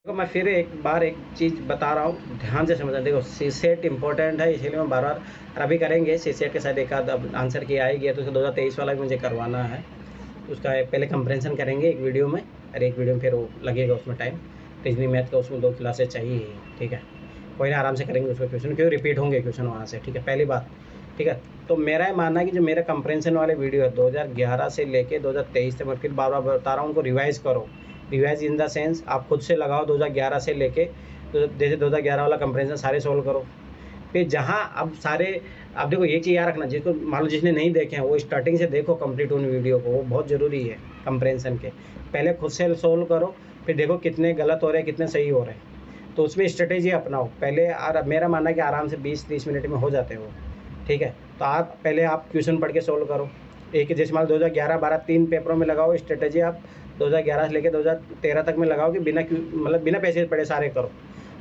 तो मैं फिर एक बार एक चीज़ बता रहा हूँ, ध्यान से समझना। देखो सीसेट इम्पोर्टेंट है, इसीलिए मैं बार-बार और अभी करेंगे सीसेट के साथ एक आध अब आंसर की आ ही गया, तो उसका 2023 वाला भी मुझे करवाना है। उसका पहले कंपैरिज़न करेंगे एक वीडियो में, और एक वीडियो में फिर वो लगेगा उसमें टाइम। रीजनिंग मैथ का उसमें 2 क्लासेस चाहिए ही, ठीक है। कोई ना, आराम से करेंगे उसमें क्वेश्चन, क्योंकि रिपीट होंगे क्वेश्चन वहाँ से, ठीक है। पहली बात, ठीक है। तो मेरा ये मानना है कि जो मेरा कंपैरिज़न वाले वीडियो है 2011 से लेके 2023 तक, मैं फिर बार-बार बता रहा हूँ, उनको रिवाइज़ करो। रिवाइज़ इन द सेंस आप खुद से लगाओ 2011 से लेके, तो जैसे 2011 वाला कंपैरिज़न सारे सोल्व करो। फिर जहाँ अब सारे, अब देखो ये चीज़ याद रखना, जिसको मान लो जिसने नहीं देखे हैं वो स्टार्टिंग से देखो कंप्लीट उन वीडियो को, वो बहुत ज़रूरी है कंपैरिज़न के। पहले खुद से सोल्व करो, फिर देखो कितने गलत हो रहे हैं, कितने सही हो रहे हैं, तो उसमें स्ट्रेटेजी अपनाओ पहले। और मेरा मानना है कि आराम से 20-30 मिनट में हो जाते हैं वो, ठीक है। तो आप पहले आप क्वेश्चन पढ़ के सोल्व करो। एक जैसे मान लो 2011-12 3 पेपरों में लगाओ स्ट्रेटेजी, आप 2011 से लेकर 2013 तक में लगाओ कि मतलब बिना पैसे पढ़े सारे करो,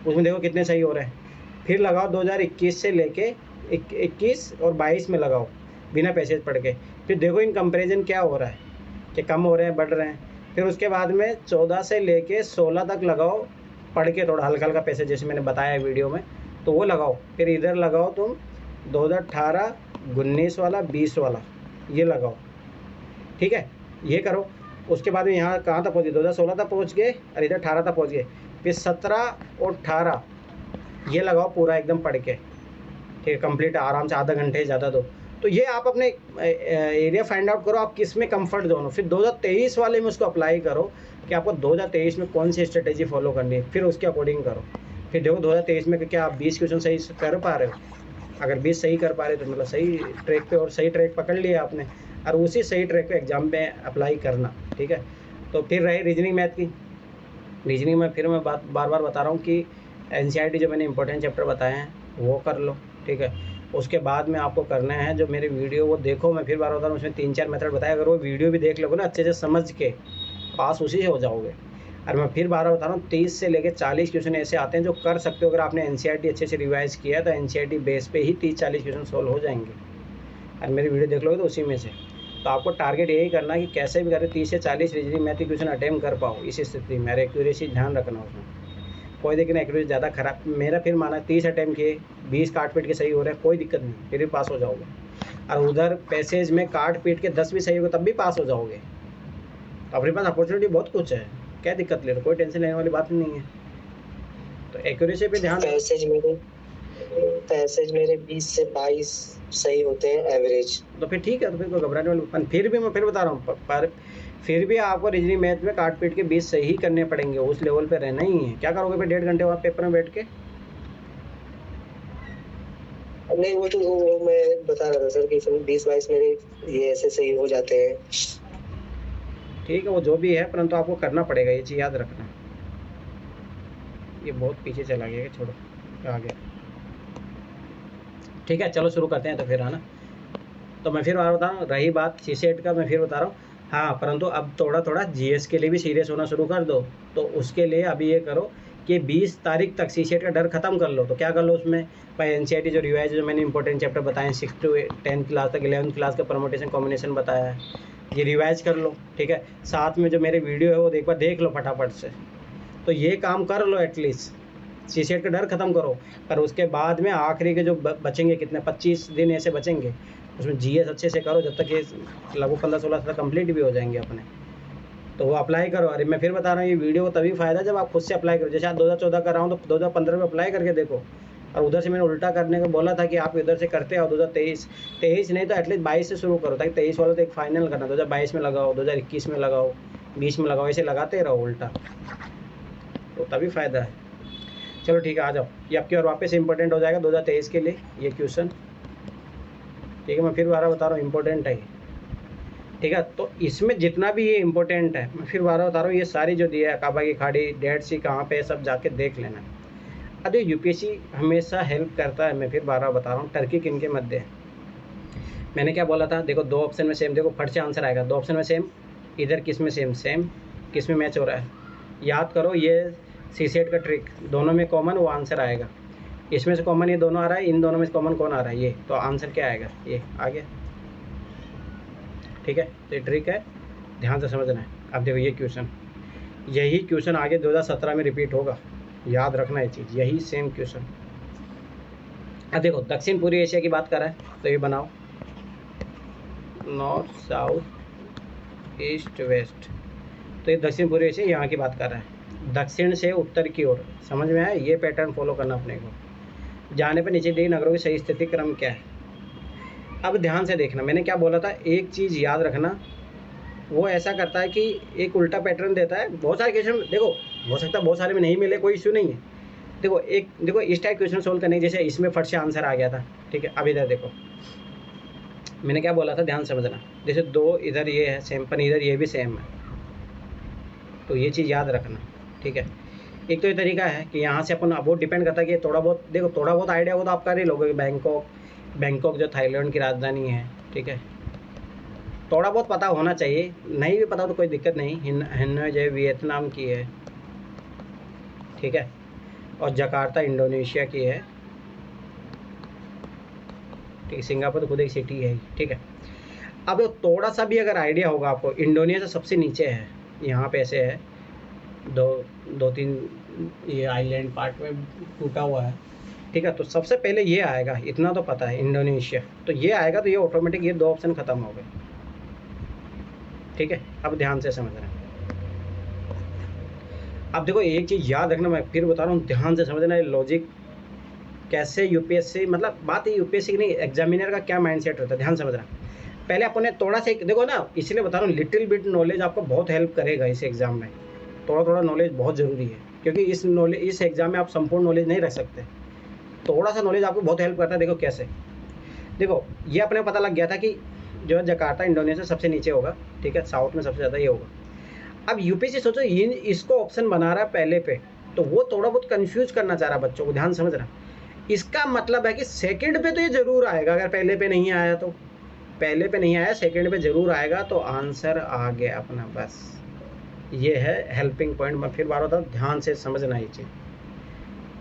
उसमें देखो कितने सही हो रहे हैं। फिर लगाओ 2021 से लेके 21 और 22 में लगाओ बिना पैसेज पढ़ के, फिर देखो इन कंपैरिजन क्या हो रहा है, कि कम हो रहे हैं, बढ़ रहे हैं। फिर उसके बाद में 14 से लेके 16 तक लगाओ पढ़ के, थोड़ा हल्का हल्का पैसेज जैसे मैंने बताया है वीडियो में, तो वो लगाओ। फिर इधर लगाओ तुम 2018, 19 वाला, 20 वाला, ये लगाओ, ठीक है। ये करो। उसके बाद में यहाँ कहाँ तक पहुँचे, 2016 तक पहुँच गए, और इधर 18 तक पहुँच गए। फिर 17 और 18 ये लगाओ पूरा एकदम पढ़ के, ठीक है, कंप्लीट आराम से आधा घंटे ज़्यादा दो। तो ये आप अपने एरिया फाइंड आउट करो, आप किस में कंफर्ट जोन हो। फिर 2023 वाले में उसको अप्लाई करो कि आपको 2023 में कौन सी स्ट्रेटेजी फॉलो करनी है, फिर उसके अकॉर्डिंग करो। फिर देखो 2023 में क्या आप 20 क्वेश्चन सही कर पा रहे हो। अगर 20 सही कर पा रहे हो तो मतलब सही ट्रैक पे, और सही ट्रैक पकड़ लिया आपने, और उसी सही ट्रैक पे एग्जाम में अप्लाई करना, ठीक है। तो फिर रही रीजनिंग मैथ की। रीजनिंग में फिर मैं बार बार बता रहा हूँ कि एनसीईआरटी जो मैंने इंपॉर्टेंट चैप्टर बताए हैं वो कर लो, ठीक है। उसके बाद में आपको करना है जो मेरे वीडियो वो देखो, मैं फिर बार बता रहा हूँ, उसमें 3-4 मेथड बताया, अगर वो वीडियो भी देख लोगे ना अच्छे से समझ के, पास उसी से हो जाओगे। और मैं फिर बार बता रहा हूँ 30 से लेकर 40 क्वेश्चन ऐसे आते हैं जो कर सकते हो, अगर आपने एनसीईआरटी अच्छे से रिवाइज किया तो एनसीईआरटी बेस पे ही 30-40 क्वेश्चन सोल्व हो जाएंगे, और मेरी वीडियो देख लोगे तो उसी में से। तो आपको टारगेट यही करना है कि कैसे भी करें 30 से 40 रीजनिंग मैथ के क्वेश्चन अटेम्प्ट कर पाओ इस स्थिति में, और एक्यूरेसी ध्यान रखना उसमें। कोई दिक्कत नहीं, एक्यूरेसी ज़्यादा खराब, मेरा फिर माना 30 अटेम्प्ट किए, 20 काट पीट के सही हो रहे हैं, कोई दिक्कत नहीं, फिर भी पास हो जाओगे। और उधर पैसेज में काट पीट के 10 भी सही होगा तब भी पास हो जाओगे। तो अपने पास अपॉर्चुनिटी बहुत कुछ है, क्या दिक्कत ले रहे हो, कोई टेंशन लेने वाली बात नहीं है। तो एक्यूरेसी पे ध्यान। पैसेज मेरे 20 से 22 सही होते हैं एवरेज। तो फिर ठीक है, तो फिर कोई घबराने वाली, फिर भी मैं फिर बता रहा हूँ, पर फिर भी आपको रीजनिंग मैथ में काट पीट के 20 सही करने पड़ेंगे, उस लेवल पे रहना ही है। क्या करोगे फिर 1.5 घंटे वहाँ पेपर में बैठ के? नहीं, वो मैं बता रहा था सर कि 20-22 मेरे ये ऐसे सही हो जाते हैं। ठीक है, वो जो भी है, परंतु आपको करना पड़ेगा, ये चीज़ याद रखना। ये बहुत पीछे चला गया, छोड़ो आगे, ठीक है। चलो शुरू करते हैं तो फिर, है ना। तो मैं फिर बता रहा हूँ, रही बात सीसेट का, मैं फिर बता रहा हूँ, हाँ, परंतु अब थोड़ा थोड़ा जीएस के लिए भी सीरियस होना शुरू कर दो। तो उसके लिए अभी ये करो कि 20 तारीख तक सीसेट का डर खत्म कर लो। तो क्या कर लो उसमें, भाई एनसीईआरटी जो रिवाइज, जो मैंने इंपॉर्टेंट चैप्टर बताए 6 to 10 क्लास तक, 11th क्लास का परमुटेशन कॉम्बिनेशन बताया है, ये रिवाइज कर लो, ठीक है। साथ में जो मेरे वीडियो है वो एक बार देख लो फटाफट से। तो ये काम कर लो एटलीस्ट, सीसेट का डर खत्म करो। पर उसके बाद में आखिरी के जो बचेंगे, कितने 25 दिन ऐसे बचेंगे, उसमें जीएस अच्छे से करो, जब तक ये लगभग 15-16 तक कंप्लीट भी हो जाएंगे अपने। तो वो अप्लाई करो। अरे मैं फिर बता रहा हूँ, ये वीडियो को तभी फ़ायदा जब आप खुद से अप्लाई करो। जैसे आप 2014 कर रहा हूँ तो 2015 में अप्लाई करके देखो। और उधर से मैंने उल्टा करने को बोला था कि आप इधर से करते आओ 2023 नहीं तो एटलीस्ट 22 से शुरू करो, ताकि 23 वाला तो एक फाइनल करना, 2022 में लगाओ, 2021 में लगाओ, 20 में लगाओ, ऐसे लगाते रहो उल्टा, तो तभी फ़ायदा है। चलो ठीक है, आ जाओ, ये आपकी और वापस इंपॉर्टेंट हो जाएगा 2023 के लिए ये क्वेश्चन, ठीक है। मैं फिर बारह बता रहा हूँ, इंपॉर्टेंट है, ठीक है। तो इसमें जितना भी ये इंपॉर्टेंट है, मैं फिर बारह बता रहा हूँ, ये सारी जो दिया है, काबा की खाड़ी, डेड सी कहाँ पे, सब जाके देख लेना। अरे यूपीएससी हमेशा हेल्प करता है, मैं फिर बारह बता रहा हूँ, टर्की किन के मध्य है। मैंने क्या बोला था, देखो 2 ऑप्शन में सेम, देखो फट से आंसर आएगा, 2 ऑप्शन में सेम, इधर किस में सेम, किस में मैच हो रहा है, याद करो। ये सीसेट का ट्रिक, दोनों में कॉमन वो आंसर आएगा। इसमें से कॉमन ये दोनों आ रहा है, इन दोनों में से कॉमन कौन आ रहा है, ये, तो आंसर क्या आएगा, ये आ गया, ठीक है। तो ये ट्रिक है, ध्यान से समझना है। अब देखो ये क्वेश्चन, यही क्वेश्चन आगे 2017 में रिपीट होगा, याद रखना ये चीज़, यही सेम क्वेश्चन। अब देखो दक्षिण पूर्वी एशिया की बात कर रहा है तो ये बनाओ नॉर्थ साउथ ईस्ट वेस्ट, तो ये दक्षिण पूर्वी एशिया यहाँ की बात कर रहा है, दक्षिण से उत्तर की ओर। समझ में आया? ये पैटर्न फॉलो करना अपने को। जाने पर नीचे दी नगरों की सही स्थिति क्रम क्या है। अब ध्यान से देखना, मैंने क्या बोला था, एक चीज़ याद रखना, वो ऐसा करता है कि एक उल्टा पैटर्न देता है। बहुत सारे क्वेश्चन देखो, हो सकता है बहुत सारे में नहीं मिले, कोई इशू नहीं है। देखो देखो इस टाइप क्वेश्चन सोल्व करने, जैसे इसमें फट से आंसर आ गया था, ठीक है। अब इधर देखो मैंने क्या बोला था, ध्यान समझना। जैसे 2 इधर ये है सेम, पर इधर ये भी सेम है, तो ये चीज़ याद रखना, ठीक है। एक तो ये तरीका है कि यहाँ से अपन, वो डिपेंड करता है कि थोड़ा बहुत देखो, थोड़ा बहुत आइडिया हो तो आप कर ही लोगे। बैंकॉक जो थाईलैंड की राजधानी है, ठीक है, थोड़ा बहुत पता होना चाहिए। नहीं भी पता तो कोई दिक्कत नहीं। हनोई जो वियतनाम की है, ठीक है, और जकार्ता इंडोनेशिया की है, ठीक है। सिंगापुर तो खुद एक सिटी है, ठीक है। अब थोड़ा सा भी अगर आइडिया होगा आपको, इंडोनेशिया सबसे नीचे है, यहाँ पे ऐसे है, दो तीन ये आइलैंड पार्ट में टूटा हुआ है, ठीक है। तो सबसे पहले ये आएगा, इतना तो पता है, इंडोनेशिया। तो ये आएगा तो ये ऑटोमेटिक, ये 2 ऑप्शन खत्म हो गए, ठीक है। अब ध्यान से समझना। अब देखो एक चीज़ याद रखना, मैं फिर बता रहा हूँ, ध्यान से समझना। ये लॉजिक कैसे यूपीएससी, मतलब बात है यूपीएससी की नहीं, एग्जामिनर का क्या माइंडसेट रहता है, ध्यान समझना। पहले अपने थोड़ा सा देखो ना, इसलिए बता रहा हूँ, लिटिल बिट नॉलेज आपको बहुत हेल्प करेगा इस एग्ज़ाम में। थोड़ा नॉलेज बहुत ज़रूरी है, क्योंकि इस एग्ज़ाम में आप संपूर्ण नॉलेज नहीं रख सकते। थोड़ा सा नॉलेज आपको बहुत हेल्प करता है। देखो कैसे, देखो ये अपने पता लग गया था कि जो है जकार्ता इंडोनेशिया सबसे नीचे होगा, ठीक है, साउथ में सबसे ज़्यादा ये होगा। अब यूपीएससी सोचो इसको ऑप्शन बना रहा है पहले पे, तो वो थोड़ा बहुत कंफ्यूज करना चाह रहा है बच्चों को, ध्यान समझ रहा। इसका मतलब है कि सेकंड पे तो ये जरूर आएगा, अगर पहले पे नहीं आया तो, पहले पे नहीं आया सेकंड पे जरूर आएगा, तो आंसर आ गया अपना, बस ये है हेल्पिंग पॉइंट। मैं फिर बार बताऊँ, ध्यान से समझना ये चीज़,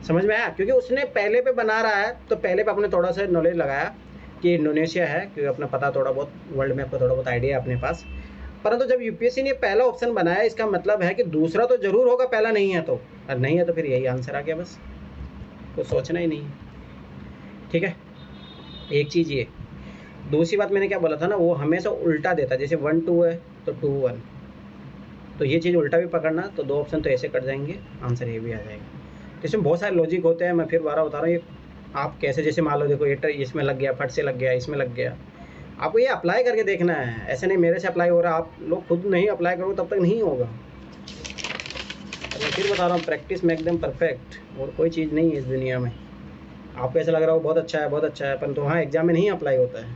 समझ में आया? क्योंकि उसने पहले पे बना रहा है, तो पहले पे अपने थोड़ा सा नॉलेज लगाया कि इंडोनेशिया है, क्योंकि अपना पता थोड़ा बहुत, वर्ल्ड में आपको थोड़ा बहुत आइडिया है अपने पास। परंतु जब यूपीएससी ने पहला ऑप्शन बनाया, इसका मतलब है कि दूसरा तो जरूर होगा, पहला नहीं है तो, और नहीं है तो फिर यही आंसर आ गया, बस तो सोचना ही नहीं है, ठीक है। एक चीज़ ये, दूसरी बात मैंने क्या बोला था ना, वो हमेशा उल्टा देता है। जैसे 1 2 है तो 2 1, तो ये चीज़ उल्टा भी पकड़ना, तो 2 ऑप्शन तो ऐसे कट जाएंगे, आंसर ये भी आ जाएगा। तो इसमें बहुत सारे लॉजिक होते हैं, मैं फिर बारह बता रहा हूँ। ये आप कैसे, जैसे मान लो देखो, ये इसमें लग गया, फट से लग गया, इसमें लग गया, आपको ये अप्लाई करके देखना है। ऐसे नहीं मेरे से अप्लाई हो रहा, आप लोग खुद नहीं अप्लाई करोगे तब तक नहीं होगा। मैं फिर बता रहा हूँ, प्रैक्टिस में एकदम परफेक्ट, और कोई चीज़ नहीं है इस दुनिया में। आपको ऐसा लग रहा हो बहुत अच्छा है, बहुत अच्छा है, पर तो हाँ एग्जाम में नहीं अप्लाई होता है।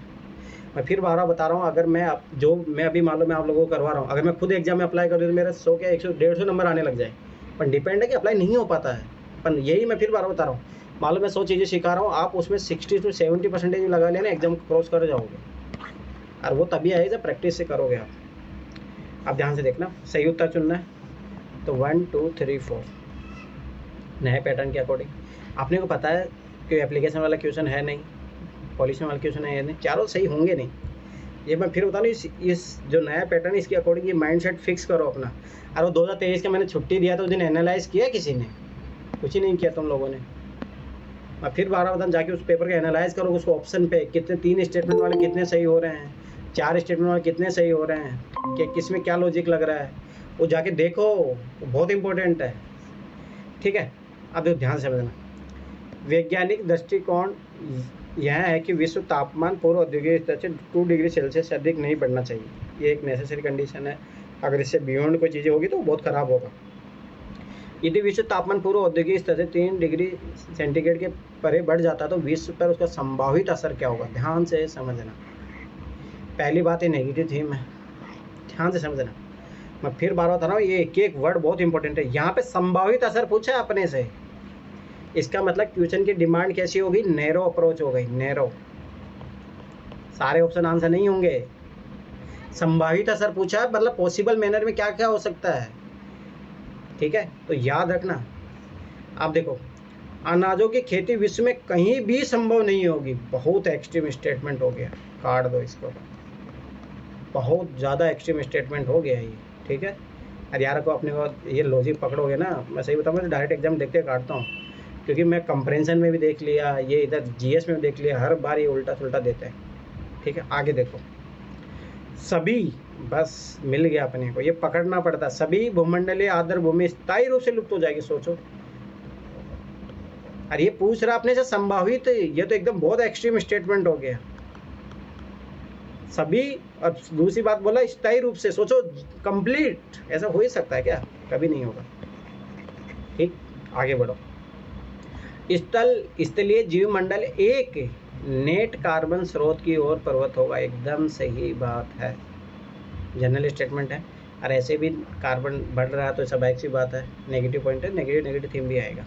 मैं फिर बारह बता रहा हूँ, अगर मैं अभी मान लो मैं आप लोगों को करवा रहा हूँ, अगर मैं खुद एग्जाम में अप्लाई कर दूँ तो मेरा 100 क्या 100-150 नंबर आने लग जाए, पर डिपेंड है कि अप्लाई नहीं हो पाता है। पर यही मैं फिर बारह बता रहा हूँ, मान लो मैं 100 चीज़ें सिखा रहा हूँ, आप उसमें 60 से 70% लगा लेना, एग्जाम क्रॉस कर जाओगे। और वो तभी आएगा जब प्रैक्टिस से करोगे आप। अब ध्यान से देखना, सही उत्तर चुनना है, तो 1 2 3 4 नए पैटर्न के अकॉर्डिंग। आपने को पता है कि एप्लीकेशन वाला क्वेश्चन है नहीं, पॉलिसी वाला क्वेश्चन है नहीं, चारों सही होंगे नहीं। ये मैं फिर बता रहा हूँ, इस जो नया पैटर्न इसके अकॉर्डिंग ये माइंडसेट फिक्स करो अपना। और वो 2023 का मैंने छुट्टी दिया था, उस दिन एनालाइज किया किसी ने? कुछ ही नहीं किया तुम लोगों ने। मैं फिर बारह बता, जाके उस पेपर का एनालाइज करो, उसको ऑप्शन पे कितने 3 स्टेटमेंट वाले कितने सही हो रहे हैं, 4 स्टेटमेंट वाले कितने सही हो रहे हैं, कि किस में क्या लॉजिक लग रहा है, वो जाके देखो, वो बहुत इंपॉर्टेंट है, ठीक है। अब ध्यान से समझना, वैज्ञानिक दृष्टिकोण यह है कि विश्व तापमान पूर्व औद्योगिक स्तर से 2 डिग्री सेल्सियस से अधिक नहीं बढ़ना चाहिए। ये एक नेसेसरी कंडीशन है, अगर इससे बियॉन्ड कोई चीज़ें होगी तो बहुत ख़राब होगा। यदि विश्व तापमान पूर्व औद्योगिक स्तर से 3 डिग्री सेंटीग्रेड के परे बढ़ जाता है तो विश्व पर उसका संभावित असर क्या होगा, ध्यान से समझना। पहली बात, ये नेगेटिव थीम है, ध्यान से समझना। मैं फिर बार बता रहा हूँ, ये एक वर्ड बहुत इंपॉर्टेंट है। यहाँ पे संभावित असर पूछा है अपने से, इसका मतलब क्वेश्चन की डिमांड कैसी होगी, नैरो अप्रोच हो गई, नैरो। सारे ऑप्शन आंसर नहीं होंगे। संभावित असर पूछा है, मतलब पॉसिबल मैनर में क्या क्या हो सकता है, ठीक है, तो याद रखना। आप देखो, अनाजों की खेती विश्व में कहीं भी संभव नहीं होगी, बहुत एक्सट्रीम स्टेटमेंट हो गया, काट दो इसको, बहुत ज़्यादा एक्सट्रीम स्टेटमेंट हो गया ये, ठीक है। और यार को अपने को ये लॉजिक पकड़ोगे ना, मैं सही बताऊँ, मैं डायरेक्ट एग्जाम देखते काटता हूँ, क्योंकि मैं कंप्रेंशन में भी देख लिया, ये इधर जीएस में भी देख लिया, हर बार ये उल्टा सुल्टा देते हैं। ठीक है, आगे देखो, सभी, बस मिल गया अपने को, ये पकड़ना पड़ता, सभी भूमंडलीय आर्द्र भूमि स्थायी रूप से लुप्त हो जाएगी, सोचो। और ये पूछ रहा अपने से संभावित, ये तो एकदम बहुत एक्सट्रीम स्टेटमेंट हो गया, सभी। और दूसरी बात बोला स्थायी रूप से, सोचो कंप्लीट, ऐसा हो ही सकता है क्या? कभी नहीं होगा। ठीक, आगे बढ़ो। स्थलीय जीवमंडल एक नेट कार्बन स्रोत की ओर प्रवृत्त होगा, एकदम सही बात है, जनरल स्टेटमेंट है। और ऐसे भी कार्बन बढ़ रहा है तो स्वाभाविक सी बात है, नेगेटिव पॉइंट है, नेगेटिव थीम भी आएगा।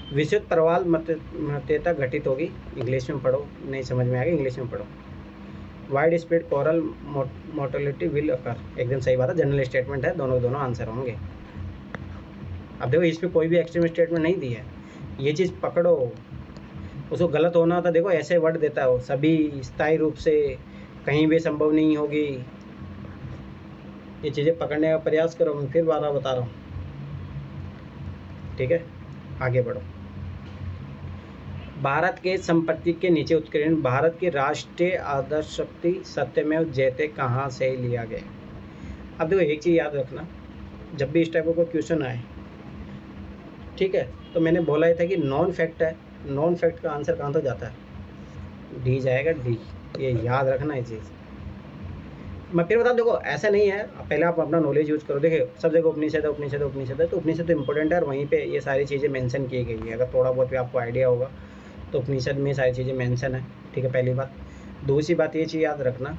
विद्युत प्रवाल मत्यता घटित होगी, इंग्लिश में पढ़ो, नहीं समझ में आएगा इंग्लिश में पढ़ो। Wide spread coral mortality will occur, एकदम सही बात है, जनरल स्टेटमेंट है, दोनों आंसर होंगे। अब देखो इसमें कोई भी एक्सट्रीम स्टेटमेंट नहीं दी है, ये चीज़ पकड़ो। उसको गलत होना था, देखो ऐसे वर्ड देता है वो, सभी, स्थायी रूप से, कहीं भी संभव नहीं होगी, ये चीज़ें पकड़ने का प्रयास करो, मैं फिर बार बता रहा हूँ। ठीक है, आगे बढ़ो। भारत के संपत्ति के नीचे उत्कीर्ण भारत की राष्ट्रीय आदर्श शक्ति सत्यमेव जयते कहाँ से लिया गया? अब देखो एक चीज़ याद रखना, जब भी इस टाइप का क्वेश्चन आए, ठीक है, तो मैंने बोला ही था कि नॉन फैक्ट है, नॉन फैक्ट का आंसर कहाँ तक जाता है? डी जाएगा, डी, ये याद रखना ये चीज़। मैं फिर बता, देखो ऐसा नहीं है, पहले आप अपना नॉलेज यूज़ करो। देखिए सब जगह उपनिषद है, तो उपनिषद तो इंपॉर्टेंट है, और वहीं पे ये सारी चीज़ें मेंशन की गई है, अगर थोड़ा बहुत भी आपको आइडिया होगा तो उपनिषद में सारी चीज़ें मेंशन है। ठीक है, पहली बात। दूसरी बात ये चीज़ याद रखना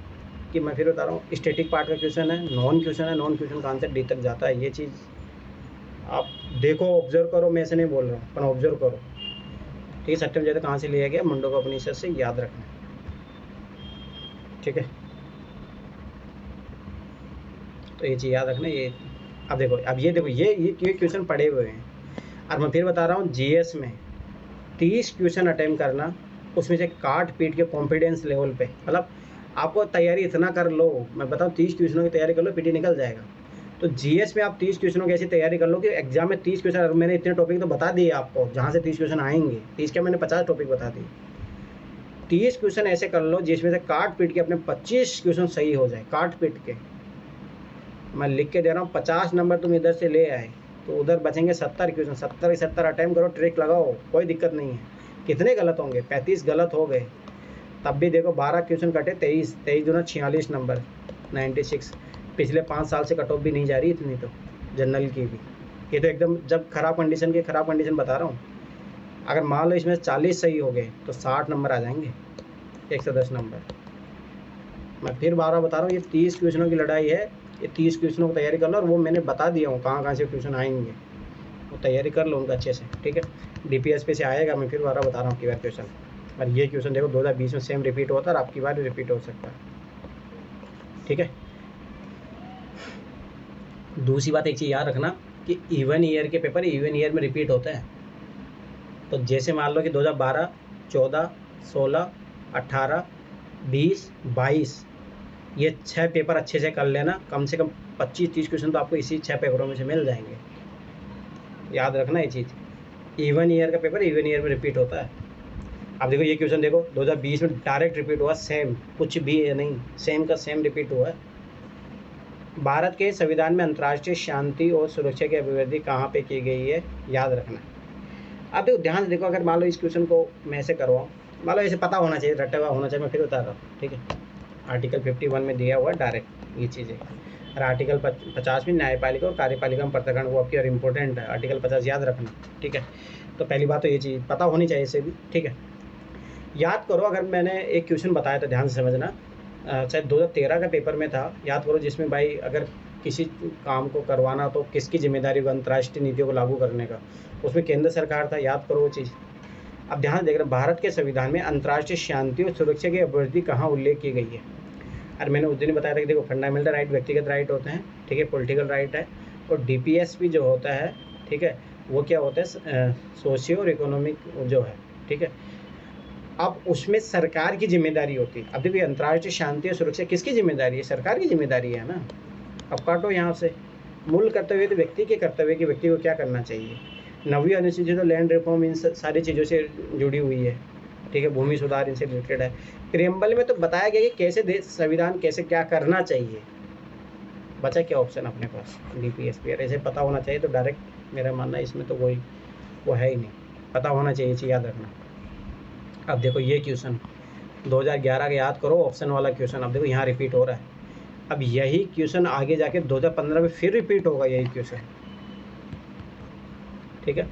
कि मैं फिर बता रहा हूँ, स्टैटिक पार्ट का क्वेश्चन है, नॉन क्वेश्चन का आंसर डी तक जाता है, ये चीज़ आप देखो, ऑब्जर्व करो, मैं ऐसे नहीं बोल रहा हूँ, पर ऑब्जर्व करो। ठीक है, सत्यम जयते कहाँ से लिया गया? मुंडको उपनिषद से, याद रखना। ठीक है, तो ये चीज़ याद रखना। ये अब देखो, अब ये देखो, ये क्वेश्चन पड़े हुए हैं, और मैं फिर बता रहा हूँ, जीएस में 30 क्वेश्चन अटेम्प्ट करना, उसमें से काट पीट के कॉन्फिडेंस लेवल पे, मतलब आपको तैयारी इतना कर लो, मैं बताऊँ 30 क्वेश्चनों की तैयारी कर लो, पीटी निकल जाएगा। तो जीएस में आप 30 क्वेश्चनों की ऐसी तैयारी कर लो कि एग्जाम में 30 क्वेश्चन, मैंने इतने टॉपिक तो बता दिए आपको जहाँ से 30 क्वेश्चन आएंगे, 30 के मैंने 50 टॉपिक बता दिए। 30 क्वेश्चन ऐसे कर लो जिसमें से काट पीट के अपने 25 क्वेश्चन सही हो जाए, काट पीट के। मैं लिख के दे रहा हूँ, 50 नंबर तुम इधर से ले आए तो उधर बचेंगे 70 क्वेश्चन, 70 अटैम्प्ट करो, ट्रिक लगाओ, कोई दिक्कत नहीं है। कितने गलत होंगे? 35 गलत हो गए, तब भी देखो 12 क्वेश्चन कटे, 23 दूना 46 नंबर, 96। पिछले 5 साल से कट ऑफ भी नहीं जा रही इतनी, तो जनरल की भी। ये तो एकदम जब खराब कंडीशन बता रहा हूँ। अगर मान लो इसमें 40 सही हो गए तो 60 नंबर आ जाएंगे, 110 नंबर। मैं फिर 12 बता रहा हूँ, ये 30 क्वेश्चनों की लड़ाई है, ये 30 क्वेश्चनों की तैयारी कर लो, और वो मैंने बता दिया हूँ कहाँ से क्वेश्चन आएंगे, वो तैयारी कर लो उनका अच्छे से। ठीक है, डीपीएस पे से आएगा, मैं फिर 12 बता रहा हूँ आपकी बार क्वेश्चन। और ये क्वेश्चन देखो 2020 में सेम रिपीट होता है, और आपकी बार भी रिपीट हो सकता है। ठीक है, दूसरी बात एक चीज़ याद रखना कि इवन ईयर के पेपर इवन ईयर में रिपीट होते हैं। तो जैसे मान लो कि 2012, 14, 16, 18, 20, 22, ये 6 पेपर अच्छे से कर लेना, कम से कम 25-30 क्वेश्चन तो आपको इसी 6 पेपरों में से मिल जाएंगे। याद रखना ये चीज़, इवन ईयर का पेपर इवन ईयर में रिपीट होता है। अब देखो ये क्वेश्चन देखो, 2020 में डायरेक्ट रिपीट हुआ, सेम, कुछ भी नहीं, सेम का सेम रिपीट हुआ है। भारत के संविधान में अंतर्राष्ट्रीय शांति और सुरक्षा की अभिवृद्धि कहाँ पे की गई है? याद रखना। अब देखो ध्यान से देखो, अगर मान लो इस क्वेश्चन को मैं ऐसे करवाऊँ, मान लो ऐसे पता होना चाहिए, रटा हुआ होना चाहिए, मैं फिर बता रहा हूँ। ठीक है, आर्टिकल 51 में दिया हुआ डायरेक्ट ये चीज़ें, और आर्टिकल 50 में न्यायपालिका और कार्यपालिका में पृथक्करण, वो आपकी और इम्पोर्टेंट है, आर्टिकल 50 याद रखना। ठीक है, तो पहली बात तो ये चीज़ पता होनी चाहिए इसे भी। ठीक है, याद करो, अगर मैंने एक क्वेश्चन बताया था, ध्यान से समझना, शायद 2013 का पेपर में था, याद करो, जिसमें भाई अगर किसी काम को करवाना तो किसकी जिम्मेदारी होगी अंतर्राष्ट्रीय नीतियों को लागू करने का, उसमें केंद्र सरकार था, याद करो वो चीज़। अब ध्यान देख रहे, भारत के संविधान में अंतर्राष्ट्रीय शांति और सुरक्षा की अभिवृद्धि कहाँ उल्लेख की गई है? और मैंने उस दिन बताया था कि देखो फंडामेंटल राइट व्यक्तिगत राइट होते हैं, ठीक है, पॉलिटिकल राइट है, और डीपीएस भी जो होता है, ठीक है, वो क्या होता है, सोशियो और इकोनॉमिक जो है। ठीक है, अब उसमें सरकार की जिम्मेदारी होती है। अब देखिए अंतर्राष्ट्रीय शांति और सुरक्षा किसकी जिम्मेदारी है? सरकार की जिम्मेदारी है ना। अब काटो यहाँ से, मूल कर्तव्य तो व्यक्ति के कर्तव्य कि व्यक्ति को क्या करना चाहिए। 9वीं अनुसूची तो लैंड रिफॉर्म इन सारी चीज़ों से जुड़ी हुई है, ठीक है, भूमि सुधार इनसे रिलेटेड है। प्रियम्बल में तो बताया गया कि कैसे देश संविधान कैसे क्या करना चाहिए। बचा क्या ऑप्शन अपने पास, DPSP ऐसे पता होना चाहिए। तो डायरेक्ट मेरा मानना है इसमें तो वो है ही नहीं, पता होना चाहिए, चीज़ याद रखना। अब देखो ये क्वेश्चन 2011 का याद करो, ऑप्शन वाला क्वेश्चन। अब देखो यहाँ रिपीट हो रहा है। अब यही क्वेश्चन आगे जाके 2015 में फिर रिपीट होगा यही क्वेश्चन, ठीक है।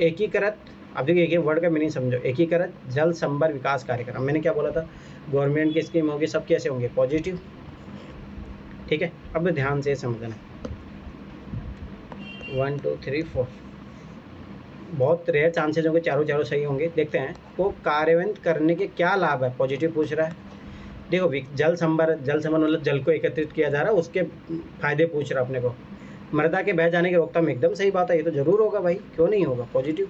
एकीकृत, अब देखिए एक वर्ड का मीनिंग समझो। एकीकृत जल संभर विकास कार्यक्रम, मैंने क्या बोला था, गवर्नमेंट की स्कीम होगी, सब कैसे होंगे, पॉजिटिव, ठीक है। अब ध्यान से समझना, 1 2 3 4 बहुत रेयर चांसेस होंगे चारों सही होंगे। देखते हैं वो कार्यान्वित करने के क्या लाभ है, पॉजिटिव पूछ रहा है। देखो जल संभर मतलब जल को एकत्रित किया जा रहा है, उसके फायदे पूछ रहा है अपने को। मृदा के बह जाने की रोकथाम, एकदम सही बात है, ये तो जरूर होगा भाई, क्यों नहीं होगा, पॉजिटिव।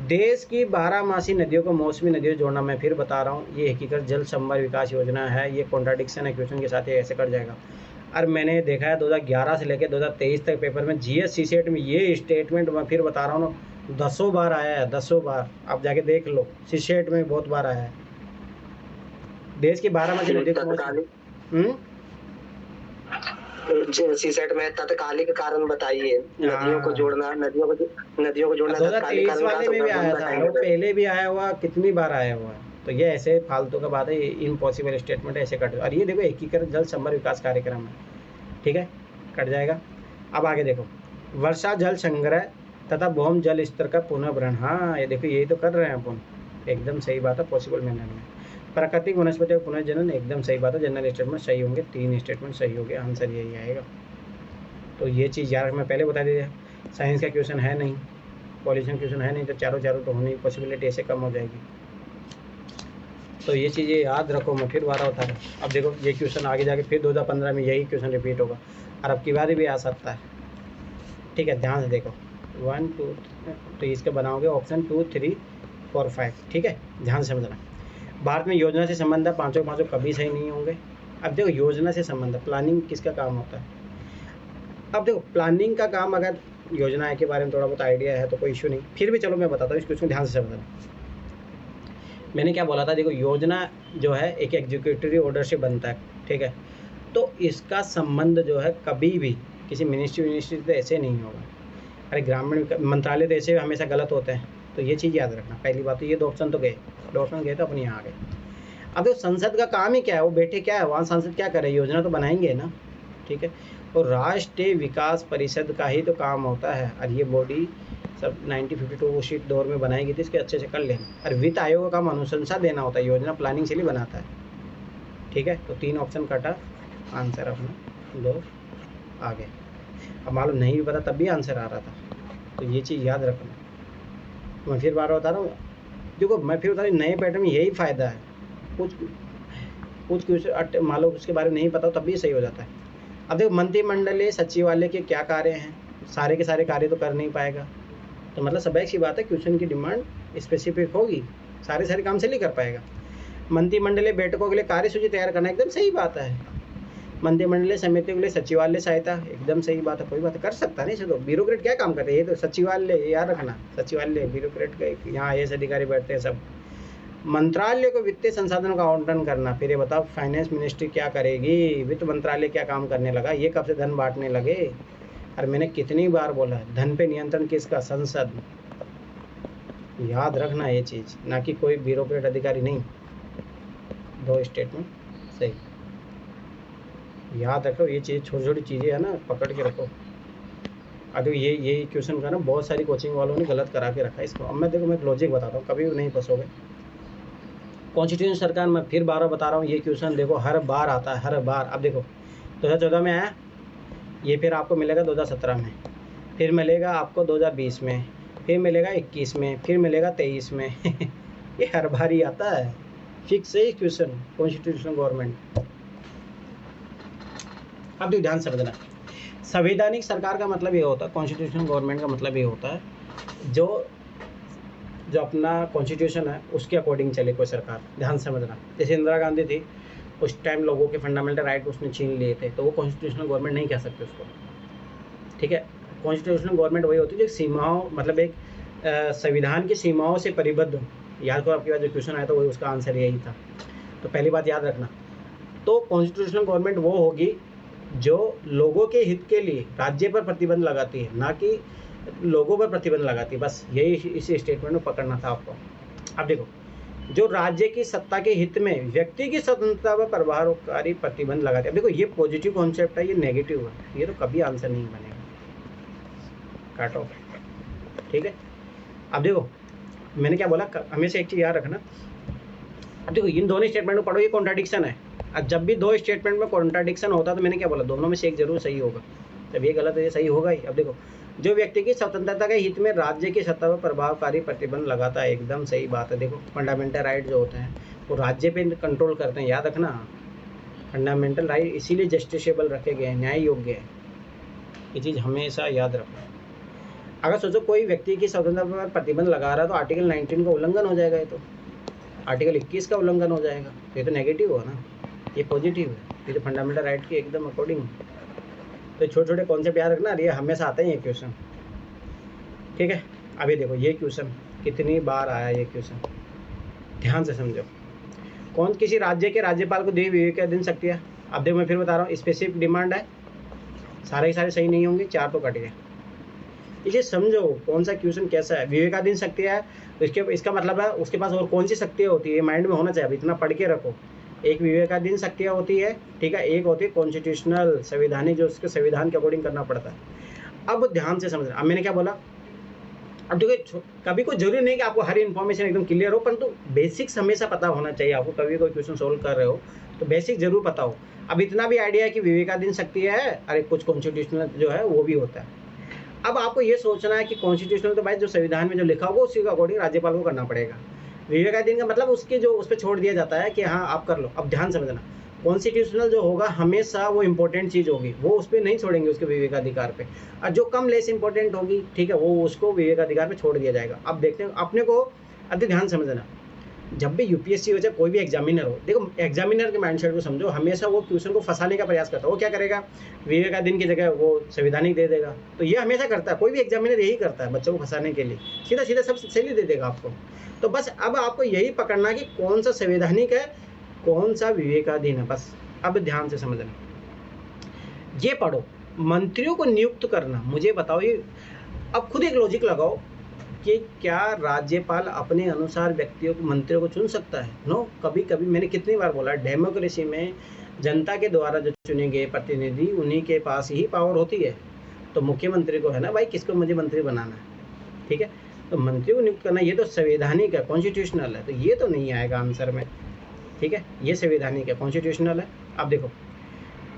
देश की 12 नदियों को मौसमी नदियों से जोड़ना, मैं फिर बता रहा हूँ, ये हकीकत जल संभर विकास योजना है। ये कॉन्ट्राडिक्शन है क्वेश्चन के साथ, ये ऐसे कट जाएगा। और मैंने देखा है 2011 से लेकर 2023 तक पेपर में GS CSET में ये स्टेटमेंट, मैं फिर बता रहा हूँ ना, 10 बार आया है, 10 बार। आप जाके देख लो, CSET में बहुत बार आया है। देश की 12 नदियों को CSET में तत्कालिक कारण बताइए, नदियों को जोड़ना, नदियों को जोड़ना 2023 वाले में भी आया था, वो पहले भी आया हुआ, कितनी बार आया हुआ है। तो ये ऐसे फालतू का बात है, ये इम्पॉसिबल स्टेटमेंट है, ऐसे कट। और ये देखो एकीकृत जल संभर विकास कार्यक्रम है, ठीक है, कट जाएगा। अब आगे देखो, वर्षा जल संग्रह तथा भौम जल स्तर का पुनर्भरण, हाँ ये देखो यही तो कर रहे हैं अपन, एकदम सही बात है, पॉसिबल मैनर में। प्राकृतिक वनस्पति का पुनर्जनन, एकदम सही बात है, जनरल स्टेटमेंट सही होंगे, 3 स्टेटमेंट सही हो गया, आंसर यही आएगा। तो ये चीज़ यार मैं पहले बता दिया, साइंस का क्वेश्चन है नहीं, पॉल्यूशन क्वेश्चन है नहीं, तो चारों तो होने की पॉसिबिलिटी ऐसे कम हो जाएगी। तो ये चीज़ें याद रखो, मैं फिर बार बता रहा हूँ। अब देखो ये क्वेश्चन आगे जाके फिर 2015 में यही क्वेश्चन रिपीट होगा, और अब की बार भी आ सकता है, ठीक है, ध्यान से देखो। 1 2 तो इसके बनाओगे ऑप्शन 2 3 4 5, ठीक है, ध्यान से समझना। भारत में योजना से संबंध है, पाँचों कभी सही नहीं होंगे। अब देखो योजना से संबंध है, प्लानिंग किसका काम होता है। अब देखो प्लानिंग का काम, अगर योजना के बारे में थोड़ा बहुत आइडिया है तो कोई इशू नहीं, फिर भी चलो मैं बताता हूँ, इस क्वेश्चन ध्यान से समझना। मैंने क्या बोला था, देखो योजना जो है एक एग्जीक्यूटिव ऑर्डर से बनता है, ठीक है, तो इसका संबंध जो है कभी भी किसी मिनिस्ट्री से ऐसे नहीं होगा। अरे ग्रामीण मंत्रालय तो ऐसे हमेशा गलत होते हैं, तो ये चीज़ याद रखना। पहली बात तो ये 2 ऑप्शन तो गए, 2 ऑप्शन गए तो अपने यहाँ आ गए। अब देखो संसद का काम ही क्या है, वो बैठे क्या है वहाँ, सांसद क्या करे, योजना तो बनाएंगे ना, ठीक है। और राष्ट्रीय विकास परिषद का ही तो काम होता है, और ये बॉडी सब 1952 शीट दौर में बनाई गई थी, इसके अच्छे से कर लेना। और वित्त आयोग का काम अनुशंसा देना होता है, योजना प्लानिंग से ही बनाता है, ठीक है। तो 3 ऑप्शन कटा, आंसर अपना 2 आ गए। अब मालूम नहीं भी पता तब भी आंसर आ रहा था, तो ये चीज़ याद रखना। मैं फिर बार बता रहा हूँ, देखो मैं फिर बता रहा हूँ, नए पैटर्न में यही फ़ायदा है, कुछ क्वेश्चन मान लो उसके बारे में नहीं पता तब भी सही हो जाता है। अब देखो मंत्रिमंडलीय सचिवालय के क्या कार्य हैं, सारे के सारे कार्य तो कर नहीं पाएगा, तो मतलब सब एक सी बात है, क्वेश्चन की डिमांड स्पेसिफिक होगी, सारे काम से नहीं कर पाएगा। मंत्रिमंडलीय बैठकों के लिए कार्यसूची तैयार करना, एकदम सही बात है। मंत्रिमंडलीय समितियों के लिए सचिवालय सहायता, एकदम सही बात है, कोई बात कर सकता नहीं। तो ब्यूरोक्रेट क्या काम करते हैं, ये तो सचिवालय याद रखना, सचिवालय ब्यूरोक्रेट का, यहाँ IAS अधिकारी बैठते हैं सब। मंत्रालय को वित्तीय संसाधनों का आवंटन करना, फिर ये बताओ फाइनेंस मिनिस्ट्री क्या करेगी, वित्त मंत्रालय क्या काम करने लगा, ये कब से धन बांटने लगे। और मैंने कितनी बार बोला है, धन पे नियंत्रण किसका, संसद, याद रखना ये चीज़, ना कि कोई ब्यूरोक्रेट अधिकारी नहीं। 2 स्टेटमेंट सही, याद रखो ये चीज़, छोटी छोटी चीज़ें है ना, पकड़ के रखो। अब ये क्वेश्चन का ना बहुत सारी कोचिंग वालों ने गलत करा के रखा है इसको। अब मैं देखो मैं लॉजिक बताता हूँ, कभी भी नहीं फंसोगे। कॉन्स्टिट्यूशन सरकार, मैं फिर 12 बता रहा हूँ, ये क्वेश्चन देखो हर बार आता है, हर बार। अब देखो 2014 में आया, ये फिर आपको मिलेगा 2017 में, फिर मिलेगा आपको 2020 में, फिर मिलेगा 21 में, फिर मिलेगा 23 में ये हर बार ही आता है, फिक्स है क्वेश्चन कॉन्स्टिट्यूशन गवर्नमेंट। अब तो ध्यान से समझना, संवैधानिक सरकार का मतलब ये होता है, कॉन्स्टिट्यूशन गवर्नमेंट का मतलब ये होता है जो अपना कॉन्स्टिट्यूशन है उसके अकॉर्डिंग चले कोई सरकार। ध्यान समझना, जैसे इंदिरा गांधी थी, उस टाइम लोगों के फंडामेंटल राइट उसने छीन लिए थे, तो वो कॉन्स्टिट्यूशनल गवर्नमेंट नहीं कह सकते उसको, ठीक है। कॉन्स्टिट्यूशनल गवर्नमेंट वही होती है जो सीमाओं, मतलब एक संविधान की सीमाओं से परिबद्ध हो। याद करो आपके पास जो क्वेश्चन आया था वही, उसका आंसर यही था। तो पहली बात याद रखना, तो कॉन्स्टिट्यूशनल गवर्नमेंट वो होगी जो लोगों के हित के लिए राज्य पर प्रतिबंध लगाती है, ना कि लोगों पर प्रतिबंध लगाती है। बस यही इस स्टेटमेंट में पकड़ना था आपको। अब देखो, जो राज्य की सत्ता के हित में व्यक्ति की स्वतंत्रता पर प्रभावकारी प्रतिबंध लगाते हैं। अब देखो, ये पॉजिटिव कॉन्सेप्ट है, ये नेगेटिव है, ये तो कभी आंसर नहीं बनेगा, काटो, ठीक है। अब देखो मैंने क्या बोला, हमेशा एक चीज़ याद रखना। अब देखो इन दोनों स्टेटमेंट को पढ़ो, ये कॉन्ट्राडिक्शन है। अब जब भी दो स्टेटमेंट में कॉन्ट्राडिक्शन होता है तो मैंने क्या बोला, दोनों में से एक जरूर सही होगा। जब ये गलत है ये सही होगा ही। अब देखो, जो व्यक्ति की स्वतंत्रता के हित में राज्य की सत्ता पर प्रभावकारी प्रतिबंध लगाता है, एकदम सही बात है। देखो फंडामेंटल राइट जो होते हैं वो राज्य पे कंट्रोल करते हैं, याद रखना। फंडामेंटल राइट इसीलिए जस्टिसेबल रखे गए हैं, न्याय योग्य है, ये चीज़ हमेशा याद रखो। अगर सोचो कोई व्यक्ति की स्वतंत्रता पर प्रतिबंध लगा रहा है तो आर्टिकल 19 का उल्लंघन हो जाएगा, ये तो आर्टिकल 21 का उल्लंघन हो जाएगा। ये तो नेगेटिव हो ना, ये पॉजिटिव है, ये तो फंडामेंटल राइट की एकदम अकॉर्डिंग। तो छोटे छोटे कॉन्सेप्ट याद रखना, ये हमेशा आते हैं ये क्वेश्चन, ठीक है। अभी देखो ये क्वेश्चन कितनी बार आया, ये क्वेश्चन ध्यान से समझो। कौन किसी राज्य के राज्यपाल को दी विवेकाधीन शक्तियाँ? अब देखो मैं फिर बता रहा हूँ, स्पेसिफिक डिमांड है, सारे के सारे सही नहीं होंगे, 4 तो कट गए। इसे समझो कौन सा क्वेश्चन कैसा है। विवेकाधीन शक्तियाँ है तो इसका मतलब है उसके पास और कौन सी शक्तियाँ होती है, ये माइंड में होना चाहिए। अब इतना पढ़ के रखो, एक विवेकाधीन शक्तियाँ होती है, ठीक है, एक होती है कॉन्स्टिट्यूशनल संवैधानिक, जो उसके संविधान के अकॉर्डिंग करना पड़ता है। अब ध्यान से समझना, अब मैंने क्या बोला। अब देखिए कभी कोई जरूरी नहीं कि आपको हर इन्फॉर्मेशन एकदम क्लियर हो, परंतु बेसिक्स हमेशा पता होना चाहिए आपको। कभी कोई क्वेश्चन सोल्व कर रहे हो तो बेसिक जरूर पता हो। अब इतना भी आइडिया है कि विवेकाधीन शक्तियाँ है, अरे कुछ कॉन्स्टिट्यूशनल जो है वो भी होता है। अब आपको ये सोचना है कि कॉन्स्टिट्यूशनल तो भाई जो संविधान में जो लिखा होगा उसी के अकॉर्डिंग राज्यपाल को करना पड़ेगा। विवेकाधीन का मतलब उसके जो उस पर छोड़ दिया जाता है कि हाँ आप कर लो। अब ध्यान समझना, कॉन्स्टिट्यूशनल जो होगा हमेशा वो इंपॉर्टेंट चीज़ होगी, वो उस पर नहीं छोड़ेंगे उसके विवेकाधिकार पे। और जो कम लेस इंपॉर्टेंट होगी, ठीक है, वो उसको विवेकाधिकार पे छोड़ दिया जाएगा। अब देखते हैं अपने को, अति ध्यान समझना, जब भी यूपीएससी हो चाहे कोई भी एग्जामिनर हो, देखो एग्जामिनर के माइंडसेट को समझो, हमेशा वो क्वेश्चन को फंसाने का प्रयास करता है। वो क्या करेगा, विवेकाधीन की जगह वो संवैधानिक दे देगा। तो ये हमेशा करता है, कोई भी एग्जामिनर यही करता है बच्चों को फंसाने के लिए, सीधा सीधा सब सही दे देगा आपको। तो बस अब आपको यही पकड़ना कि कौन सा संवैधानिक है, कौन सा विवेकाधीन है, बस। अब ध्यान से समझना, ये पढ़ो, मंत्रियों को नियुक्त करना, मुझे बताओ ये, अब खुद एक लॉजिक लगाओ कि क्या राज्यपाल अपने अनुसार व्यक्तियों को, मंत्रियों को चुन सकता है? नो, कभी कभी मैंने कितनी बार बोला, डेमोक्रेसी में जनता के द्वारा जो चुने गए प्रतिनिधि, उन्हीं के पास ही पावर होती है। तो मुख्यमंत्री को है ना भाई, किसको मुझे मंत्री बनाना है, ठीक है। तो मंत्री को नियुक्त करना ये तो संवैधानिक है, कॉन्स्टिट्यूशनल है, तो ये तो नहीं आएगा आंसर में, ठीक है। ये संवैधानिक है, कॉन्स्टिट्यूशनल है। अब देखो,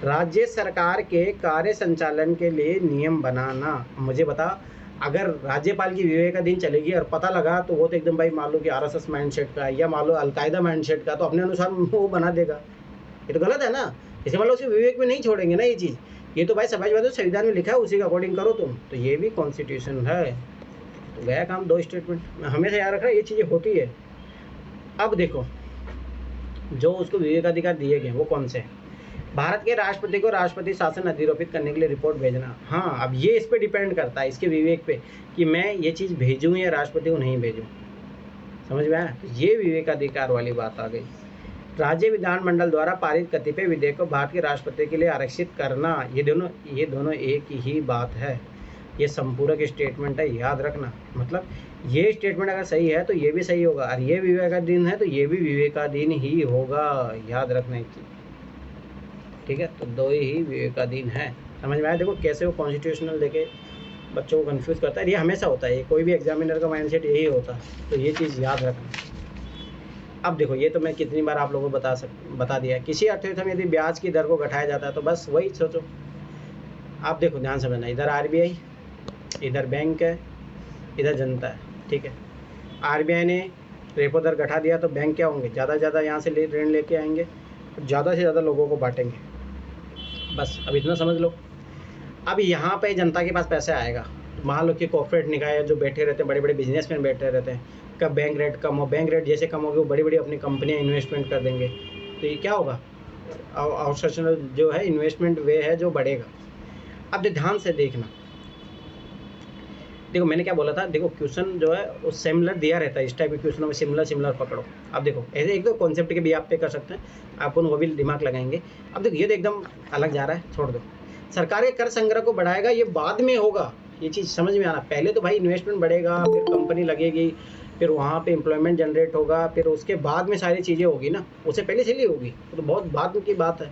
राज्य सरकार के कार्य संचालन के लिए नियम बनाना, मुझे बता, अगर राज्यपाल की विवेकाधीन चलेगी और पता लगा तो वो तो एकदम भाई मान लो कि आरएसएस माइंडसेट का या मान लो अलकायदा माइंडसेट का, तो अपने अनुसार वो बना देगा। ये तो गलत है ना, इसे मान लो उसके विवेक में नहीं छोड़ेंगे ना ये चीज़। ये तो भाई समाजवाद संविधान में लिखा है, उसी के अकॉर्डिंग करो तुम, तो ये भी कॉन्स्टिट्यूशन है। तो गया काम, 2 स्टेटमेंट हमेशा याद रखना, ये चीज़ें होती है। अब देखो, जो उसको विवेकाधिकार दिए गए वो कौन से हैं? भारत के राष्ट्रपति को राष्ट्रपति शासन अधिरोपित करने के लिए रिपोर्ट भेजना। हाँ, अब ये इस पे डिपेंड करता है, इसके विवेक पे, कि मैं ये चीज़ भेजूँ या राष्ट्रपति को नहीं भेजूँ। समझ में आया? तो ये विवेकाधिकार वाली बात आ गई। राज्य विधानमंडल द्वारा पारित कतिपय विधेयक को भारत के राष्ट्रपति के लिए आरक्षित करना, ये दोनों एक ही बात है। ये संपूरक स्टेटमेंट है, याद रखना। मतलब ये स्टेटमेंट अगर सही है तो ये भी सही होगा, और ये विवेकाधीन है तो ये भी विवेकाधीन ही होगा, याद रखना एक चीज़, ठीक है। तो 2 ही विवेकाधीन है। समझ में आया? देखो कैसे वो कॉन्स्टिट्यूशनल देके बच्चों को कंफ्यूज करता है, ये हमेशा होता है, कोई भी एग्जामिनर का माइंडसेट यही होता है, तो ये चीज़ याद रखना। अब देखो, ये तो मैं कितनी बार आप लोगों को बता दिया, किसी अर्थव्यवस्था में यदि ब्याज की दर को घटाया जाता है तो बस वही सोचो। आप देखो ध्यान समझना, इधर आरबीआई, इधर बैंक है, इधर जनता है, ठीक है। आरबीआई ने रेपो दर घटा दिया तो बैंक क्या होंगे, ज़्यादा से ज़्यादा यहाँ से ऋण लेके आएंगे, ज़्यादा से ज़्यादा लोगों को बांटेंगे, बस। अब इतना समझ लो। अब यहाँ पे जनता के पास पैसा आएगा, मान लो कि कॉर्पोरेट निकाय जो बैठे रहते हैं, बड़े बड़े बिजनेसमैन बैठे रहते हैं, कब बैंक रेट कम हो, बैंक रेट जैसे कम होगी वो बड़ी बड़ी अपनी कंपनियाँ इन्वेस्टमेंट कर देंगे, तो ये क्या होगा, आउटसोर्सिंग जो है इन्वेस्टमेंट वे है जो बढ़ेगा। अब ध्यान से देखना, देखो मैंने क्या बोला था, देखो क्वेश्चन जो है वो सिमिलर दिया रहता है, इस टाइप के क्वेश्चनों में सिमिलर पकड़ो। अब देखो ऐसे एक तो कॉन्सेप्ट के भी आप पे कर सकते हैं, आपको वो भी दिमाग लगाएंगे। अब देखो ये तो एकदम अलग जा रहा है, छोड़ दो। सरकार के कर संग्रह को बढ़ाएगा, ये बाद में होगा, ये चीज़ समझ में आना। पहले तो भाई इन्वेस्टमेंट बढ़ेगा, फिर कंपनी लगेगी, फिर वहाँ पे एम्प्लॉयमेंट जनरेट होगा, फिर उसके बाद में सारी चीज़ें होगी ना, उससे पहले से ही होगी, तो बहुत बाद की बात है।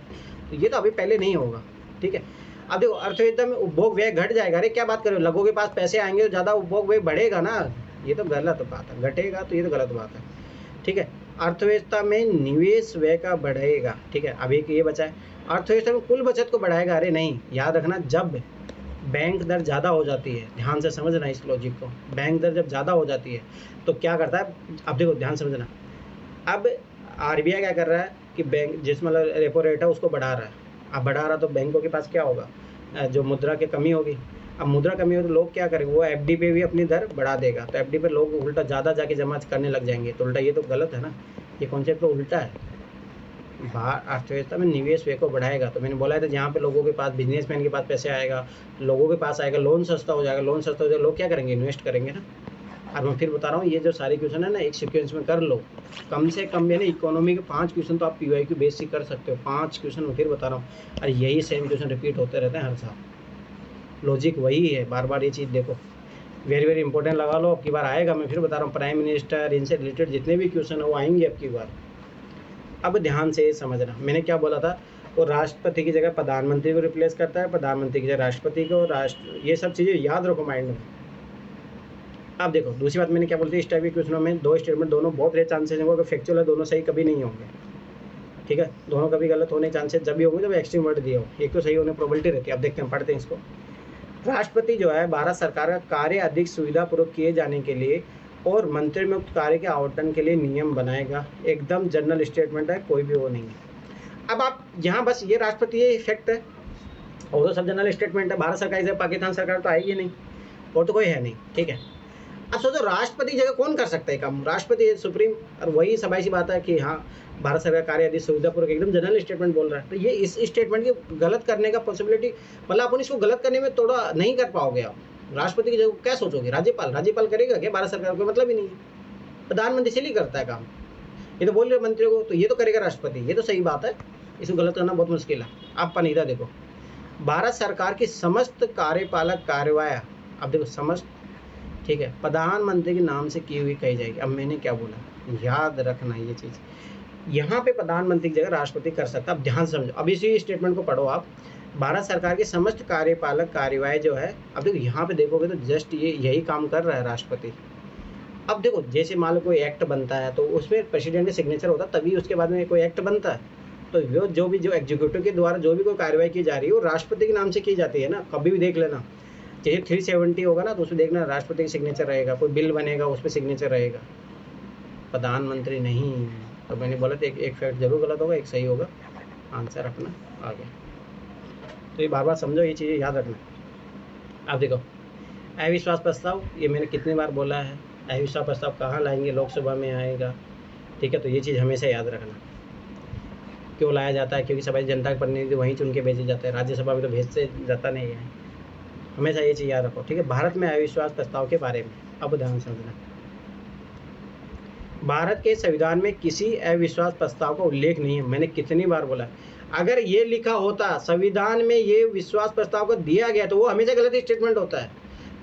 तो ये तो अभी पहले नहीं होगा, ठीक है। अब देखो अर्थव्यवस्था में उपभोग व्यय घट जाएगा। अरे क्या बात कर रहे हो, लोगों के पास पैसे आएंगे तो ज़्यादा उपभोग व्यय बढ़ेगा ना, ये तो गलत बात है। घटेगा तो ये तो गलत बात है, ठीक है। अर्थव्यवस्था में निवेश व्यय का बढ़ेगा, ठीक है। अब एक ये बचा है, अर्थव्यवस्था में कुल बचत को बढ़ाएगा। अरे नहीं, याद रखना, जब बैंक दर ज़्यादा हो जाती है, ध्यान से समझना इस लॉजिक को, बैंक दर जब ज़्यादा हो जाती है तो क्या करता है, अब देखो ध्यान समझना। अब आरबीआई क्या कर रहा है कि बैंक जिस मतलब रेपो रेट है उसको बढ़ा रहा है। अब बढ़ा रहा तो बैंकों के पास क्या होगा, जो मुद्रा की कमी होगी। अब मुद्रा कमी हो तो लोग क्या करेंगे, वो एफडी पे भी अपनी दर बढ़ा देगा, तो एफडी पे लोग उल्टा ज़्यादा जाके जमा करने लग जाएंगे, तो उल्टा ये तो गलत है ना, ये कॉन्सेप्ट तो उल्टा है। बाहर अर्थव्यवस्था में निवेश व्यय को बढ़ाएगा, तो मैंने बोला था जहाँ पे लोगों के पास, बिजनेसमैन के पास पैसे आएगा, लोगों के पास आएगा, लोन सस्ता हो जाएगा, लोन सस्ता हो जाएगा, लोग क्या करेंगे, इन्वेस्ट करेंगे ना। और मैं फिर बता रहा हूँ, ये जो सारे क्वेश्चन है ना, एक सीक्वेंस में कर लो, कम से कम यानी इकोनॉमी के 5 क्वेश्चन तो आप पीवाईक्यू बेस से कर सकते हो, 5 क्वेश्चन मैं फिर बता रहा हूँ। और यही सेम क्वेश्चन रिपीट होते रहते हैं हर साल, लॉजिक वही है, बार बार ये चीज़ देखो, वेरी वेरी इंपॉर्टेंट लगा लो। अब की बार आएगा, मैं फिर बता रहा हूँ, प्राइम मिनिस्टर, इनसे रिलेटेड जितने भी क्वेश्चन है वो आएंगे अब की बार। अब ध्यान से समझना, मैंने क्या बोला था, वो राष्ट्रपति की जगह प्रधानमंत्री को रिप्लेस करता है, प्रधानमंत्री की जगह राष्ट्रपति को, ये सब चीज़ें याद रखो माइंड में। अब देखो दूसरी बात मैंने क्या बोलती है, इस टाइप के क्वेश्चनों में दो स्टेटमेंट दोनों बहुत रेयर चांसेस होंगे, अगर फैक्चुअल है दोनों सही कभी नहीं होंगे, ठीक है। दोनों कभी गलत होने के चांसेस जब भी होंगे जब एक्सट्रीम वर्ड दिया हो, एक तो सही होने प्रोबेबिलिटी रहती है। अब देखते हैं, पढ़ते हैं इसको। राष्ट्रपति जो है भारत सरकार का कार्य अधिक सुविधापूर्वक किए जाने के लिए और मंत्रिमुक्त कार्य के आवंटन के लिए नियम बनाएगा। एकदम जनरल स्टेटमेंट है, कोई भी वो नहीं है। अब आप यहाँ बस ये राष्ट्रपति ये इफेक्ट है, और तो सब जनरल स्टेटमेंट है। भारत सरकार से पाकिस्तान सरकार तो आएगी नहीं, और तो कोई है नहीं, ठीक है। अब सोचो राष्ट्रपति की जगह कौन कर सकता है काम, राष्ट्रपति सुप्रीम, और वही सबाई सी बात है कि हाँ भारत सरकार कार्य अधिक सुविधापूर्वक, एकदम जनरल स्टेटमेंट बोल रहा है। तो ये इस स्टेटमेंट की गलत करने का पॉसिबिलिटी, मतलब अपन इसको गलत करने में थोड़ा नहीं कर पाओगे आप। राष्ट्रपति की जगह क्या सोचोगे, राज्यपाल करेगा क्या, भारत सरकार को मतलब ही नहीं है, प्रधानमंत्री इसीलिए करता है काम। ये तो बोल रहे मंत्रियों को, तो ये तो करेगा राष्ट्रपति, ये तो सही बात है, इसको गलत करना बहुत मुश्किल है। आप पनीता देखो, भारत सरकार की समस्त कार्यपालक कार्यवाही, अब देखो समस्त, ठीक है, प्रधानमंत्री के नाम से की हुई कही जाएगी। अब मैंने क्या बोला, याद रखना ये चीज़, यहाँ पे प्रधानमंत्री की जगह राष्ट्रपति कर सकता है। अब ध्यान समझो, अब इसी स्टेटमेंट को पढ़ो आप, भारत सरकार की समस्त कार्यपालक कार्यवाही जो है, अब देखो यहाँ पे देखोगे तो जस्ट ये यही काम कर रहा है राष्ट्रपति। अब देखो जैसे मान लो कोई एक्ट बनता है तो उसमें प्रेसिडेंट का सिग्नेचर होता है, तभी उसके बाद में कोई एक्ट बनता है। तो वो जो एग्जीक्यूटिव के द्वारा जो भी कोई कार्रवाई की जा रही है वो राष्ट्रपति के नाम से की जाती है ना, कभी भी देख लेना। जैसे 370 होगा ना तो उसमें देखना राष्ट्रपति का सिग्नेचर रहेगा, कोई बिल बनेगा उस पर सिग्नेचर रहेगा, प्रधानमंत्री नहीं। तो मैंने बोला था एक फैक्ट जरूर गलत होगा, एक सही होगा, आंसर अपना आ गया। तो ये बार बार समझो, ये चीज़ें याद रखना। अब देखो अविश्वास प्रस्ताव, ये मैंने कितनी बार बोला है, अविश्वास प्रस्ताव कहाँ लाएंगे, लोकसभा में आएगा, ठीक है। तो ये चीज़ हमेशा याद रखना, क्यों लाया जाता है, क्योंकि सभा जनता के प्रतिनिधि वहीं चुन के भेजे जाते हैं, राज्यसभा में तो भेजते जाता नहीं है, हमेशा ये चीज़ याद रखो, ठीक है। भारत में अविश्वास प्रस्ताव के बारे में अब ध्यान समझना, भारत के संविधान में किसी अविश्वास प्रस्ताव का उल्लेख नहीं है। मैंने कितनी बार बोला, अगर ये लिखा होता संविधान में ये विश्वास प्रस्ताव को दिया गया तो वो हमेशा गलत स्टेटमेंट होता है,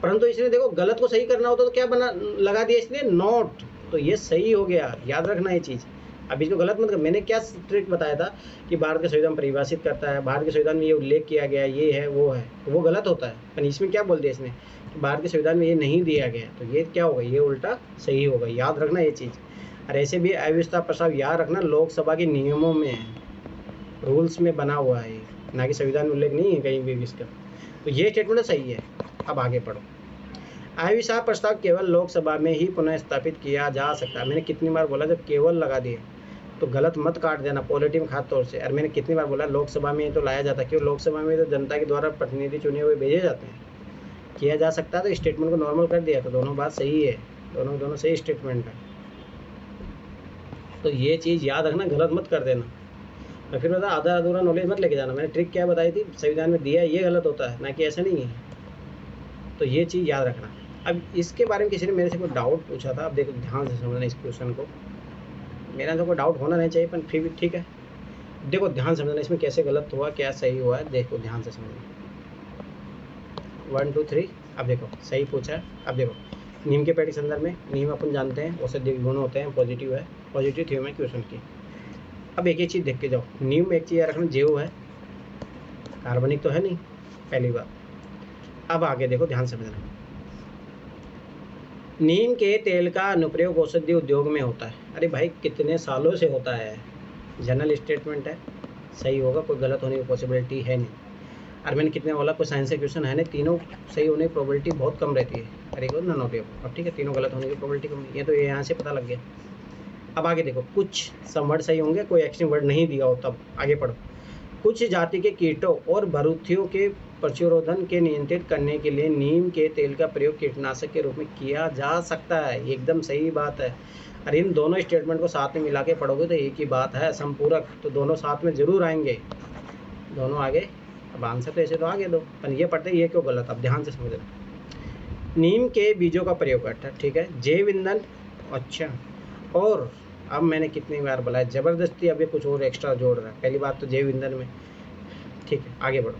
परंतु इसने देखो गलत को सही करना होता तो क्या बना लगा दिया इसने, नोट, तो ये सही हो गया, याद रखना ये चीज़। अब इसको गलत मत कर, मैंने क्या ट्रिक बताया था कि भारत के संविधान परिभाषित करता है, भारत के संविधान में ये उल्लेख किया गया, ये है वो है, तो वो गलत होता है। पर इसमें क्या बोल दिया इसने कि भारत के संविधान में ये नहीं दिया गया, तो ये क्या होगा, ये उल्टा सही होगा, याद रखना ये चीज़। और ऐसे भी अविश्वास प्रस्ताव याद रखना लोकसभा के नियमों में है, रूल्स में बना हुआ है, ना कि संविधान में उल्लेख नहीं है कहीं भी इसका। तो ये स्टेटमेंट सही है। अब आगे पढ़ो, अविश्वास प्रस्ताव केवल लोकसभा में ही पुनः स्थापित किया जा सकता है। मैंने कितनी बार बोला, जब केवल लगा दिए तो गलत मत काट देना पॉलिटी में खास तौर से। और मैंने कितनी बार बोला लोकसभा में तो लाया जाता है, क्यों, लोकसभा में तो जनता के द्वारा प्रतिनिधि चुने हुए भेजे जाते हैं, किया जा सकता है। तो स्टेटमेंट को नॉर्मल कर दिया, तो दोनों बात सही है, दोनों सही स्टेटमेंट है। तो ये चीज़ याद रखना, गलत मत कर देना। मैं फिर बता, आधा अधूरा नॉलेज मत लेके जाना। मैंने ट्रिक क्या बताई थी, संविधान में दिया ये गलत होता है, ना कि ऐसा नहीं है। तो ये चीज़ याद रखना। अब इसके बारे में किसी ने मेरे से कोई डाउट पूछा था, अब देखो ध्यान से समझना इस क्वेश्चन को, मेरा तो कोई डाउट होना नहीं चाहिए पर फिर भी ठीक है। देखो ध्यान समझना इसमें कैसे गलत हुआ क्या सही हुआ है, देखो ध्यान से समझना। 1 2 3, अब देखो सही पूछा है। अब देखो नीम के पेड़ के संदर्भ में, नीम अपन जानते हैं औषधीय गुण होते हैं, पॉजिटिव है, पॉजिटिव थ्योरी में क्वेश्चन की। अब एक चीज़ देख के जाओ, नीम एक चीज़ रखना, जैव है, कार्बनिक तो है नहीं, पहली बात। अब आगे देखो ध्यान समझना, नीम के तेल का अनुप्रयोग औषधीय उद्योग में होता है। अरे भाई कितने सालों से होता है, जनरल स्टेटमेंट है, सही होगा, कोई गलत होने की पॉसिबिलिटी है नहीं। और मैंने कितने बोला, कोई साइंस के क्वेश्चन है नहीं, तीनों सही होने की प्रोबेबिलिटी बहुत कम रहती है। अरे को नन ऑफ अब ठीक है, तीनों गलत होने की प्रोबेबिलिटी कम, ये तो यहाँ से पता लग गया। अब आगे देखो, कुछ सम वर्ड सही होंगे, कोई एक्स्ट्रीम वर्ड नहीं दिया हो, तब आगे पढ़ो। कुछ जाति के कीटों और भरूथियों के प्रचुरोधन के नियंत्रित करने के लिए नीम के तेल का प्रयोग कीटनाशक के रूप में किया जा सकता है, एकदम सही बात है। और इन दोनों स्टेटमेंट को साथ में मिला के पढ़ोगे तो एक ही बात है, संपूरक, तो दोनों साथ में जरूर आएंगे, दोनों आगे। अब आंसर तो ऐसे तो आगे दो, पर ये पढ़ते ये क्यों गलत, अब ध्यान से समझना। नीम के बीजों का प्रयोग करता है, ठीक है, जैव ईंधन, अच्छा। और अब मैंने कितनी बार बोला है, जबरदस्ती अब ये कुछ और एक्स्ट्रा जोड़ रहा है। पहली बात तो जैव ईंधन में, ठीक है, आगे बढ़ो।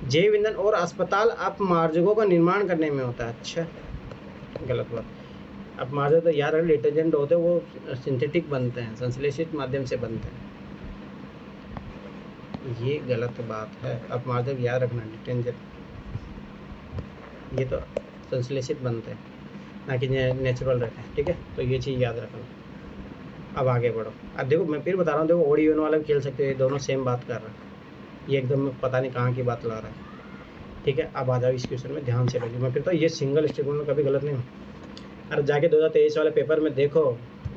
जैव ईंधन और अस्पताल अपमार्जकों का निर्माण करने में होता है, अच्छा, गलत बात। अपमार्जक तो यार डिटर्जेंट होते हैं, वो सिंथेटिक बनते हैं, संश्लेषित माध्यम से बनते हैं, ये गलत बात है। अपमार्जक याद रखना, डिटर्जेंट ये तो संश्लेषित बनते हैं, ना कि नेचुरल रहते हैं, ठीक है, तो ये चीज़ याद रखना। अब आगे बढ़ो। अब देखो मैं फिर बता रहा हूँ, देखो ओडी यून वाला भी खेल सकते हो, ये दोनों सेम बात कर रहा है, ये एकदम पता नहीं कहाँ की बात ला रहा है, ठीक है। अब आ जाओ इस क्वेश्चन में, ध्यान से लगे, मैं फिर तो ये सिंगल स्टेटमेंट में कभी गलत नहीं हूँ। अरे जाके 2023 वाले पेपर में देखो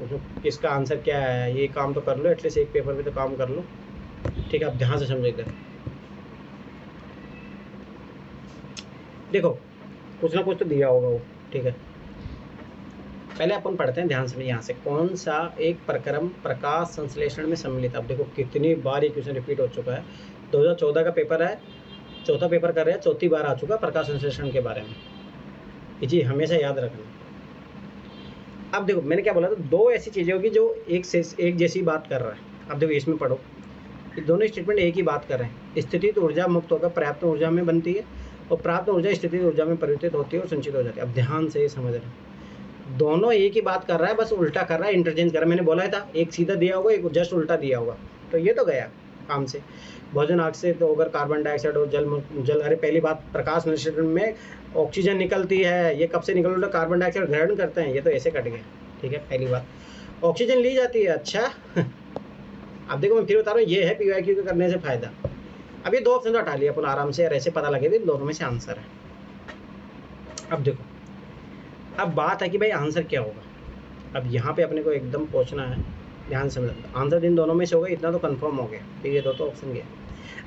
उसमें किसका आंसर क्या है, ये काम तो कर लो, एटलीस्ट एक पेपर में तो काम कर लो, ठीक है। अब ध्यान से समझो इधर, देखो कुछ ना कुछ तो दिया होगा वो, ठीक है। पहले अपन पढ़ते हैं ध्यान से, यहाँ से कौन सा एक प्रक्रम प्रकाश संश्लेषण में सम्मिलित। अब देखो कितनी बार ये क्वेश्चन रिपीट हो चुका है, 2014 का पेपर है, चौथा पेपर कर रहे हैं, चौथी बार आ चुका है प्रकाश संश्लेषण के बारे में, ये चीज़ हमेशा याद रखना। अब देखो मैंने क्या बोला था, दो ऐसी चीज़ें होगी जो एक जैसी बात कर रहा है। अब देखो इसमें पढ़ो, ये दोनों स्टेटमेंट एक ही बात कर रहे हैं। स्थितित ऊर्जा मुक्त होकर पर्याप्त ऊर्जा में बनती है और प्राप्त ऊर्जा स्थितित ऊर्जा में परिवर्तित होती है और संचित हो जाती है। अब ध्यान से समझ रहे हैं, दोनों एक ही बात कर रहा है, बस उल्टा कर रहा है, इंटरचेंज कर रहा है। मैंने बोला था एक सीधा दिया होगा, एक जस्ट उल्टा दिया होगा, तो ये तो गया काम से। भोजन आग से तो अगर कार्बन डाइऑक्साइड और जल, अरे पहली बात प्रकाश संश्लेषण में ऑक्सीजन निकलती है, ये कब से निकल रहा है, कार्बन डाइऑक्साइड ग्रहण करते हैं, ये तो ऐसे कट गया, ठीक है। पहली बात ऑक्सीजन ली जाती है, अच्छा। अब देखो मैं फिर बता रहा हूँ, ये है PYQ के करने से फायदा। अब ये दो ऑप्शन तो हटा लिया अपन आराम से, और ऐसे पता लगे इन दोनों में से आंसर है। अब देखो, अब बात है कि भाई आंसर क्या होगा। अब यहाँ पे अपने को एकदम पहुँचना है, ध्यान से समझना, आंसर इन दोनों में से होगा, इतना तो कंफर्म हो गया, फिर ये दो तो ऑप्शन गया।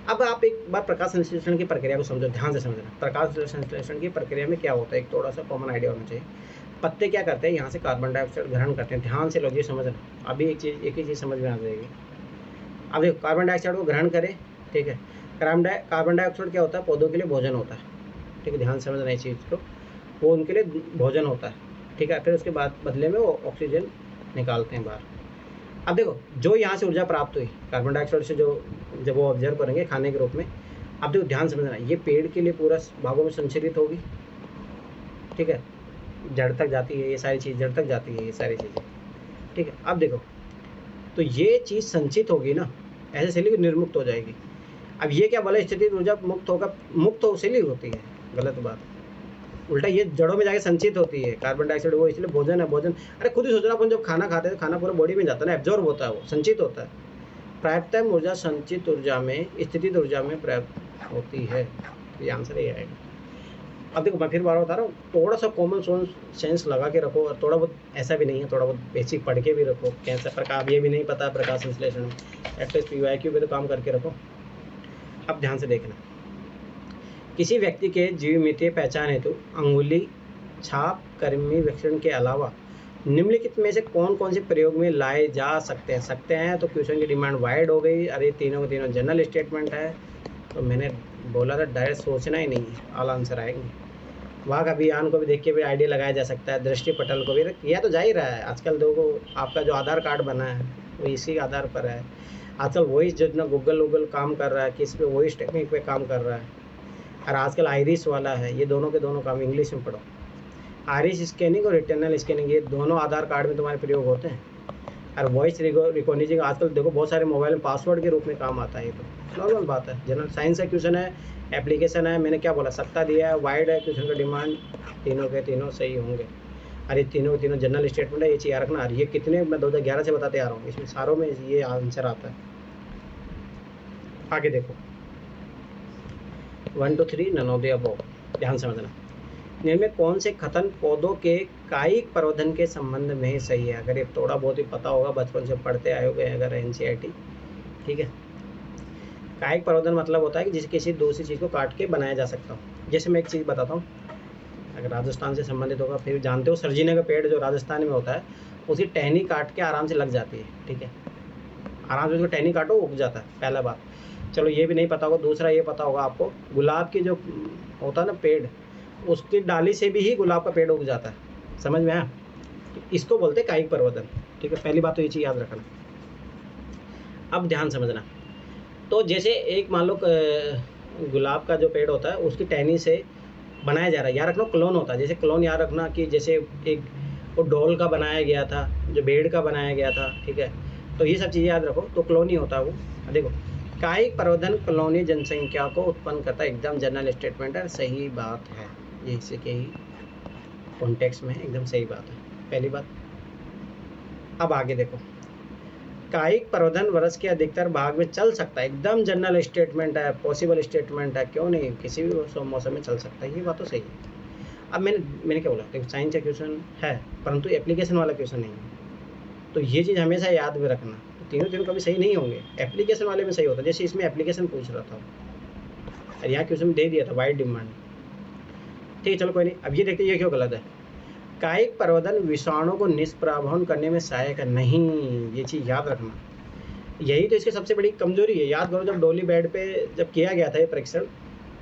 अब आप एक बार प्रकाश संश्लेषण की प्रक्रिया को समझो, ध्यान से समझना। प्रकाश संश्लेषण की प्रक्रिया में क्या होता है, एक थोड़ा सा कॉमन आइडिया होना चाहिए। पत्ते क्या करते हैं, यहाँ से कार्बन डाइऑक्साइड ग्रहण करते हैं, ध्यान से लोग ये समझना, अभी एक ही चीज़ समझ में आ जाएगी। अब देखो कार्बन डाइऑक्साइड को ग्रहण करें, ठीक है। कार्बन डाइऑक्साइड क्या होता है, पौधों के लिए भोजन होता है, ठीक है, ध्यान से समझना इस चीज़ को, वो उनके लिए भोजन होता है, ठीक है। फिर उसके बाद बदले में वो ऑक्सीजन निकालते हैं बाहर। अब देखो जो यहाँ से ऊर्जा प्राप्त हुई कार्बन डाइऑक्साइड से, जो जब वो ऑब्जर्व करेंगे खाने के रूप में, अब देखो ध्यान से समझना, ये पेड़ के लिए पूरा भागों में संचरित होगी, ठीक है, जड़ तक जाती है, ये सारी चीज़ जड़ तक जाती है, ये सारी चीज़ें, ठीक है। अब देखो तो ये चीज़ संचित होगी ना, ऐसे सेल निर्मुक्त हो जाएगी। अब ये क्या बोला, स्थिति ऊर्जा मुक्त होगा, मुक्त हो सेल होती है, गलत बात, उल्टा ये जड़ों में जाके संचित होती है कार्बन डाइऑक्साइड, वो इसलिए भोजन है, भोजन, अरे खुद ही सोचना, अपन जब खाना खाते हैं खाना पूरा बॉडी में जाता है ना, एब्जॉर्ब होता है, वो संचित होता है। प्राप्त ऊर्जा संचित ऊर्जा में स्थितित ऊर्जा में प्राप्त होती है, ये आंसर ये आएगा। अब देखो मैं फिर बार बता रहा हूँ, थोड़ा सा कॉमन सेंस लगा के रखो, और थोड़ा बहुत ऐसा भी नहीं है, थोड़ा बहुत बेसिक पढ़ के भी रखो, कैसा प्रकार, ये भी नहीं पता प्रकाश संश्लेषण में, एटलीस्ट PYQ पे तो काम करके रखो। अब ध्यान से देखना, किसी व्यक्ति के जीवमितीय पहचान हेतु अंगुली छाप कर्मी विक्षण के अलावा निम्नलिखित में से कौन कौन से प्रयोग में लाए जा सकते हैं, तो क्वेश्चन की डिमांड वाइड हो गई। अरे तीनों के तीनों जनरल स्टेटमेंट है, तो मैंने बोला था डायरेक्ट सोचना ही नहीं है, ऑल आंसर आएंगे। वाघ अभियान को भी देख के भी आइडिया लगाया जा सकता है, दृष्टि पटल को भी किया तो जा ही रहा है आजकल। देखो आपका जो आधार कार्ड बना है वो इसी आधार पर है आजकल। वॉइस जो ना गूगल काम कर रहा है, किस पे वॉइस टेक्निक पे काम कर रहा है। और आजकल आइरिस वाला है, ये दोनों के दोनों काम इंग्लिश में पढ़ो। आइरिस स्कैनिंग और रिटर्नल स्कैनिंग ये दोनों आधार कार्ड में तुम्हारे प्रयोग होते हैं। और वॉइस रिकॉग्निशन आजकल देखो बहुत सारे मोबाइल में पासवर्ड के रूप में काम आता है। ये तो नॉर्मल बात है। जनरल साइंस का क्वेश्चन है, एप्लीकेशन है, मैंने क्या बोला, सत्ता दिया है, वाइड है क्वेश्चन का डिमांड, तीनों के तीनों सही होंगे। अरे तीनों तीनों जनरल स्टेटमेंट है, ये चीज़ याद रखना। ये कितने मैं 2011 से बताते आ रहा हूँ, इसमें सारों में ये आंसर आता है। आगे देखो 1 2 3 नन ऑफ द अबव, ध्यान समझना। इनमें कौन से कथन पौधों के कायिक प्रवर्धन के संबंध में सही है? अगर ये थोड़ा बहुत ही पता होगा, बचपन से पढ़ते आए होंगे अगर एनसीईआरटी, ठीक है। कायिक प्रवर्धन मतलब होता है कि जिसे किसी दूसरी चीज़ को काट के बनाया जा सकता हो। जैसे मैं एक चीज़ बताता हूँ, अगर राजस्थान से संबंधित होगा, फिर जानते हो सरजीने का पेड़ जो राजस्थान में होता है, उसकी टहनी काट के आराम से लग जाती है, ठीक है। आराम से उसको टहनी काटो, उग जाता है, पहला बात। चलो ये भी नहीं पता होगा। दूसरा ये पता होगा आपको, गुलाब की जो होता है ना पेड़, उसकी डाली से भी ही गुलाब का पेड़ उग जाता है। समझ में आया? इसको बोलते हैं कायिक प्रवर्धन, ठीक है। पहली बात तो ये चीज़ याद रखना। अब ध्यान समझना। तो जैसे एक मान लो गुलाब का जो पेड़ होता है उसकी टहनी से बनाया जा रहा है, याद रखना क्लोन होता है। जैसे क्लोन याद रखना कि जैसे एक वो डॉल का बनाया गया था, जो भेड़ का बनाया गया था, ठीक है। तो ये सब चीज़ें याद रखो, तो क्लोन ही होता है वो। देखो कायिक प्रवर्धन कॉलोनी जनसंख्या को उत्पन्न करता है, एकदम जनरल स्टेटमेंट है, सही बात है। ये इसी के ही कॉन्टेक्स्ट में एकदम सही बात है, पहली बात। अब आगे देखो, कायिक प्रवर्धन वर्ष के अधिकतर भाग में चल सकता है, एकदम जनरल स्टेटमेंट है, पॉसिबल स्टेटमेंट है, क्यों नहीं, किसी भी मौसम में चल सकता है, ये बात तो सही है। अब मैंने क्या बोला, देखो साइंस का क्वेश्चन है परंतु एप्लीकेशन वाला क्वेश्चन नहीं है, तो ये चीज़ हमेशा याद में रखना। तो तीनों कभी सही नहीं होंगे, एप्लीकेशन वाले में सही होता है। जैसे इसमें एप्लीकेशन पूछ रहा था और यहाँ क्वेश्चन दे दिया था वाइड डिमांड, ठीक है। चलो कोई नहीं, अब ये देखते ये क्यों गलत है। कायिक प्रवर्धन विषाणु को निष्प्रभावन करने में सहायक नहीं, ये चीज़ याद रखना। यही तो इसकी सबसे बड़ी कमजोरी है। याद करो, जब डोली बेड पे जब किया गया था ये परीक्षण,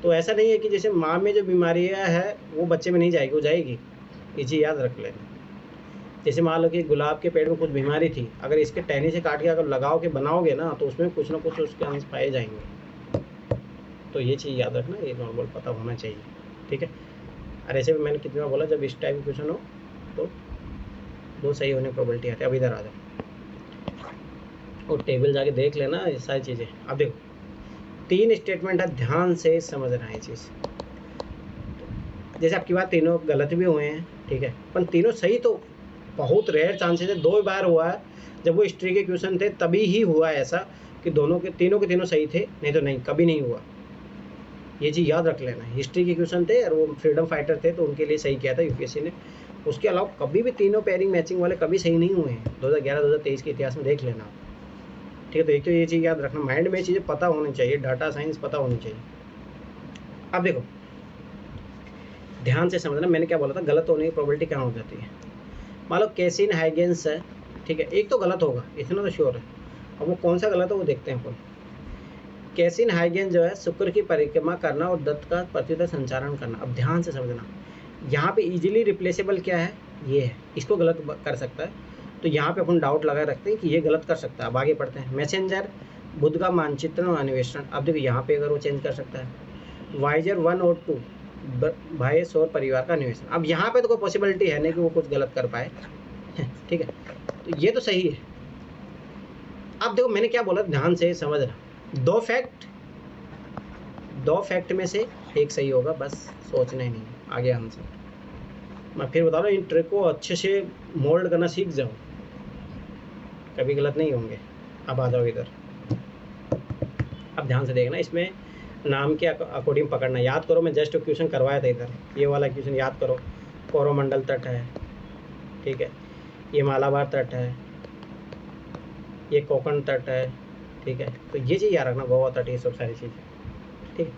तो ऐसा नहीं है कि जैसे माँ में जो बीमारियाँ है वो बच्चे में नहीं जाएगी, वो जाएगी, ये चीज़ याद रख लेना। जैसे मान लो कि गुलाब के पेड़ में कुछ बीमारी थी, अगर इसके टहनी से काट के अगर लगाओ के बनाओगे ना, तो उसमें कुछ ना कुछ उसके अंश पाए जाएंगे। तो ये चीज़ याद रखना, ये नॉर्मल पता होना चाहिए, ठीक है। और ऐसे भी मैंने कितनी बार बोला, जब इस टाइप का क्वेश्चन हो तो दो सही होने की प्रोबेबिलिटी आती है। अब इधर आ जाओ और टेबल जाके देख लेना ये सारी चीज़ें। अब देखो 3 स्टेटमेंट है, ध्यान से समझना है ये चीज़। जैसे आपकी बात तीनों गलत भी हुए हैं, ठीक है, पर तीनों सही तो बहुत रेयर चांसेस है। 2 बार हुआ है, जब वो हिस्ट्री के क्वेश्चन थे तभी ही हुआ ऐसा कि तीनों के तीनों सही थे, नहीं तो नहीं, कभी नहीं हुआ। ये चीज़ याद रख लेना। हिस्ट्री के क्वेश्चन थे और वो फ्रीडम फाइटर थे, तो उनके लिए सही किया था यूपीएससी ने। उसके अलावा कभी भी तीनों पेयरिंग मैचिंग वाले कभी सही नहीं हुए हैं। 2011-2023 के इतिहास में देख लेना, ठीक है। तो एक तो ये चीज़ याद रखना, माइंड में चीज़ें पता होनी चाहिए, डाटा साइंस पता होनी चाहिए। अब देखो ध्यान से समझना, मैंने क्या बोला था, गलत होने की प्रोबेबिलिटी क्या हो जाती है। मान लो कैसिन हाइगेंस है, ठीक है, एक तो गलत होगा, इतना तो श्योर है। अब वो कौन सा गलत है वो देखते हैं अपन। कैसिन हाइगेंस जो है शुक्र की परिक्रमा करना और दत्त का प्रत्युत्तर संचारण करना। अब ध्यान से समझना, यहाँ पे इजीली रिप्लेसेबल क्या है, ये है, इसको गलत कर सकता है। तो यहाँ पे अपन डाउट लगाए रखते हैं कि ये गलत कर सकता है। अब आगे पढ़ते हैं। मैसेंजर बुध का मानचित्रण और अन्वेषण। अब देखो यहाँ पे अगर वो चेंज कर सकता है। वाइजर 1 और 2 भाई सौर परिवार का अन्वेषण। अब यहाँ पे तो कोई पॉसिबिलिटी है नहीं कि वो कुछ गलत कर पाए, ठीक है। तो ये तो सही है। अब देखो मैंने क्या बोला, ध्यान से समझना। 2 फैक्ट में से एक सही होगा, बस सोचना ही नहीं, आगे आंसर। मैं फिर बता रहा हूँ, इन ट्रिक को अच्छे से मोल्ड करना सीख जाओ, कभी गलत नहीं होंगे। अब आ जाओ इधर, अब ध्यान से देखना, इसमें नाम के अकॉर्डिंग पकड़ना। याद करो, मैं जस्ट क्वेश्चन करवाया था इधर, ये वाला क्वेश्चन याद करो। कोरोमंडल तट है, ठीक है, ये मालाबार तट है, ये कोकण तट है, ठीक है। तो ये चीज़ याद रखना, गोवा तट, ये सब सारी चीज़ें, ठीक है।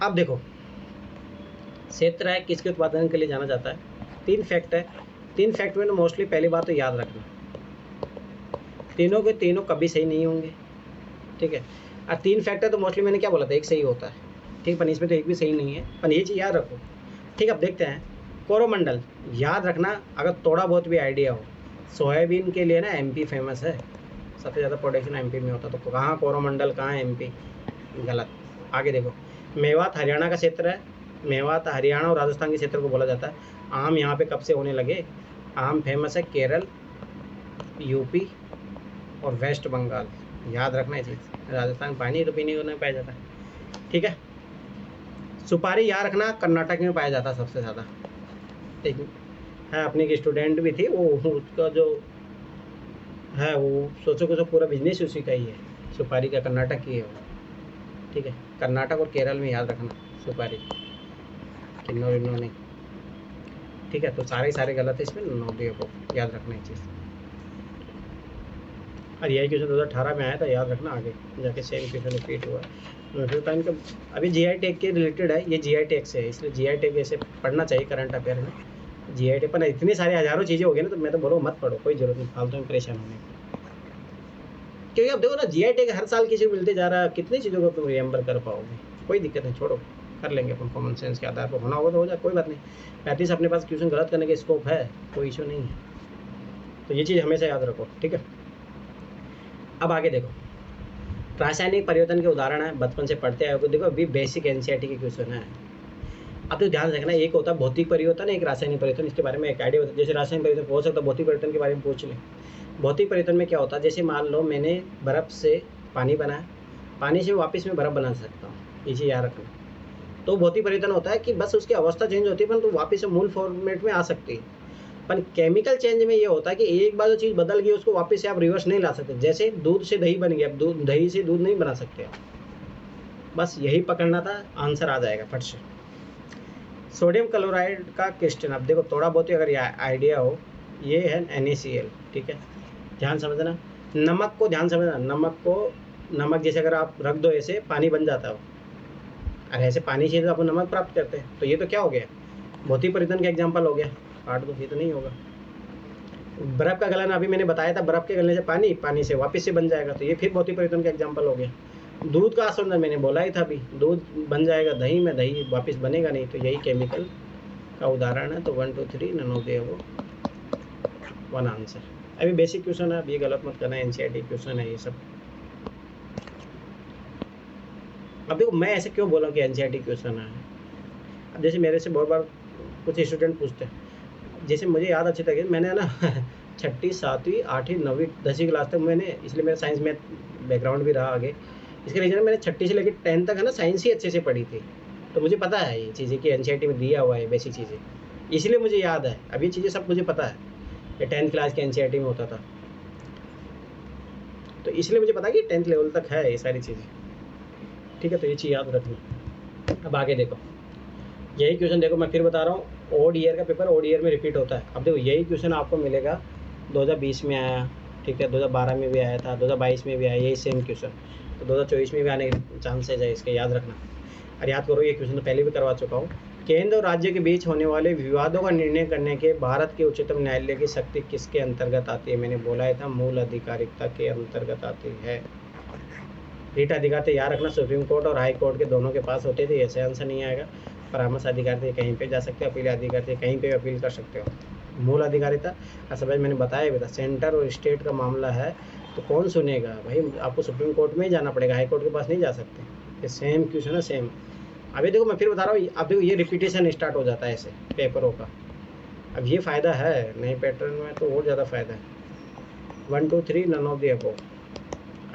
अब देखो क्षेत्र है किसके उत्पादन के लिए जाना जाता है। 3 फैक्ट है, 3 फैक्ट में मोस्टली पहली बात तो याद रखना, तीनों के तीनों कभी सही नहीं होंगे, ठीक है। और 3 फैक्ट है तो मोस्टली मैंने क्या बोला था, एक सही होता है, ठीक, पर इसमें तो एक भी सही नहीं है, पर ये चीज़ याद रखो। ठीक, अब देखते हैं कोरोमंडल। याद रखना अगर थोड़ा बहुत भी आइडिया हो, सोयाबीन के लिए ना एमपी फेमस है, सबसे ज़्यादा प्रोडक्शन एमपी में होता है। तो कहाँ कोरोमंडल, कहाँ एमपी? गलत। आगे देखो, मेवात हरियाणा का क्षेत्र है। मेवात हरियाणा और राजस्थान के क्षेत्र को बोला जाता है। आम यहाँ पे कब से होने लगे? आम फेमस है केरल, यूपी और वेस्ट बंगाल। याद रखना ये चीज़। राजस्थान पानी तो पीने को नहीं पाया जाता। ठीक है। सुपारी याद रखना कर्नाटक में पाया जाता है सबसे ज़्यादा। एक है, अपनी एक स्टूडेंट भी थी, वो उसका जो है वो सोचो कुछ पूरा बिजनेस उसी का ही है, सुपारी का, कर्नाटक की है वो। ठीक है, कर्नाटक और केरल में याद रखना सुपारी, किन्नौर इन्नौर नहीं। ठीक है, तो सारे गलत है इसमें, नोडियो को याद रखना ये चीज़। और यही क्वेश्चन 2018 में आया था, याद रखना। आगे जाके सेम क्वेश्चन रिपीट हुआ टाइम का। अभी जीआई टैग के रिलेटेड है, ये जीआई टैग से है, इसलिए जीआई टैग ऐसे पढ़ना चाहिए करंट अफेयर में। जीआई टैग पर इतनी सारी हज़ारों चीज़ें हो गई ना, तो मैं तो बोलो मत पढ़ो, कोई जरूरत नहीं फालतू में परेशान होने की। क्योंकि अब देखो ना, जीआई टैग हर साल किसी को मिलते जा रहा है, कितनी चीज़ों को तुम रिमेंबर कर पाओगे? कोई दिक्कत नहीं, छोड़ो, कर लेंगे अपन कॉमन सेंस के आधार पर। होना होगा तो हो जाए, कोई बात नहीं। 35 अपने पास क्वेश्चन गलत करने का स्कोप है, कोई इशू नहीं है। तो ये चीज़ हमेशा याद रखो। ठीक है, अब आगे देखो, रासायनिक परिवर्तन के उदाहरण है, बचपन से पढ़ते आए। देखो अभी बेसिक एनसीईआरटी के क्वेश्चन है। अब तो ध्यान रखना, एक होता है भौतिक परिवर्तन, एक रासायनिक परिवर्तन। इसके बारे में एक आइडिया होता है। जैसे रासायनिक परिवर्तन हो सकता है, भौतिक परिवर्तन के बारे में पूछ लें। भौतिक परिवर्तन में क्या होता है? जैसे मान लो मैंने बर्फ़ से पानी बनाया, पानी से वापस मैं बर्फ़ बना सकता हूँ, ये चीज़ याद रखना। तो भौतिक परिवर्तन होता है कि बस उसकी अवस्था चेंज होती है, परंतु वापस से मूल फॉर्मेट में आ सकती है। पर केमिकल चेंज में ये होता है कि एक बार जो चीज़ बदल गई, उसको वापस से आप रिवर्स नहीं ला सकते। जैसे दूध से दही बन गया, अब दही से दूध नहीं बना सकते आप। बस यही पकड़ना था, आंसर आ जाएगा फट से। सोडियम क्लोराइड का क्वेश्चन, अब देखो थोड़ा बहुत ही अगर आइडिया हो, ये है NaCl। ठीक है, ध्यान समझना। नमक को ध्यान समझना, नमक जैसे अगर आप रख दो ऐसे, पानी बन जाता है। अरे ऐसे पानी से तो आप नमक प्राप्त करते हैं, तो ये तो क्या हो गया? भौतिक परिवर्तन का एग्जाम्पल हो गया। काट दो, ये तो नहीं होगा। बर्फ़ का गलना अभी मैंने बताया था, बर्फ़ के गलने से पानी से वापस से बन जाएगा, तो ये फिर भौतिक परिवर्तन का एग्जाम्पल हो गया। दूध का आसंजन मैंने बोला ही था अभी, दूध बन जाएगा दही में, दही वापस बनेगा नहीं, तो यही केमिकल का उदाहरण है। तो 1 2 3 नन ऑफ द वो 1 आंसर। अभी बेसिक क्वेश्चन है, अब ये गलत मत करना, एनसीईआरटी क्वेश्चन है ये सब। अब देखो मैं ऐसे क्यों बोला कि एनसीईआरटी क्वेश्चन है। अब जैसे मेरे से बहुत बार कुछ स्टूडेंट पूछते हैं, जैसे मुझे याद अच्छी तरह, मैंने ना 6ठी 7वीं 8वीं 9वीं 10वीं क्लास तक मैंने, इसलिए मेरा साइंस में बैकग्राउंड भी रहा आगे। इसके रीजन मैंने 6ठी से लेकर 10th तक है ना साइंस ही अच्छे से पढ़ी थी, तो मुझे पता है ये चीज़ें कि एनसीईआरटी में दिया हुआ है बेसिक चीज़ें, इसलिए मुझे याद है। अब ये चीज़ें सब मुझे पता है, ये 10th क्लास के एनसीईआरटी में होता था, तो इसलिए मुझे पता है कि 10th लेवल तक है ये सारी चीज़ें। ठीक है, तो ये चीज़ याद रखनी। अब आगे देखो, यही क्वेश्चन देखो, मैं फिर बता रहा हूँ, ओड ईयर का पेपर ओड ईयर में रिपीट होता है। अब देखो यही क्वेश्चन आपको मिलेगा 2020 में आया, ठीक है, 2012 में भी आया था, 2022 में भी आया, यही सेम क्वेश्चन। तो 2024 में भी आने के चांसेज है इसके, याद रखना। और याद करो, ये क्वेश्चन तो पहले भी करवा चुका हूँ। केंद्र और राज्य के बीच होने वाले विवादों का निर्णय करने के भारत के उच्चतम न्यायालय की शक्ति किसके अंतर्गत आती है? मैंने बोला था, मूल अधिकारिता के अंतर्गत आती है। रीट अधिकार याद रखना, सुप्रीम कोर्ट और हाई कोर्ट के दोनों के पास होते थे, ऐसे आंसर नहीं आएगा। परामर्श अधिकार थे, कहीं पे जा सकते हो, अपील अधिकार थे, कहीं पे अपील कर सकते हो। मूल अधिकारिता समझ मैंने बताया भी था, सेंटर और स्टेट का मामला है तो कौन सुनेगा भाई? आपको सुप्रीम कोर्ट में ही जाना पड़ेगा, हाई कोर्ट के पास नहीं जा सकते। ये सेम क्वेश्चन है, सेम। अभी देखो मैं फिर बता रहा हूँ, अब देखो ये रिपीटेशन स्टार्ट हो जाता है ऐसे पेपरों का। अब ये फ़ायदा है नए पैटर्न में, तो और ज़्यादा फ़ायदा है। 1 2 3 नन ऑफ द अबव।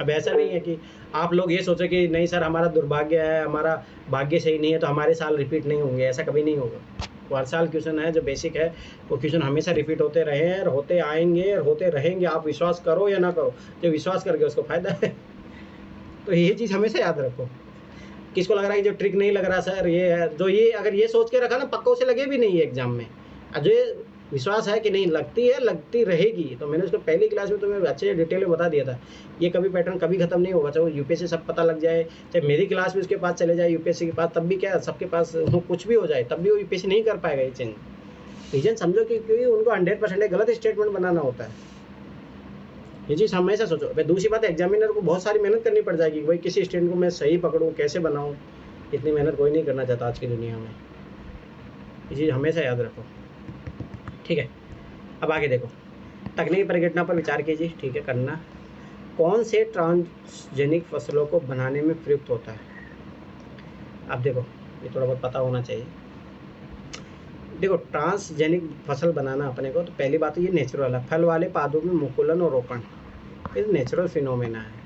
अब ऐसा नहीं है कि आप लोग ये सोचो कि नहीं सर हमारा दुर्भाग्य है, हमारा भाग्य सही नहीं है तो हमारे साल रिपीट नहीं होंगे, ऐसा कभी नहीं होगा। वो हर साल क्वेश्चन है जो बेसिक है, वो क्वेश्चन हमेशा रिपीट होते रहे हैं और होते आएंगे और होते रहेंगे। आप विश्वास करो या ना करो, जो विश्वास करके उसको फायदा है। तो ये चीज़ हमेशा याद रखो। किसको लग रहा है कि जो ट्रिक नहीं लग रहा सर ये है, जो ये अगर ये सोच के रखा ना, पक्का उसे लगे भी नहीं है एग्जाम में। जो विश्वास है कि नहीं लगती है, लगती रहेगी, तो मैंने उसको पहली क्लास में तुम्हें अच्छे डिटेल में बता दिया था। ये कभी पैटर्न कभी खत्म नहीं होगा, चाहे यूपीएससी सब पता लग जाए, चाहे मेरी क्लास भी उसके पास चले जाए यूपीएससी के पास, तब भी क्या सबके पास कुछ भी हो जाए, तब भी वो यूपीएससी नहीं कर पाएगा ये चेंज। रीजन समझो कि क्योंकि उनको 100% गलत स्टेटमेंट बनाना होता है। ये चीज़ हमेशा सोचो। भाई दूसरी बात, एग्जामिनर को बहुत सारी मेहनत करनी पड़ जाएगी, भाई किसी स्टेटमेंट को मैं सही पकड़ूँ, कैसे बनाऊँ, इतनी मेहनत कोई नहीं करना चाहता आज की दुनिया में, ये चीज़ हमेशा याद रखो, ठीक है। अब आगे देखो, तकनीकी परिघटना पर विचार कीजिए, ठीक है, करना। कौन से ट्रांसजेनिक फसलों को बनाने में प्रयुक्त होता है? अब देखो, ये थोड़ा बहुत पता होना चाहिए। देखो, ट्रांसजेनिक फसल बनाना अपने को, तो पहली बात तो ये नेचुरल है। फल वाले पौधों में मुकुलन और रोपण, ये नेचुरल फिनोमेना है।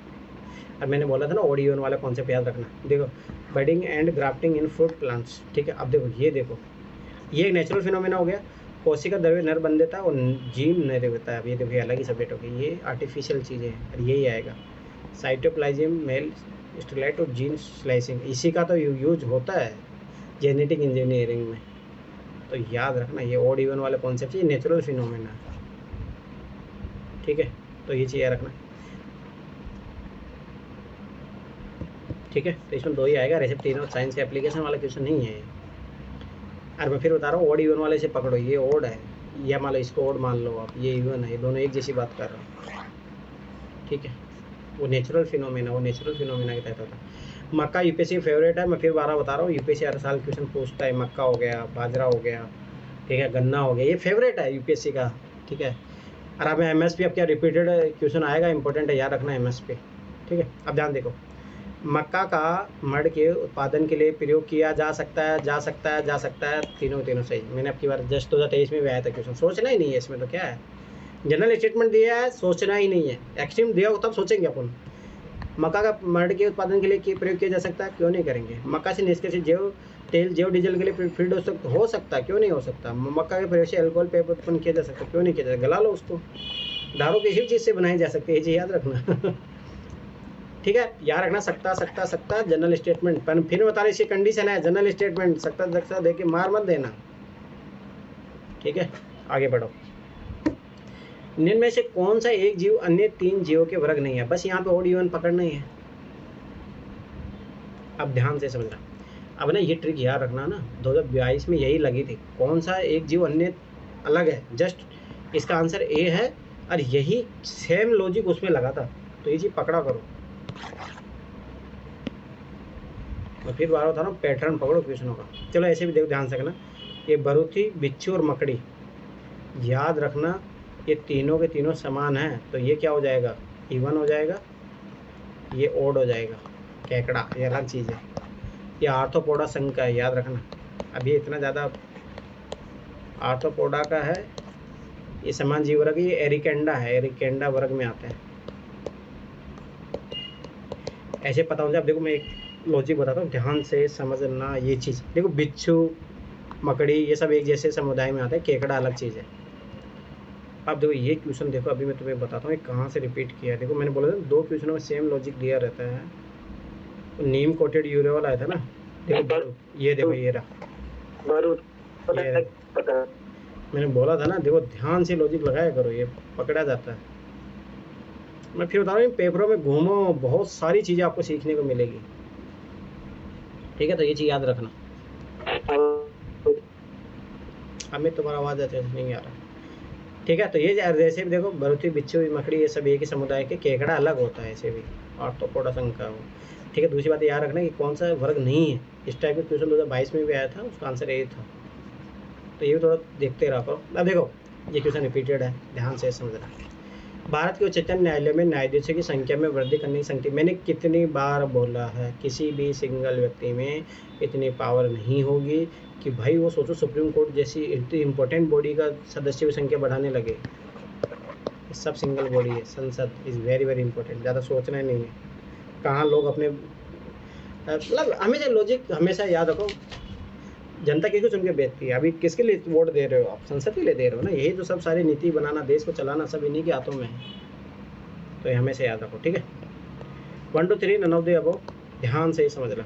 अब मैंने बोला था ना ओडियन वाला कॉन्सेप्ट याद रखना। देखो, budding and grafting in fruit plants, ठीक है। अब देखो, ये एक नेचुरल फिनोमेना हो गया। कोशिका द्रव्य नर बन देता है और जीन नर देता है। अब ये देखो, ये अलग ही सब्जेक्ट हो गई, ये आर्टिफिशियल चीज़ें हैं और यही आएगा। साइटोप्लाज्म मेल स्टेलाइट और जीन स्लाइसिंग, इसी का तो यूज होता है जेनेटिक इंजीनियरिंग में। तो याद रखना, ये ओड इवन वाले कॉन्सेप्ट, ये नेचुरल फिनोमेना है, ठीक है। तो ये चीज़ रखना, ठीक है। तो इसमें 2 ही आएगा, रेसिप्ट तीनों साइंस के एप्लीकेशन वाला क्वेश्चन नहीं है। और मैं फिर बता रहा हूँ, ओड इवन वाले से पकड़ो, ये ओड है, या मान लो इसको ओड मान लो आप, ये इवन है, ये दोनों एक जैसी बात कर रहा हूँ, ठीक है। वो नेचुरल फिनोमेना के तहत होता है। मक्का यूपीएससी फेवरेट है, मैं फिर 12 बता रहा हूँ, यूपीएससी हर साल क्वेश्चन पूछता है। मक्का हो गया, बाजरा हो गया, ठीक है, गन्ना हो गया, ये फेवरेट है यूपीएससी का, ठीक है। और अब एमएसपी अब क्या रिपीटेड क्वेश्चन आएगा, इंपॉर्टेंट है, याद रखना एमएसपी, ठीक है। अब ध्यान देखो, मक्का का मड के उत्पादन के लिए प्रयोग किया जा सकता है, तीनों सही। मैंने आपकी बार जस्ट 2023 में भी आया था क्वेश्चन, सोचना ही नहीं है इसमें, तो क्या है, जनरल स्टेटमेंट दिया है, सोचना ही नहीं है। एक्सट्रीम दिया हो तब सोचेंगे अपन। मक्का का मड के उत्पादन के लिए प्रयोग किया जा सकता है, क्यों नहीं करेंगे। मक्का से निष्कासित जैव तेल जैव डीजल के लिए फीड हो सकता है, क्यों नहीं हो सकता। मक्का के प्रयोग से अल्कोहल पेय उत्पन्न किया जा सकता है, क्यों नहीं किया जा सकता। गला लो उसको, दारू किसी भी चीज़ से बनाई जा सकती है, ये चीज़ याद रखना ठीक है, याद रखना। सकता जनरल स्टेटमेंट, पर फिर बता रहे, इसकी कंडीशन है जनरल स्टेटमेंट, सकता दे के मार मत देना, ठीक है। आगे बढ़ो, निम्न में से कौन सा एक जीव अन्य 3 जीवों के वर्ग नहीं है। बस यहाँ पे ओड इवन पकड़ना ही है। अब ध्यान से समझना, अब ना ये ट्रिक याद रखना ना, 2022 में यही लगी थी, कौन सा एक जीव अन्य अलग है, जस्ट इसका आंसर ए है, और यही सेम लॉजिक उसमें लगा था। तो ये चीज पकड़ा करो। मैं फिर बार बता रहा हूँ, पैटर्न पकड़ो क्वेश्चनों का। चलो ऐसे भी देखो, ध्यान से रखना, ये बरूथी, बिच्छू और मकड़ी, याद रखना ये तीनों के तीनों समान हैं, तो ये क्या हो जाएगा, इवन हो जाएगा, ये ओड हो जाएगा। केकड़ा ये अलग चीज़ है, ये आर्थ्रोपोडा संघ का है, याद रखना। अभी इतना ज़्यादा आर्थ्रोपोडा का है, ये समान जीव वर्ग, ये एरिकेंडा है, एरिकेंडा वर्ग में आता है। ऐसे पता हो जाए। अब देखो, मैं एक लॉजिक बताता हूँ, ध्यान से समझना ये चीज़। देखो, बिच्छू मकड़ी ये सब एक जैसे समुदाय में आते हैं, केकड़ा अलग चीज़ है। अब देखो ये क्वेश्चन, देखो अभी मैं तुम्हें बताता हूँ ये कहाँ से रिपीट किया है। देखो मैंने बोला था 2 क्वेश्चनों में सेम लॉजिक दिया रहता है। नीम कोटेड यूरिया वाला आया था ना, देखो ये देखो, ये रहा, मैंने बोला था ना, देखो ध्यान से लॉजिक लगाया करो, ये पकड़ा जाता है। मैं फिर बता रहा हूँ, पेपरों में घूमो, बहुत सारी चीज़ें आपको सीखने को मिलेगी, ठीक है। तो ये चीज़ याद रखना। अमित तुम्हारा आवाज़ अच्छे से नहीं आ रहा, ठीक है। तो ये जैसे भी देखो, बरूथी, बिच्छू, मकड़ी ये सब एक ही समुदाय के, केकड़ा अलग होता है ऐसे भी, आर्थ्रोपोडा संघ का हो, ठीक है। दूसरी बात याद रखना कि कौन सा वर्ग नहीं है। इस टाइप के क्वेश्चन 2022 में भी आया था, उसका आंसर ए था। तो ये भी थोड़ा देखते रहा करो। अब देखो ये क्वेश्चन रिपीटेड है, ध्यान से समझना। भारत के उच्चतम न्यायालय में न्यायाधीशों की संख्या में वृद्धि करने की संख्या, मैंने कितनी बार बोला है, किसी भी सिंगल व्यक्ति में इतनी पावर नहीं होगी कि भाई वो सोचो सुप्रीम कोर्ट जैसी इतनी इम्पोर्टेंट बॉडी का सदस्यों की संख्या बढ़ाने लगे। सब सिंगल बॉडी है, संसद इज़ वेरी वेरी इंपॉर्टेंट, ज़्यादा सोचना नहीं है। कहाँ लोग अपने मतलब हमेशा लॉजिक हमेशा याद रखो, जनता किसको चुन के बेचती है। अभी किसके लिए वोट दे रहे हो आप, संसद के लिए दे रहे हो ना। यही तो सब सारी नीति बनाना, देश को चलाना सब इन्हीं के हाथों में है। तो ये हमेशा याद रखो, ठीक है। 1 2 3 नन ऑफ द अबव, ध्यान से ही समझना।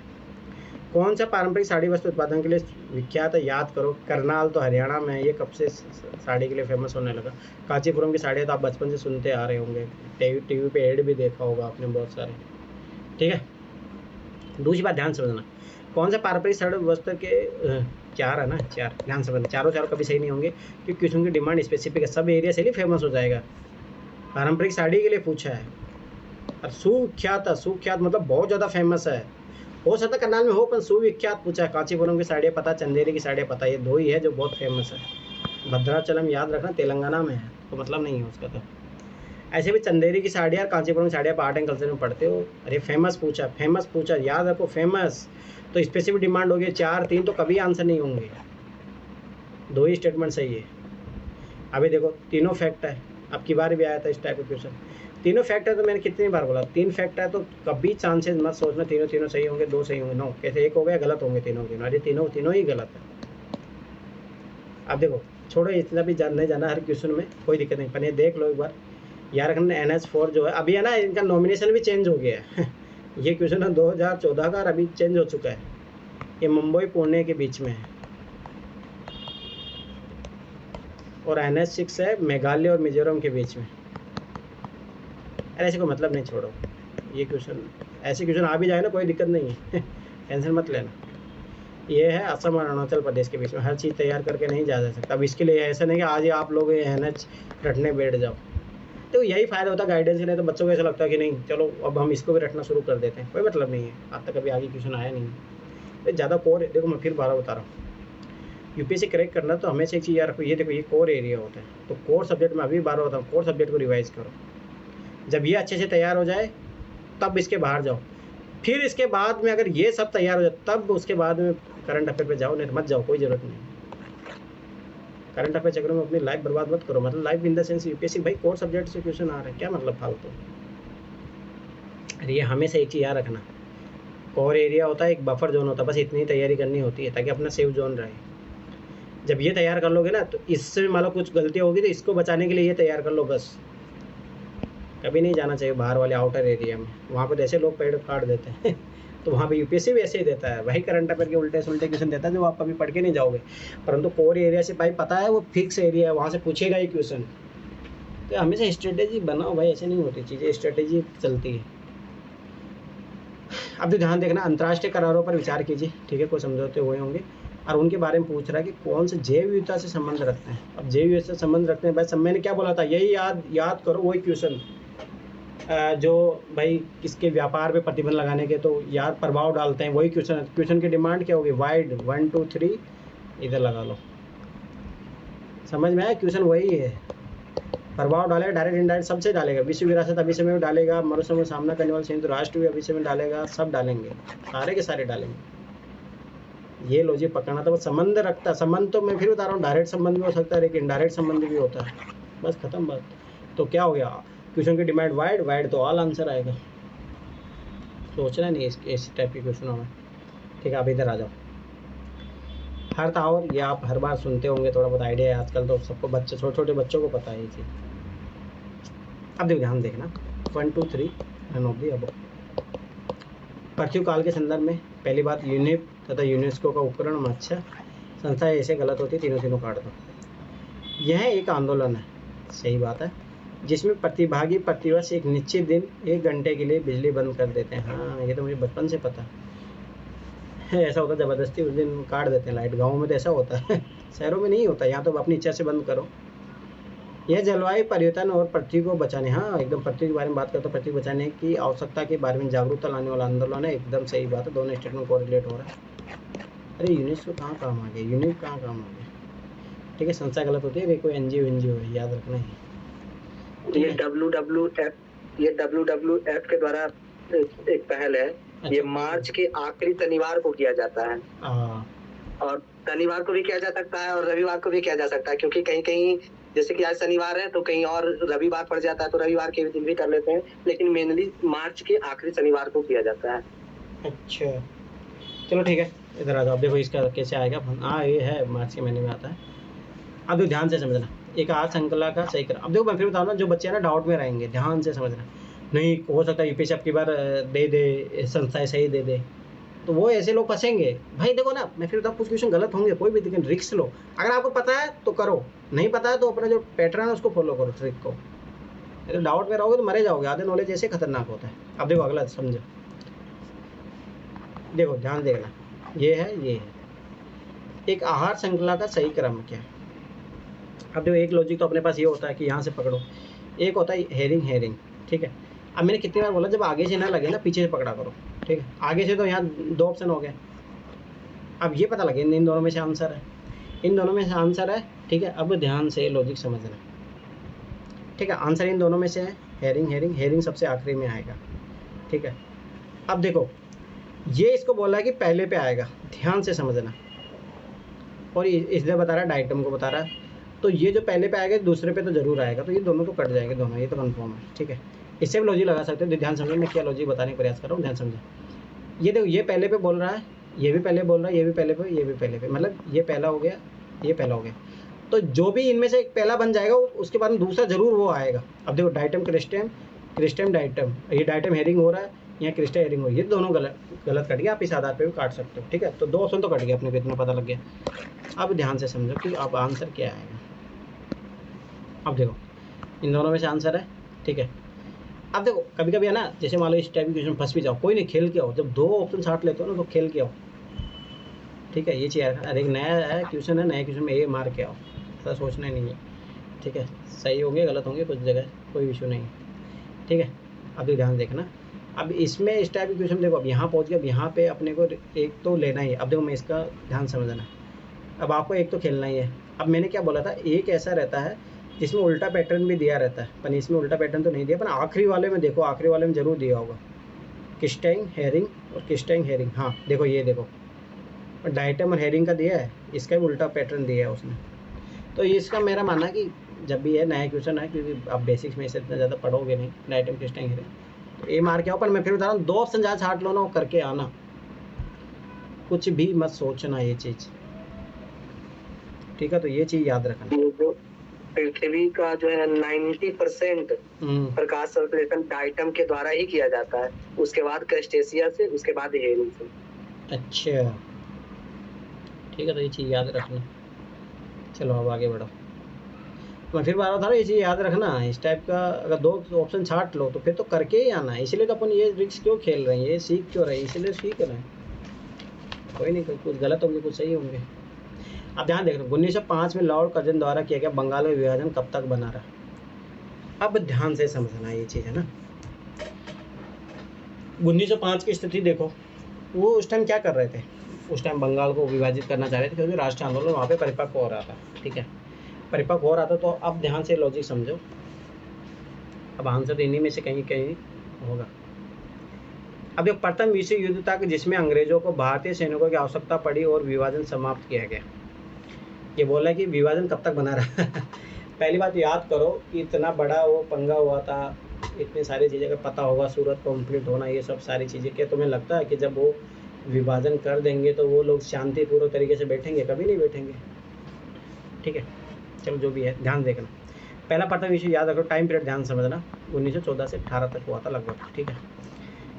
कौन सा पारंपरिक साड़ी वस्त्र उत्पादन के लिए विख्यात है, याद करो। करनाल तो हरियाणा में है, ये कब से साड़ी के लिए फेमस होने लगा। कांचीपुरम की साड़ियाँ तो आप बचपन से सुनते आ रहे होंगे, टीवी पे ऐड भी देखा होगा आपने बहुत सारे, ठीक है। दूसरी बात ध्यान समझना, कौन सा पारंपरिक साड़ी वस्त्र के 4 है ना, 4 ध्यान समझना। चारों कभी सही नहीं होंगे क्योंकि क्वेश्चन की डिमांड स्पेसिफिक है, सब एरिया से ही फेमस हो जाएगा। पारंपरिक साड़ी के लिए पूछा है, और सुख्यात मतलब बहुत ज़्यादा फेमस है। हो सकता करनाल में हो, पर सुविख्यात पूछा है। कांचीपुरम की साड़ियाँ पता, चंदेरी की साड़ियाँ पता, ये दो ही है जो बहुत फेमस है। भद्राचलम याद रखना तेलंगाना में है, तो मतलब नहीं है उसका। तो ऐसे भी चंदेरी की साड़ियाँ और कांचीपुरम की साड़ियाँ आर्ट एंड कल्चर में पढ़ते हो। अरे फेमस पूछा, याद रखो फेमस। तो स्पेसिफिक डिमांड होगी 4 3, तो कभी आंसर नहीं होंगे, 2 ही स्टेटमेंट सही है। अभी देखो तीनों फैक्ट है, अब की बार भी आया था इस टाइप का क्वेश्चन। तीनों फैक्ट है तो मैंने कितनी बार बोला, 3 फैक्ट है तो कभी चांसेस मत सोचना तीनों सही होंगे, 2 सही होंगे। नो, कैसे एक हो गया गलत होंगे तीनों। अरे तीनों ही गलत है। अब देखो छोड़ो, इतना भी नहीं जाना हर क्वेश्चन में, कोई दिक्कत नहीं, पर ये देख लो एक बार यार रखना। NH4 जो है अभी है ना, इनका नॉमिनेशन भी चेंज हो गया है ये क्वेश्चन है 2014 का और अभी चेंज हो चुका है। ये मुंबई पुणे के बीच में है और NH6 है मेघालय और मिजोरम के बीच में। अरे ऐसे कोई मतलब नहीं, छोड़ो ये क्वेश्चन, ऐसे क्वेश्चन आ भी जाए ना कोई दिक्कत नहीं है टेंशन मत लेना। ये है असम और अरुणाचल प्रदेश के बीच में, हर चीज़ तैयार करके नहीं जा सकता। अब इसके लिए ऐसा नहीं कि आज ही आप लोग ये NH रटने बैठ जाओ। तो यही फ़ायदा होता है गाइडेंस के लिए। तो बच्चों को ऐसा लगता है कि नहीं चलो अब हम इसको भी रटना शुरू कर देते हैं, कोई मतलब नहीं है। आज तक कभी आगे क्वेश्चन आया नहीं है। तो ज़्यादा कोर, देखो मैं फिर 12 बता रहा हूँ, UPSC करेक्ट करना तो हमेशा एक चीज़ याद रखो, ये देखो ये कोर एरिया होता है। तो कोर सब्जेक्ट में अभी 12 बताऊँ, कोर सब्जेक्ट को रिवाइज करो। जब ये अच्छे से तैयार हो जाए तब इसके बाहर जाओ, फिर इसके बाद में अगर ये सब तैयार हो जाए तब उसके बाद में करंट अफेयर पे जाओ, नहीं मत जाओ, कोई ज़रूरत नहीं। करंट अफेयर चक्कर में अपनी लाइफ बर्बाद मत करो। मतलब life in the sense UPSC भाई कोर सब्जेक्ट से क्वेश्चन आ रहे हैं, क्या मतलब फालतू। अरे ये हमेशा एक चीज़ याद रखना, कोर एरिया होता है, एक बफर जोन होता है, बस इतनी तैयारी करनी होती है ताकि अपना सेफ जोन रहे। जब ये तैयार कर लोगे ना तो इससे मान लो कुछ गलती होगी तो इसको बचाने के लिए ये तैयार कर लो बस। कभी नहीं जाना चाहिए बाहर वाले आउटर एरिया में, वहाँ पर ऐसे लोग पेड़ काट देते हैं तो वहाँ पे UPSC भी ऐसे ही देता है, वही करंट अफेयर के उल्टे सुल्टे क्वेश्चन देता है जो आप कभी पढ़ के नहीं जाओगे। परंतु कोर एरिया से भाई पता है वो फिक्स एरिया है, वहाँ से पूछेगा ही क्वेश्चन। तो हमेशा स्ट्रेटेजी बनाओ भाई, ऐसे नहीं होती चीज़ें, स्ट्रेटेजी चलती है। अब तो ध्यान देखना, अंतर्राष्ट्रीय करारों पर विचार कीजिए, ठीक है, कोई समझौते हुए होंगे और उनके बारे में पूछ रहा है कि कौन से जैव विविधता से संबंध रखते हैं। अब जैव विविधता से संबंध रखते हैं भाई, सब मैंने क्या बोला था, यही याद करो, वही क्वेश्चन जो भाई किसके व्यापार पे प्रतिबंध लगाने के तो यार प्रभाव डालते हैं, वही क्वेश्चन की डिमांड क्या होगी, वाइड 1 2 3 इधर लगा लो। समझ में आया, क्वेश्चन वही है। प्रभाव डालेगा, डायरेक्ट इनडायरेक्ट सबसे डालेगा। विश्व विरासत अभिसय में डालेगा, मरुसमय सामना करने वाले संयुक्त राष्ट्र भी अभिसय में डालेगा, सब डालेंगे, सारे के सारे डालेंगे। ये लॉजिक पकड़ना था। वो संबंध रखता, संबंध तो मैं फिर बता रहा हूँ, डायरेक्ट संबंध भी हो सकता है लेकिन इनडायरेक्ट संबंध भी होता है, बस खत्म बात। तो क्या हो गया, क्वेश्चन की डिमांड वाइड तो ऑल आंसर आएगा। सोचना नहीं इस टाइप के क्वेश्चनों में, ठीक है। आप इधर आ जाओ। हर तावर ये आप हर बार सुनते होंगे, थोड़ा बहुत आइडिया है, आजकल तो सबको बच्चे छोटे बच्चों को पता है ये चीज़। अब देखो ध्यान देखना, 1 2 3 नन ऑफ दी अबव। पृथ्वी काल के संदर्भ में पहली बात, यूनिप तथा यूनेस्को का उपकरण अच्छा संस्था ऐसे गलत होती है, तीनों काट दो। यह एक आंदोलन है, सही बात है, जिसमें प्रतिभागी प्रतिवर्ष एक निश्चित दिन 1 घंटे के लिए बिजली बंद कर देते हैं। हाँ ये तो मुझे बचपन से पता है, ऐसा होता है ज़बरदस्ती उस दिन काट देते हैं लाइट। गाँव में तो ऐसा होता है शहरों में नहीं होता, यहाँ तो अपनी इच्छा से बंद करो। यह जलवायु परिवर्तन और पृथ्वी को बचाने, हाँ एकदम पृथ्वी के बारे में बात करते हैं, पृथ्वी बचाने की आवश्यकता के बारे में जागरूकता लाने वाला आंदोलन है, एकदम सही बात है, दोनों स्टेटमेंट कोरिलेट हो रहा है। अरे यूनेस्को कहाँ काम आ गया, यूनिक कहाँ काम आ गया, ठीक है, संस्था गलत होती है, कोई NGO है, याद रखना है। ये WWF के द्वारा एक पहल है। अच्छा, ये मार्च के आखिरी शनिवार को किया जाता है, और शनिवार को भी किया जा सकता है और रविवार को भी किया जा सकता है, क्योंकि कहीं जैसे कि आज शनिवार है तो कहीं और रविवार पड़ जाता है, तो रविवार के दिन भी कर लेते हैं, लेकिन मेनली मार्च के आखिरी शनिवार को किया जाता है। अच्छा चलो ठीक है, इधर आ जाओ। देखो इसका कैसे आएगा, हाँ ये है मार्च के महीने में आता है। अब देखो ध्यान से समझना, एक आहार श्रृंखला का सही कर। अब देखो मैं फिर बताऊँ ना, जो बच्चे ना डाउट में रहेंगे, ध्यान से समझना, नहीं हो सकता UPSC अब की बार दे संस्थाएं सही दे दे, तो वो ऐसे लोग फंसेंगे भाई। देखो ना मैं फिर बताऊँ, कुछ क्वेश्चन गलत होंगे, कोई भी, लेकिन रिस्क लो। अगर आपको पता है तो करो, नहीं पता है तो अपना जो पैटर्न है उसको फॉलो करो, ट्रिक को। तो डाउट में रहोगे तो मरे जाओगे, आधे नॉलेज ऐसे खतरनाक होता है। अब देखो अगला समझो, देखो ध्यान देखना, ये है एक आहार श्रृंखला का सही क्रम क्या है। अब देखो एक लॉजिक तो अपने पास ये होता है कि यहाँ से पकड़ो, एक होता है हेरिंग, ठीक है। अब मैंने कितनी बार बोला, जब आगे से ना लगे ना पीछे से पकड़ा करो, ठीक है। आगे से तो यहाँ 2 ऑप्शन हो गए। अब ये पता लगे इन दोनों में से आंसर है, इन दोनों में से आंसर है। ठीक है, अब ध्यान से लॉजिक समझना। ठीक है, आंसर इन दोनों में से है। हेरिंग हेरिंग हेरिंग सबसे आखिरी में आएगा। ठीक है, अब देखो ये इसको बोला है कि पहले पे आएगा, ध्यान से समझना। और इसलिए बता रहा है, डाइटम को बता रहा है, तो ये जो पहले पे आएगा दूसरे पे तो जरूर आएगा, तो ये दोनों तो कट जाएंगे दोनों, ये तो कन्फर्म है। ठीक है, इससे भी लॉजिक लगा सकते हो। ध्यान समझो मैं क्या लॉजिक बताने का प्रयास कर रहा हूँ, ध्यान समझो। ये देखो ये पहले पे बोल रहा है, ये भी पहले बोल रहा है, ये भी पहले पे, ये भी पहले पे, मतलब ये पहला हो गया, ये पहला हो गया। तो जो भी इनमें से एक पहला बन जाएगा उसके बाद में दूसरा जरूर वो आएगा। अब देखो डाइटम क्रिस्टेम, क्रिस्टेम डाइटम, ये डाइटम हेरिंग हो रहा है, यहाँ क्रिस्टा हेरिंग हो रही है, ये दोनों गलत कट गया। आप इस आधार पे भी काट सकते हो। ठीक है, तो 2 ऑप्शन तो कट गया, अपने को इतना पता लग गया। अब ध्यान से समझो कि अब आंसर क्या आएगा। अब देखो इन दोनों में से आंसर है। ठीक है, अब देखो कभी कभी है ना, जैसे मान लो इस टाइप की क्वेश्चन फंस भी जाओ, कोई नहीं, खेल के आओ। जब 2 ऑप्शन छाट लेते हो ना तो खेल के आओ। ठीक है, ये चीज़ अरे एक नया है क्वेश्चन है, नए क्वेश्चन में ये मार के आओ, ऐसा सोचना ही नहीं है। ठीक है, सही होंगे गलत होंगे कुछ जगह, कोई इशू नहीं है। ठीक है, अभी ध्यान देखना। अब इसमें इस टाइप की क्वेश्चन देखो, अब यहाँ पहुँच गया, अब यहाँ पे अपने को एक तो लेना ही है। अब देखो मैं इसका ध्यान समझना, अब आपको एक तो खेलना ही है। अब मैंने क्या बोला था, एक ऐसा रहता है जिसमें उल्टा पैटर्न भी दिया रहता है, पर इसमें उल्टा पैटर्न तो नहीं दिया, पर आखिरी वाले में देखो, आखिरी वाले में जरूर दिया होगा किस्टेंग हेरिंग और किस्टेंग हेरिंग। हाँ देखो ये देखो डाइटम और हेरिंग का दिया है, इसका भी उल्टा पैटर्न दिया है उसने। तो इसका मेरा मानना है कि जब भी है नया क्वेश्चन है, क्योंकि आप बेसिक्स में इसे इतना ज़्यादा पढ़ोगे नहीं, डाइटम किस्टेंग हेरिंग, तो ये मार के आओ। पर मैं फिर बता रहा हूँ 2 ऑप्शन जहाँ छाट लो ना वो करके आना, कुछ भी मत सोचना ये चीज़। ठीक है, तो ये चीज़ याद रखना। पृथ्वी का जो है 90% प्रकाश संश्लेषण डाइटम के द्वारा ही किया जाता है, उसके बाद क्रस्टेशिया से, उसके बाद हेरिंग से। अच्छा ठीक है, तो ये चीज़ याद रखना। चलो अब आगे बढ़ो। मैं फिर बार बता रहा हूँ, ये चीज़ याद रखना। इस टाइप का अगर 2 ऑप्शन छाट लो तो फिर तो करके ही आना है। इसलिए तो अपन ये रिस्क क्यों खेल रहे हैं, ये सीख क्यों रहे हैं, इसलिए सीख रहे हैं। कोई नहीं, कुछ गलत होंगे कुछ सही होंगे। अब ध्यान देख रहे हो, 1905 में लॉर्ड कर्जन द्वारा किया गया बंगाल में विभाजन कब तक बना रहा। अब ध्यान से समझना ये चीज़ है ना। 1905 की स्थिति देखो, वो उस टाइम क्या कर रहे थे, उस टाइम बंगाल को विभाजित करना चाह रहे थे, क्योंकि राष्ट्रीय आंदोलन वहाँ पे परिपक्व हो रहा था। ठीक है, परिपक्व हो रहा था। तो अब ध्यान से लॉजिक समझो, अब आंसर तो इन्हीं में से कहीं कहीं होगा। अब एक प्रथम विश्व युद्ध तक जिसमें अंग्रेजों को भारतीय सैनिकों की आवश्यकता पड़ी और विभाजन समाप्त किया गया। ये बोला है कि विभाजन कब तक बना रहा पहली बात याद करो कि इतना बड़ा वो पंगा हुआ था, इतनी सारी चीज़ें का पता होगा, सूरत कंप्लीट होना, ये सब सारी चीज़ें। क्या तुम्हें लगता है कि जब वो विभाजन कर देंगे तो वो लोग शांतिपूर्वक तरीके से बैठेंगे? कभी नहीं बैठेंगे। ठीक है, चलो जो भी है ध्यान देखना। पहला प्रथम विश्व याद रखो, टाइम पीरियड ध्यान समझना, 1914 से 18 तक हुआ था लगभग। ठीक है,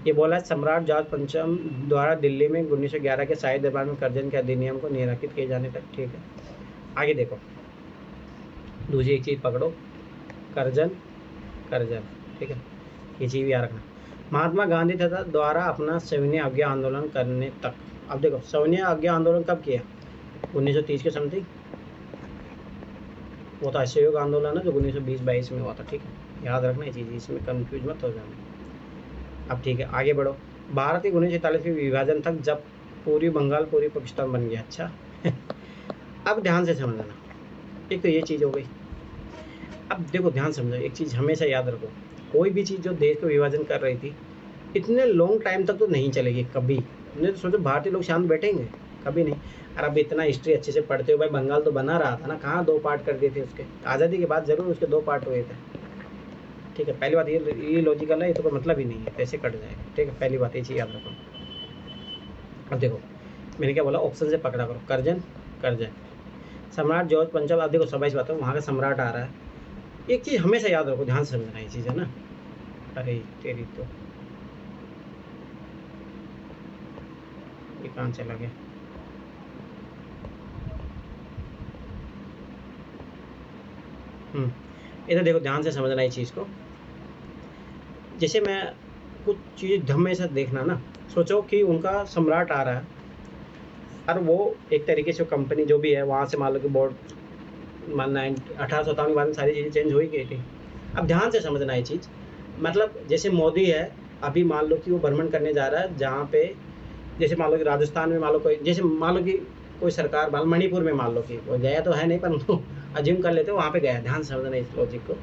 ये बोला है सम्राट जॉर्ज पंचम द्वारा दिल्ली में 1911 के शाही दरबार में कर्जन के अधिनियम को निराकृत किए जाने तक। ठीक है, आगे देखो, दूसरी एक चीज़ पकड़ो, कर्जन कर्जन। ठीक है, ये चीज़ भी याद रखना। महात्मा गांधी तथा द्वारा अपना सविनय आज्ञा आंदोलन करने तक। अब देखो सविनय आज्ञा आंदोलन कब किया, 1930 के समथिंग। वो तो असहयोग आंदोलन है जो 1920-22 में हुआ था। ठीक है, याद रखना ये चीज़, इसमें कंफ्यूज मत हो जाना। अब ठीक है आगे बढ़ो। भारत के 1947 के विभाजन तक जब पूरी बंगाल पूरी पाकिस्तान बन गया। अच्छा अब ध्यान से समझना, एक तो ये चीज़ हो गई। अब देखो ध्यान समझो, एक चीज़ हमेशा याद रखो, कोई भी चीज़ जो देश को विभाजन कर रही थी इतने लॉन्ग टाइम तक तो नहीं चलेगी कभी। तुमने तो सोचो भारतीय लोग शांत बैठेंगे? कभी नहीं। और अब इतना हिस्ट्री अच्छे से पढ़ते हो भाई, बंगाल तो बना रहा था ना, कहाँ 2 पार्ट कर दिए थे उसके, आज़ादी के बाद जरूर उसके 2 पार्ट हुए थे। ठीक है, पहली बात ये लॉजिकल है, ये तो कोई मतलब ही नहीं है, कैसे कट जाएगा। ठीक है, पहली बात ये चीज़ याद रखो। अब देखो मैंने क्या बोला, ऑप्शन से पकड़ा करो, कर्जन कर्जन, सम्राट जॉर्ज पंचम। अब देखो सब बात है, वहाँ का सम्राट आ रहा है। एक चीज़ हमेशा याद रखो, ध्यान से समझना ये चीज़ है ना। अरे तेरी तो ये कहाँ चला गया। इधर देखो ध्यान से समझना ये चीज़ को। जैसे मैं कुछ चीज़ हमेशा देखना ना, सोचो कि उनका सम्राट आ रहा है और वो एक तरीके से कंपनी जो भी है वहाँ से मान लो कि बोर्ड 1857 के बाद में सारी चीज़ें चेंज हो ही गई थी। अब ध्यान से समझना ये चीज़, मतलब जैसे मोदी है अभी मान लो कि वो भ्रमण करने जा रहा है जहाँ पे, जैसे मान लो कि राजस्थान में मान लो कोई, जैसे मान लो कि कोई सरकार मणिपुर में मान लो कि वो गया तो है नहीं, पर अज्यूम कर लेते वहाँ पे गया, ध्यान से समझना इस लॉजिक को।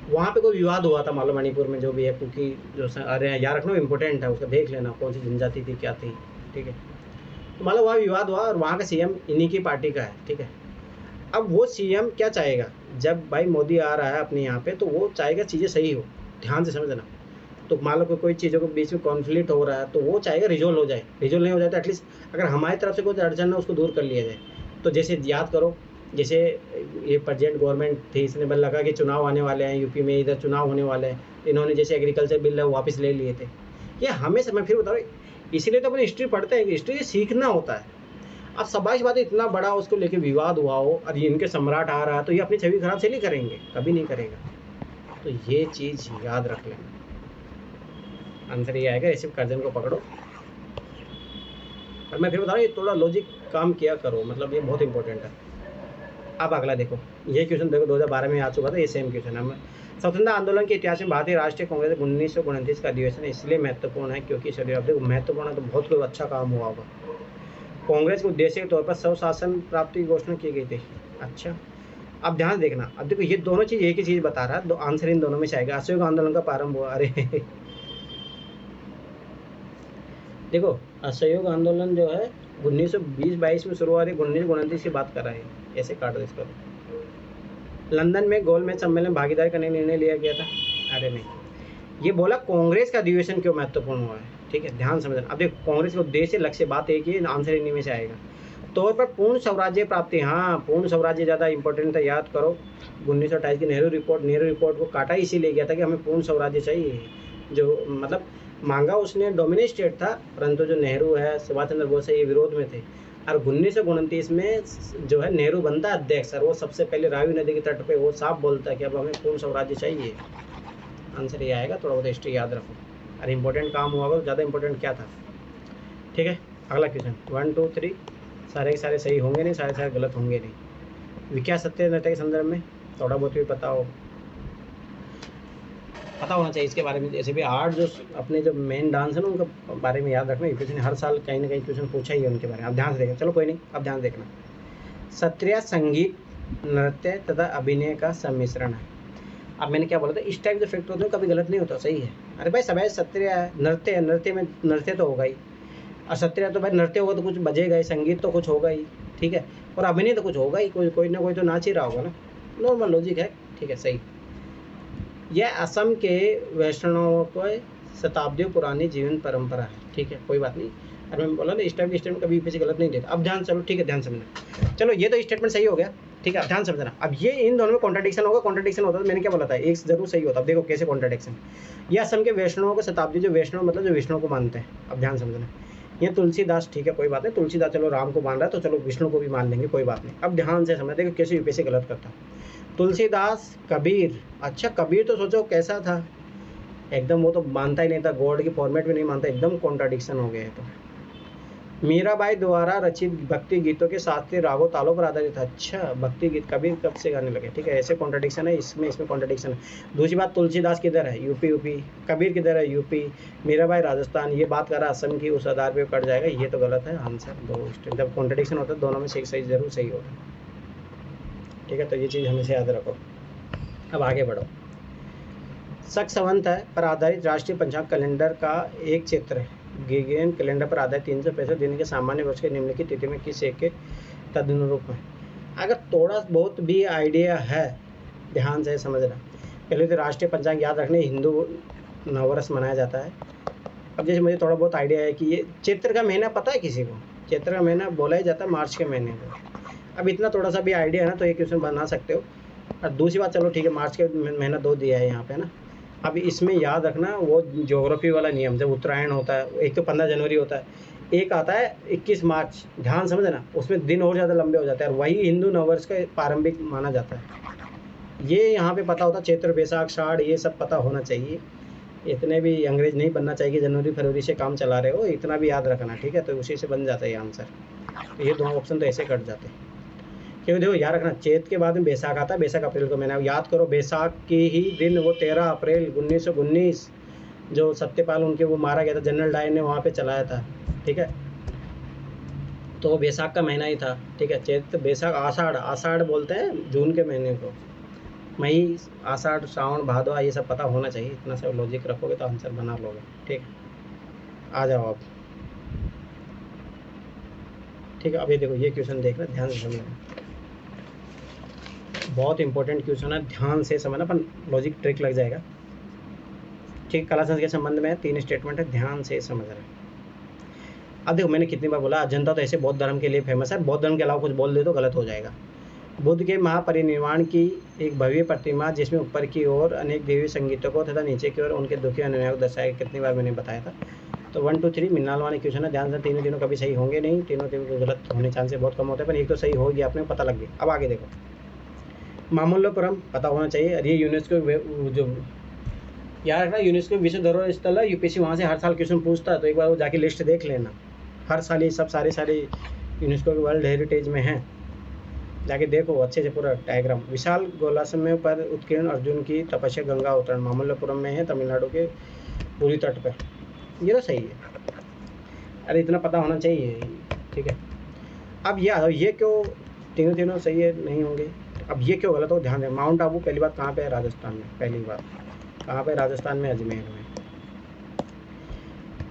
वहाँ पे कोई विवाद हुआ था मान लो मणिपुर में, जो भी है, क्योंकि जो अरे याद रखना इम्पोर्टेंट है, उसका देख लेना कौन सी जनजाति थी क्या थी, ठीक है। तो मान लो वहाँ विवाद हुआ और वहाँ का सीएम इन्हीं की पार्टी का है, ठीक है। अब वो सीएम क्या चाहेगा, जब भाई मोदी आ रहा है अपने यहाँ पे, तो वो चाहेगा चीज़ें सही हो, ध्यान से समझना। तो मान लो कोई चीज़ों के बीच में कॉन्फ्लिक्ट हो रहा है, तो वो चाहेगा रिजोल्व हो जाए, रिजोल्व नहीं हो जाए तो एटलीस्ट अगर हमारी तरफ से कोई अड़चन है उसको दूर कर लिया जाए। तो जैसे याद करो, जैसे ये प्रेजेंट गवर्नमेंट थी, इसने बल लगा कि चुनाव आने वाले हैं यूपी में, इधर चुनाव होने वाले हैं, इन्होंने जैसे एग्रीकल्चर बिल है वो वापस ले लिए थे। ये हमें मैं फिर बता रहा हूँ, इसीलिए तो अपनी हिस्ट्री पढ़ते हैं, हिस्ट्री सीखना होता है। अब सबाश बात है, इतना बड़ा उसको लेके विवाद हुआ हो और इनके सम्राट आ रहा है, तो ये अपनी छवि खराब से नहीं करेंगे, कभी नहीं करेगा। तो ये चीज़ याद रख लेना। आंसर ये आएगा, रिसीव कर्जन को पकड़ो। और मैं फिर बता रहा हूँ, ये थोड़ा लॉजिक काम किया करो, मतलब ये बहुत इंपॉर्टेंट है। अब अगला देखो, ये क्वेश्चन देखो 2012 में आ चुका था, ये सेम क्वेश्चन है। स्वतंत्रता आंदोलन के इतिहास में भारतीय राष्ट्रीय कांग्रेस 1929 का अधिवेशन इसलिए महत्वपूर्ण है क्योंकि शरीर देखो महत्वपूर्ण है तो बहुत कोई अच्छा काम हुआ होगा। कांग्रेस के उद्देश्य के तौर पर स्वशासन प्राप्ति की घोषणा की गई थी। अच्छा, अब ध्यान देखना, अब देखो ये दोनों चीज़ एक ही चीज़ बता रहा है, दो आंसर इन दोनों में से आएगा। असहयोग आंदोलन का प्रारंभ हुआ, अरे देखो असहयोग आंदोलन जो है 1920-22 में शुरू हुआ, 1929 की बात कर रहा है, ऐसे काट दो इसको। लंदन में गोलमेज सम्मेलन में भागीदारी करने का निर्णय लिया गया था, अरे नहीं, ये बोला कांग्रेस का अधिवेशन क्यों महत्वपूर्ण हुआ है, ठीक है, ध्यान समझना। अब देखो कांग्रेस का उद्देश्य लक्ष्य बात एक ही, आंसर इन्हीं में से आएगा। तौर पर पूर्ण स्वराज्य प्राप्ति, हाँ पूर्ण स्वराज्य ज़्यादा इंपॉर्टेंट था, याद करो 1928 की नेहरू रिपोर्ट को काटा इसीलिए गया था कि हमें पूर्ण स्वराज्य चाहिए, जो मतलब मांगा उसने डोमिनेट स्टेट था, परंतु जो नेहरू है, सुभाष चंद्र बोस है, ये विरोध में थे। और 1929 में जो है नेहरू बनता अध्यक्ष, और वो सबसे पहले रावी नदी के तट पे वो साफ बोलता है कि अब हमें पूर्ण स्वराज्य चाहिए। आंसर ये आएगा, थोड़ा बहुत हिस्ट्री याद रखो। अरे इंपॉर्टेंट काम हुआ तो ज़्यादा इंपॉर्टेंट क्या था, ठीक है। अगला क्वेश्चन 1 2 3 सारे के सारे सही होंगे नहीं, सारे गलत होंगे नहीं। विख्यात सत्यव्रत के संदर्भ में थोड़ा बहुत भी पता होना चाहिए इसके बारे में। जैसे भी 8 जो अपने जो मेन डांस है ना उनके बारे में याद रखना, क्वेश्चन हर साल कहीं ना कहीं क्वेश्चन पूछा ही है उनके बारे में, आप ध्यान से देखना। चलो कोई नहीं, अब ध्यान देखना। सत्रिया संगीत, नृत्य तथा अभिनय का सम्मिश्रण है। अब मैंने क्या बोला था, इस टाइप के फैक्टर होते हैं कभी गलत नहीं होता, सही है। अरे भाई सब सत्रिया है, नृत्य है, नृत्य में नृत्य तो होगा ही, और सत्रिया तो भाई नृत्य होगा तो कुछ बजेगा ही, संगीत तो कुछ होगा ही, ठीक है, और अभिनय तो कुछ होगा ही, कोई ना कोई तो नाच ही रहा होगा ना, नॉर्मल लॉजिक है, ठीक है, सही। यह असम के वैष्णवों को शताब्दियों पुरानी जीवन परंपरा है, ठीक है, कोई बात नहीं। अरे मैं बोला ना इस टाइप के स्टेटमेंट कभी पीछे गलत नहीं देता। अब ध्यान, चलो ठीक है, ध्यान समझना। चलो ये तो स्टेटमेंट सही हो गया, ठीक है, ध्यान समझना। अब ये इन दोनों में कॉन्ट्रडिक्शन होगा, कॉन्ट्रडिक्शन होता है तो मैंने क्या बोला था, एक जरूर सही होता। अब देखो कैसे कॉन्ट्रडिक्शन। यह असम के वैष्णवों को शताब्दी, जो वैष्णव मतलब जो विष्णु को मानते हैं, अब ध्यान समझना। ये तुलसीदास, ठीक है, कोई बात नहीं, तुलसीदास चलो राम को मान रहा है तो चलो विष्णु को भी मान लेंगे, कोई बात नहीं। अब ध्यान से समझना, देखो कैसे यूपीएससी गलत करता। तुलसीदास, कबीर, अच्छा कबीर तो सोचो कैसा था, एकदम वो तो मानता ही नहीं था, गॉड की फॉर्मेट में नहीं मानता, एकदम कॉन्ट्राडिक्शन हो गया है। तो मीराबाई द्वारा रचित भक्ति गीतों के शास्त्रीय रागों तालों पर आधारित था। अच्छा, भक्ति गीत कबीर कब से गाने लगे, ठीक है, ऐसे कॉन्ट्राडिक्शन है, इसमें कॉन्ट्राडिक्शन है। दूसरी बात, तुलसीदास किधर है, यूपी, कबीर किधर है, यूपी, मीराबाई राजस्थान, ये बात कर रहा है असम की, उस आधार पे कट जाएगा, ये तो गलत है आंसर। दो जब कॉन्ट्राडिक्शन होता है दोनों में से एक सही जरूर सही होगा, ठीक है, तो ये चीज़ हमेशा याद रखो। अब आगे बढ़ो। शक संवत पर आधारित राष्ट्रीय पंचांग कैलेंडर का एक क्षेत्र है। ग्रेगोरियन कैलेंडर पर आधारित 365 दिन के सामान्य वर्ष के निम्नलिखित तिथि में किस एक के तदनुरूप है। अगर थोड़ा बहुत भी आइडिया है, ध्यान से समझना। पहले तो राष्ट्रीय पंचांग याद रखने, हिंदू नववर्ष मनाया जाता है। अब जैसे मुझे थोड़ा बहुत आइडिया है कि ये चैत्र का महीना पता है किसी को, चैत्र का महीना बोला ही जाता है मार्च के महीने को। अब इतना थोड़ा सा भी आइडिया है ना तो ये क्वेश्चन बना सकते हो। और दूसरी बात, चलो ठीक है, मार्च के महीना 2 दिया है यहाँ पे ना। अब इसमें याद रखना वो ज्योग्राफी वाला नियम, जब उत्तरायण होता है एक तो 15 जनवरी होता है, एक आता है 21 मार्च, ध्यान समझना, उसमें दिन और ज़्यादा लंबे हो जाते हैं, और वही हिंदू नववर्ष का प्रारंभिक माना जाता है। ये यहाँ पे पता होता, चैत्र बैसाख साढ़ ये सब पता होना चाहिए। इतने भी अंग्रेज नहीं बनना चाहिए, जनवरी फरवरी से काम चला रहे हो, इतना भी याद रखना, ठीक है, तो उसी से बन जाता है ये आंसर। तो ये दोनों ऑप्शन तो ऐसे कट जाते हैं, क्योंकि देखो याद रखना, चैत के बाद में बैसाख आता है, बैसाख अप्रैल को महीना, याद करो बैसाख के ही दिन वो 13 अप्रैल 1919 जो सत्यपाल उनके वो मारा गया था, जनरल डायर ने वहाँ पे चलाया था, ठीक है। तो बैसाख का महीना ही था, ठीक है। चैत्र बैसाख आषाढ़, आषाढ़ बोलते हैं जून के महीने को, मई आषाढ़ सावन भादवा ये सब पता होना चाहिए। इतना सब लॉजिक रखोगे तो आंसर बना लोगे, ठीक है। आ जाओ आप, ठीक है। अब ये देखो, ये क्वेश्चन देख रहे, ध्यान से समझना, बहुत इंपॉर्टेंट क्वेश्चन है, ध्यान से समझना, पर लॉजिक ट्रिक लग जाएगा, ठीक। कला संस्कृति के संबंध में 3 स्टेटमेंट है, ध्यान से समझ रहे हैं। अब देखो, मैंने कितनी बार बोला, अजंता तो ऐसे बौद्ध धर्म के लिए फेमस है, बौद्ध धर्म के अलावा कुछ बोल दे तो गलत हो जाएगा। बुद्ध के महापरिनिर्वाण की एक भव्य प्रतिमा, जिसमें ऊपर की ओर अनेक देवी संगीतकों तथा नीचे की ओर उनके दुखी अनुयायियों को दर्शाया। कितनी बार मैंने बताया था। तो 1 2 3 मिन्नाल वाले क्वेश्चन है, ध्यान से। तीनों कभी सही होंगे नहीं, तीनों गलत होने चांसेस बहुत कम होते हैं, पर एक तो सही हो गया, आपने पता लग गया। अब आगे देखो, मामल्लपुरम पता होना चाहिए। और ये यूनेस्को जो याद रखना, यूनेस्को विश्व धरोहर स्थल है, यूपीएससी वहाँ से हर साल क्वेश्चन पूछता है, तो एक बार वो जाके लिस्ट देख लेना। हर साल ये सब सारे यूनेस्को के वर्ल्ड हेरिटेज में हैं, जाके देखो अच्छे से पूरा डायग्राम। विशाल गोलासमय पर उत्कीर्ण अर्जुन की तपस्या गंगा अवतरण मामल्लपुरम में है, तमिलनाडु के पूरी तट पर। ये तो सही है, अरे इतना पता होना चाहिए, ठीक है। अब ये क्यों तीनों सही है नहीं होंगे, अब ये क्यों गलत हो, ध्यान दें। माउंट आबू पहली बात कहाँ पे है, राजस्थान में। पहली बात कहाँ पे, राजस्थान में, अजमेर में।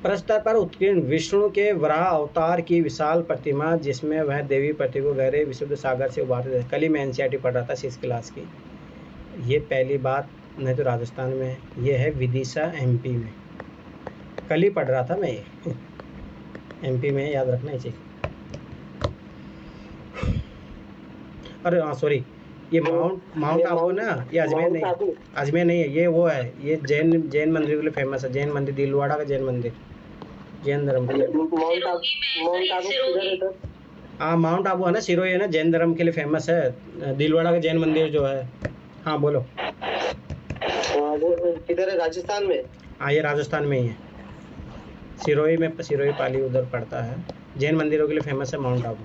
प्रस्तर पर उत्कीर्ण विष्णु के वराह अवतार की विशाल प्रतिमा, जिसमें वह देवी पति को गहरे विशुद्ध सागर से उबारते थे। कल ही मैं एनसीईआरटी पढ़ रहा था 6 क्लास की। ये पहली बात नहीं तो राजस्थान में है, ये है विदिशा एमपी में। कल ही पढ़ रहा था मैं ये एमपी में, याद रखना चाहिए। अरे हाँ सॉरी, ये माउंट आबू ना, ये अजमेर नहीं है, ये वो है, ये जैन मंदिर के लिए फेमस है। जैन मंदिर, दिलवाड़ा का जैन मंदिर, जैन धर्म के लिए। हाँ माउंट आबू है ना, सिरोही है ना, जैन धर्म के लिए फेमस है। दिलवाड़ा का जैन मंदिर जो है, हाँ बोलो। वो किधर है, राजस्थान में? हाँ ये राजस्थान में ही है, सिरोही में, सिरोही पाली उधर पड़ता है। जैन मंदिरों के लिए फेमस है माउंट आबू।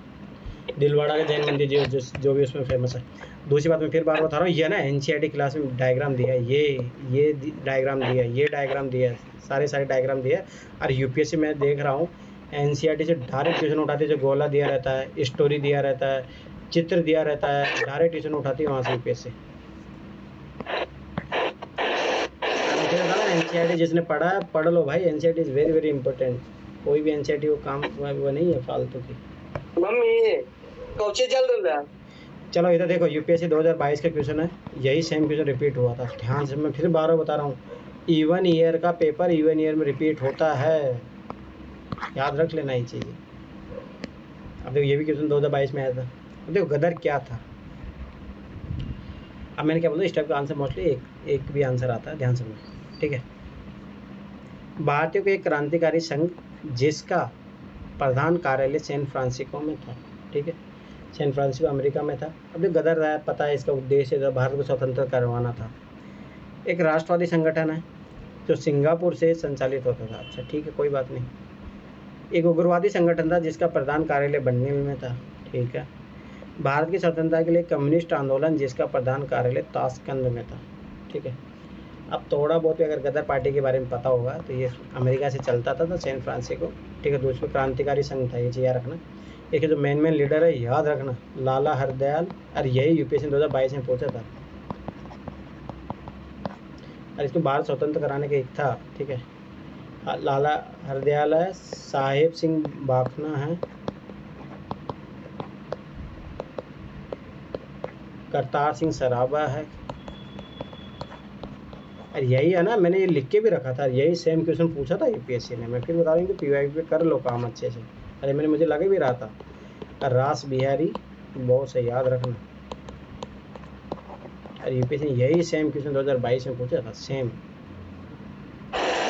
दिलवाड़ा का जैन मंदिर जो भी उसमें फेमस है। दूसरी बात मैं फिर बार बता रहा हूँ, ये ना एनसीईआरटी क्लास में डायग्राम दिया है, ये डायग्राम दिया है, ये डायग्राम दिया है, सारे डायग्राम दिया है। और यूपीएससी में देख रहा हूँ एनसीईआरटी से डायरेक्ट क्वेश्चन उठाते, जो गोला दिया रहता है, स्टोरी दिया रहता है, चित्र दिया रहता है, डायरेक्ट क्वेश्चन उठाती है वहाँ से यूपीएससी। एनसीईआरटी जिसने पढ़ा है पढ़ लो भाई, NCERT is very very important. कोई भी एनसीईआरटी वो काम वो नहीं है फालतू की। मम्मी कौचे चल रहा है। चलो इधर देखो, यूपीएससी 2022 का क्वेश्चन है, यही सेम क्वेश्चन रिपीट हुआ था। ध्यान से, मैं फिर बार बता रहा हूँ, इवन ईयर का पेपर इवन ईयर में रिपीट होता है, याद रख लेना ये चीज़। अब देखो ये भी क्वेश्चन 2022 में आया था। अब देखो गदर क्या था, अब मैंने क्या बोला, इस टाइप का आंसर मोस्टली एक भी आंसर आता है, ध्यान से समझो, ठीक है। भारतीयों के एक क्रांतिकारी संघ जिसका प्रधान कार्यालय सैन फ्रांसिस्को में था, ठीक है, सैन फ्रांसिस्को अमेरिका में था। अब गदर रहा, पता है इसका उद्देश्य भारत को स्वतंत्र करवाना था। एक राष्ट्रवादी संगठन है जो सिंगापुर से संचालित होता था। अच्छा ठीक है, कोई बात नहीं। एक उग्रवादी संगठन था जिसका प्रधान कार्यालय बंगाल में था, ठीक है। भारत की स्वतंत्रता के लिए कम्युनिस्ट आंदोलन जिसका प्रधान कार्यालय ताशकंद में था, ठीक है। अब थोड़ा बहुत भी अगर गदर पार्टी के बारे में पता होगा तो ये अमेरिका से चलता था सैन फ्रांसिस्को, ठीक है। दूसरा क्रांतिकारी संघ था, ये चीज़ याद रखना। एक जो मेन लीडर है याद रखना, लाला हरदयाल, और यही यूपीएससी 2022 में पूछा था। और इसको भारत स्वतंत्र कराने का एक था, ठीक है। लाला हरदयाल है, साहेब सिंह बाखना है, करतार सिंह सराबा है, और यही है ना, मैंने ये लिख के भी रखा था, यही सेम क्वेश्चन पूछा था यूपीएससी ने। मैं फिर बता रहा हूँ कि पीवाई पे कर लो काम अच्छे से। अरे मुझे लगे भी रहा था, रास बिहारी बहुत से याद रखना। और यूपीएससी ने यही सेम क्वेश्चन 2022 में पूछा था, सेम।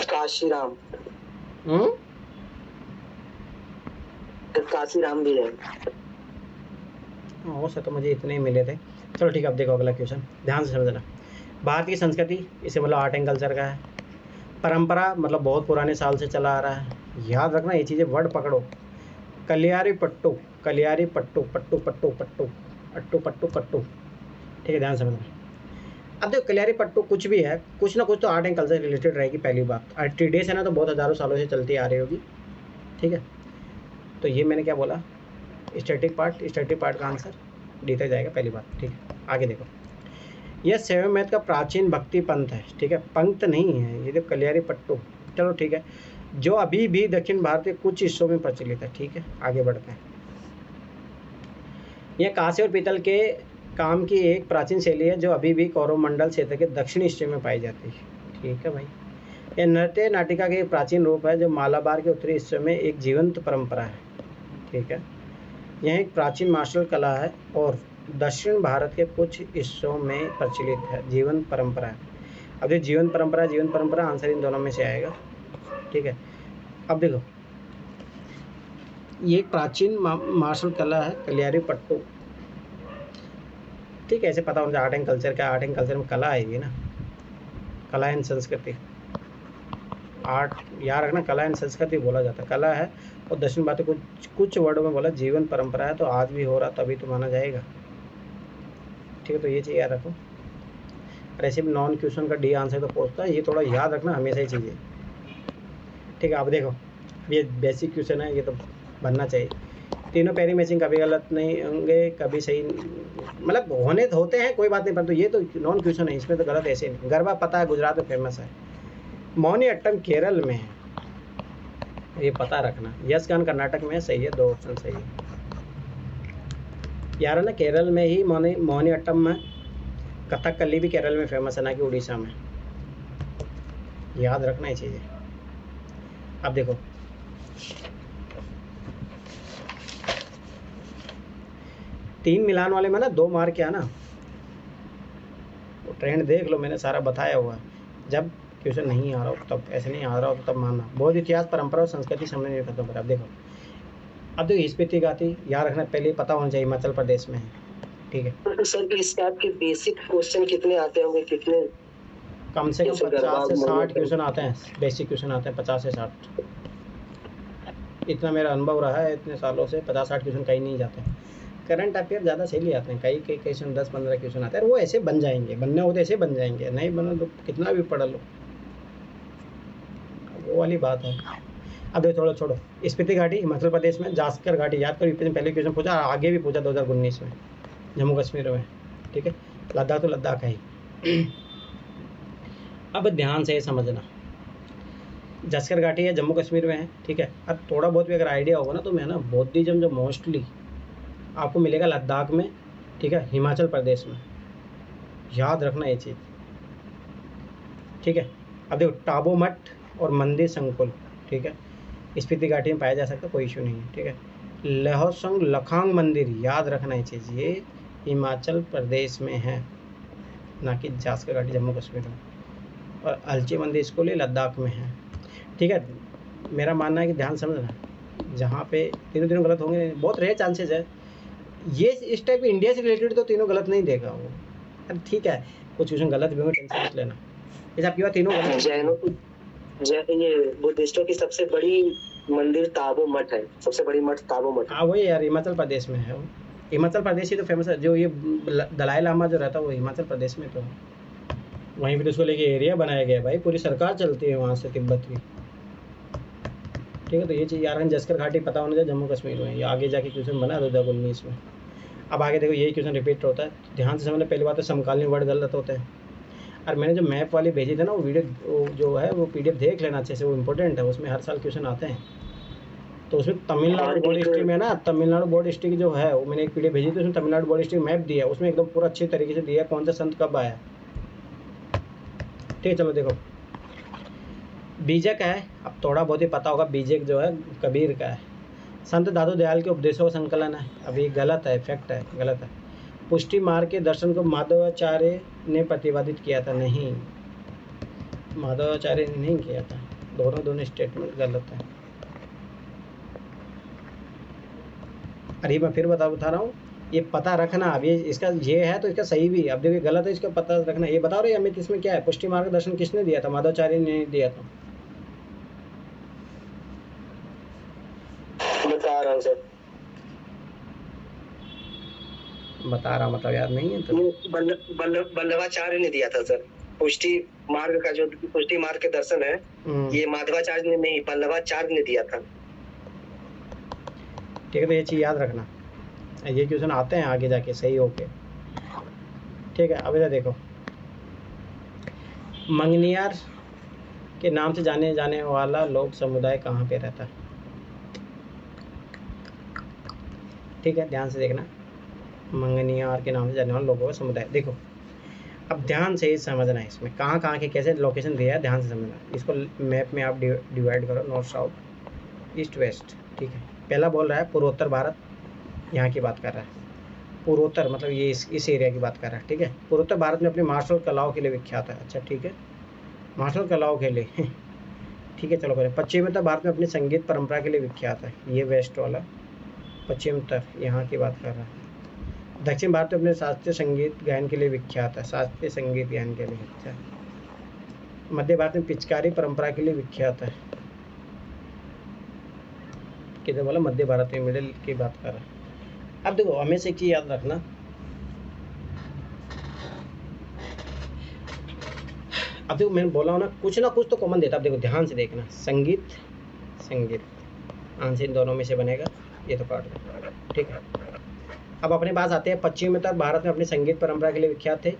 काशीराम काशीराम भी है, हो सकता, मुझे इतने ही मिले थे। चलो ठीक है, अब देखो अगला क्वेश्चन, ध्यान से समझना। भारत की संस्कृति, इसे मतलब आर्ट एंड कल्चर का है। परंपरा मतलब बहुत पुराने साल से चला आ रहा है, याद रखना ये चीज़ें, वर्ड पकड़ो। कलियारी पट्टू, कलियारी पट्टू, पट्टू पट्टू पट्टू, अट्टू पट्टू पट्टू, ठीक है, ध्यान समझना। अब देखो कल्यारी पट्टू कुछ भी है, कुछ ना कुछ तो आर्ट एंड कल्चर रिलेटेड रहेगी पहली बात। और ट्रेडिशन है ना तो बहुत हज़ारों सालों से चलती आ रही होगी, ठीक है। तो ये मैंने क्या बोला, स्टैटिक पार्ट का आंसर डी तक जाएगा पहली बात, ठीक है। आगे देखो, यह सेवन मैथ का प्राचीन भक्ति पंथ है, ठीक है, पंथ नहीं है ये, तो कल्यारी पट्टू, चलो ठीक है, जो अभी भी दक्षिण भारत के कुछ हिस्सों में प्रचलित है, ठीक है। आगे बढ़ते हैं। यह कांसे और पीतल के काम की एक प्राचीन शैली है जो अभी भी कौरवमंडल क्षेत्र के दक्षिणी हिस्से में पाई जाती है, ठीक है भाई। यह नृत्य नाटिका के एक प्राचीन रूप है जो मालाबार के उत्तरी हिस्से में एक जीवंत परंपरा है, ठीक है। यह एक प्राचीन मार्शल कला है और दक्षिण भारत के कुछ हिस्सों में प्रचलित है, जीवंत परंपरा है। अब ये जीवंत परंपरा आंसर इन दोनों में से आएगा, ठीक है। अब देखो, ये एक प्राचीन मार्शल कला है कल्यारी पट्टू, ठीक है। ऐसे पता होना चाहिए आर्ट एंड कल्चर का, आर्ट एंड कल्चर में कला आएगी ना, कला एंड संस्कृति, आर्ट याद रखना, कला एंड संस्कृति बोला जाता है, कला है। और दक्षिण भारत कुछ वर्डों में बोला जीवन परंपरा है, तो आज भी हो रहा तभी तो माना जाएगा, ठीक है। तो ये चीज़ याद रखो। और ऐसे भी नॉन क्वेश्चन का डी आंसर तो पूछता है, ये थोड़ा याद रखना हमेशा ही चीज़ें, ठीक है। अब देखो, ये बेसिक क्वेश्चन है, ये तो बनना चाहिए। तीनों पैरी मैचिंग कभी गलत नहीं होंगे, कभी सही, मतलब होते हैं कोई बात नहीं, पर तो ये तो नॉन क्वेश्चन है, इसमें तो गलत ऐसे नहीं। गरबा पता है गुजरात में फेमस है, मोहिनी अट्टम केरल में है, ये पता रखना। यशगान कर्नाटक में है, सही है, 2 ऑप्शन सही है यार, है ना। केरल में ही मोहिनी अट्टम में, कथकली भी केरल में फेमस है, ना कि उड़ीसा में, याद रखना ये चीज़ें। अब देखो, तीन मिलान वाले में ना 2 मार्क क्या ना, वो ट्रेंड देख लो, मैंने सारा बताया हुआ है। जब क्वेश्चन नहीं आ रहा हो तब, ऐसे नहीं आ रहा हो तो तब मानना। बहुत इतिहास, परंपरा और संस्कृति समझ में खत्म कर। अब देखो, स्पीति गाती याद रखना, पहले पता होना चाहिए, हिमाचल प्रदेश में है, ठीक है। तो सर इस टाइप के बेसिक क्वेश्चन कितने आते होंगे, कितने? कम से कम 50 से 60 क्वेश्चन आते हैं, बेसिक क्वेश्चन आते हैं 50 से 60, इतना मेरा अनुभव रहा है इतने सालों से। 50-60 क्वेश्चन कहीं नहीं जाते हैं। करंट अफेयर ज़्यादा सही आते हैं, कई क्वेश्चन 10-15 क्वेश्चन आते हैं, वो ऐसे बन जाएंगे, बनने होते ऐसे बन जाएंगे, नहीं बनो तो कितना भी पढ़ लो, वो वाली बात है। अब देखो, छोड़ो, स्पीति घाटी हिमाचल प्रदेश में, जास्कर घाटी याद करो, यूपी ने पहले क्वेश्चन पूछा, आगे भी पूछा 2019 में, जम्मू कश्मीर में, ठीक है। लद्दाख तो लद्दाख है ही। अब ध्यान से समझना, जास्कर घाटी है, जम्मू कश्मीर में है, ठीक है। अब थोड़ा बहुत भी अगर आइडिया होगा ना तो मैं ना, बौद्धिज्म जो मोस्टली आपको मिलेगा लद्दाख में, ठीक है, हिमाचल प्रदेश में, याद रखना ये चीज़, ठीक है। अब देखो, टाबो मठ और मंदिर संकुल, ठीक है, स्पीति घाटी में पाया जा सकता है, कोई इशू नहीं है, ठीक है। लहोसंग लखांग मंदिर, याद रखना ये चीज़, ये हिमाचल प्रदेश में है, ना कि जास्कर घाटी जम्मू कश्मीर में। और अलची मंदिर स्कूल ये लद्दाख में है, ठीक है। मेरा मानना है कि ध्यान समझना, जहाँ पे तीनों गलत होंगे, बहुत रेयर चांसेस है ये, इस टाइप इंडिया से रिलेटेड तो तीनों गलत नहीं देगा वो, ठीक है। कुछ क्वेश्चन गलत भी होंगे, टेंशन मत लेना, जैसे आपकी बात तीनों गलत। जैनों की, ये बुद्धिस्टों की सबसे बड़ी मंदिर ताबो मठ है, सबसे बड़ी मठ ताबो मठ। हाँ वही यार, हिमाचल प्रदेश में है वो, हिमाचल प्रदेश ही तो फेमस है। जो ये दलाई लामा जो रहता है वो हिमाचल प्रदेश में तो है, वहीं पर उसको लेके एरिया बनाया गया है भाई, पूरी सरकार चलती है वहाँ से तिब्बत की, ठीक है। तो ये चीज़ यार, जस्कर घाटी पता होना चाहिए, जम्मू कश्मीर में, ये आगे जाके क्वेश्चन बना 2019 में। अब आगे देखो, यही क्वेश्चन रिपीट होता है, ध्यान से समझना। पहली बात तो समकालीन वर्ड गलत होते हैं, और मैंने जो मैप वाली भेजी थी ना वो वीडियो जो है वो PDF देख लेना अच्छे से, वो इंपॉर्टेंट है, उसमें हर साल क्वेश्चन आते हैं। तो उसमें तमिलनाडु बोर्ड हिस्ट्री में ना, तमिलनाडु बोर्ड हिस्ट्री जो है वो मैंने एक PDF भेजी थी, उसमें तमिलनाडु बोर्ड हिस्ट्री मैप दिया है, उसमें एकदम पूरा अच्छे तरीके से दिया है कौन सा संत कब आया, ठीक है। चलो देखो, बीजक है, अब थोड़ा बहुत ही पता होगा, बीजक जो है कबीर का है। संत दादू दयाल के उपदेशों का संकलन है, अभी गलत है, फैक्ट है, गलत है। पुष्टि मार्ग के दर्शन को माधवाचार्य ने प्रतिपादित किया था, नहीं, माधवाचार्य ने नहीं किया था, दोनों स्टेटमेंट गलत है। अरे मैं फिर बता रहा हूँ, ये पता रखना। अब ये इसका ये है तो इसका सही भी है, अब देखिए गलत है, इसका पता रखना। ये बता रहे अमित, इसमें क्या है, पुष्टि मार्ग दर्शन किसने दिया था, माधवाचार्य ने दिया था। बता रहा हूँ सर, बता रहा, मतलब याद नहीं है तो। वल्लभाचार्य ने दिया था सर। पुष्टि मार्ग का जो पुष्टि मार्ग के दर्शन है, ये माधवाचार्य ने नहीं, वल्लभाचार्य ने दिया था। ठीक है, तो ये चीज़ याद रखना, ये क्वेश्चन आते हैं आगे जाके सही होके। ठीक है, अब इधर देखो, मंगनियार के नाम से जाने जाने वाला लोक समुदाय कहाँ पे रहता है? ठीक है, ध्यान से देखना, मंगनियार के नाम से जाने वाला लोगों का समुदाय। देखो अब ध्यान से ही समझना है, इसमें कहाँ कहाँ के कैसे लोकेशन दिया है, ध्यान से समझना। इसको मैप में आप डिवाइड करो, नॉर्थ साउथ ईस्ट वेस्ट। ठीक है, पहला बोल रहा है पूर्वोत्तर भारत, यहाँ की बात कर रहा है। पूर्वोत्तर मतलब ये इस एरिया की बात कर रहा है। ठीक है, पूर्वोत्तर भारत में अपनी मार्शल कलाओं के लिए विख्यात है। अच्छा ठीक है, मार्शल कलाओं के लिए ठीक है, चलो करें। पश्चिमी उत्तर भारत में अपनी संगीत परंपरा के लिए विख्यात है, ये वेस्ट वाला। पश्चिम उत्तर यहाँ की बात कर रहा है। दक्षिण भारत में अपने शास्त्रीय संगीत गायन के लिए विख्यात है, शास्त्रीय संगीत गायन के लिए। अच्छा, मध्य भारत में पिचकारी परंपरा के लिए विख्यात है। किधर बोला? मध्य भारत में, मिडिल की बात कर रहा है। अब देखो हमेशा एक चीज याद रखना, अब देखो मैंने बोला हूँ ना कुछ तो कॉमन देता है। अब देखो ध्यान से देखना, संगीत संगीत आंसर इन दोनों में से बनेगा, ये तो काट दो। ठीक है, अब अपने पास आते हैं। पश्चिमी उत्तर भारत में अपनी संगीत परंपरा के लिए विख्यात थे,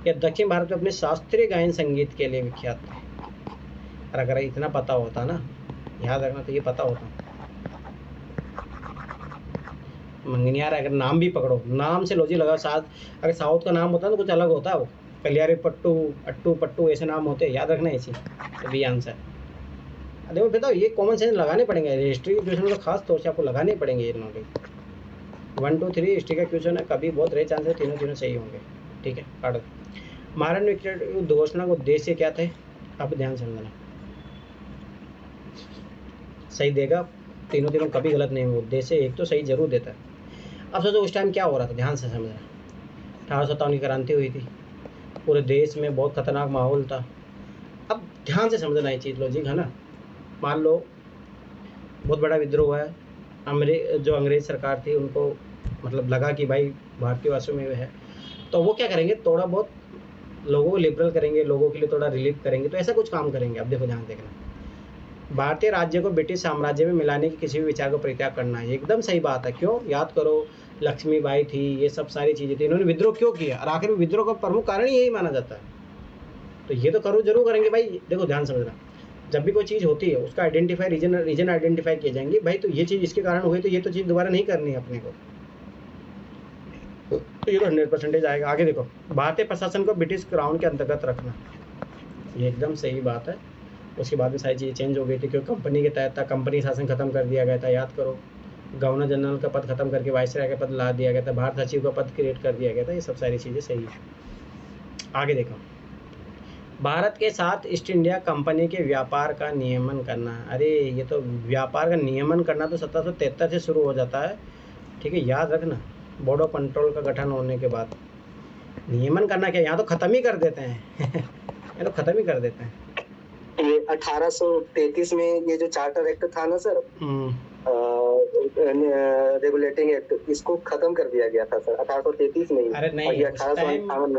या दक्षिण भारत में अपने शास्त्रीय गायन संगीत के लिए विख्यात थे। और अगर इतना पता होता ना, याद रखना, तो ये पता होता मंगनियार, अगर नाम भी पकड़ो, नाम से लॉजिक लगा। साथ अगर साउथ का नाम होता तो कुछ अलग होता है, वो कलियारी पट्टू, अट्टू पट्टू ऐसे नाम होते, याद रखना इसी। तो भी आंसर देखो, बताओ ये कॉमन सेंस लगाने पड़ेंगे, हिस्ट्री के क्वेश्चन तो खास तौर से आपको लगाने पड़ेंगे ये नॉलेज। 1 2 3 हिस्ट्री का क्वेश्चन है, कभी बहुत रहे चांस है तीनों सही होंगे। ठीक है, काट दो। महाराष्ट्र विकेट युद्ध घोषणा को उद्देश्य क्या थे? अब ध्यान समझना, सही देगा, तीनों कभी गलत नहीं होंगे, उद्देश्य एक तो सही जरूर देता है। अब सोचो उस टाइम क्या हो रहा था, ध्यान से समझना। 1857 की क्रांति हुई थी, पूरे देश में बहुत खतरनाक माहौल था। अब ध्यान से समझना ये चीज़, लॉजिक है ना। मान लो बहुत बड़ा विद्रोह है, जो अंग्रेज सरकार थी उनको मतलब लगा कि भाई भारतीय वासियों में है, तो वो क्या करेंगे, थोड़ा बहुत लोगों को लिबरल करेंगे, लोगों के लिए थोड़ा रिलीफ करेंगे, तो ऐसा कुछ काम करेंगे। अब देखो ध्यान देखना, भारतीय राज्य को ब्रिटिश साम्राज्य में मिलाने की किसी भी विचार को परित्याग करना है, एकदम सही बात है। क्यों? याद करो, लक्ष्मीबाई थी, ये सब सारी चीज़ें थी, इन्होंने विद्रोह क्यों किया, और आखिर में विद्रोह का प्रमुख कारण यही माना जाता है। तो ये तो करो जरूर करेंगे भाई। देखो ध्यान समझना, जब भी कोई चीज़ होती है उसका आइडेंटिफाई रीजन आइडेंटिफाई किए जाएंगे भाई, तो ये चीज़ इसके कारण हुई, तो ये तो चीज़ दोबारा नहीं करनी है अपने को, तो ये तो 100% आएगा। आगे देखो, भारतीय प्रशासन को ब्रिटिश क्राउन के अंतर्गत रखना, ये एकदम सही बात है। उसके बाद में सारी चीज़ें चेंज हो गई थी, क्योंकि कंपनी के तहत था, कंपनी शासन खत्म कर दिया गया था। याद करो, गवर्नर जनरल का पद खत्म करके वाइसराय का पद ला दिया गया था, भारत सचिव का पद क्रिएट कर दिया गया था। ये सब सारी चीज़ें सही है। आगे देखो, भारत के साथ ईस्ट इंडिया कंपनी के व्यापार का नियमन करना। अरे ये तो व्यापार का नियमन करना तो 1773 से शुरू हो जाता है। ठीक है, याद रखना, बोर्ड ऑफ कंट्रोल का गठन होने के बाद नियमन करना क्या, यहाँ तो खत्म ही कर देते हैं ये तो खत्म ही कर देते हैं। ये 1833 में ये जो चार्टर एक्ट था ना सर, रेगुलेटिंग एक्ट, इसको खत्म कर दिया गया था सर 1833 में ही। अरे नहीं,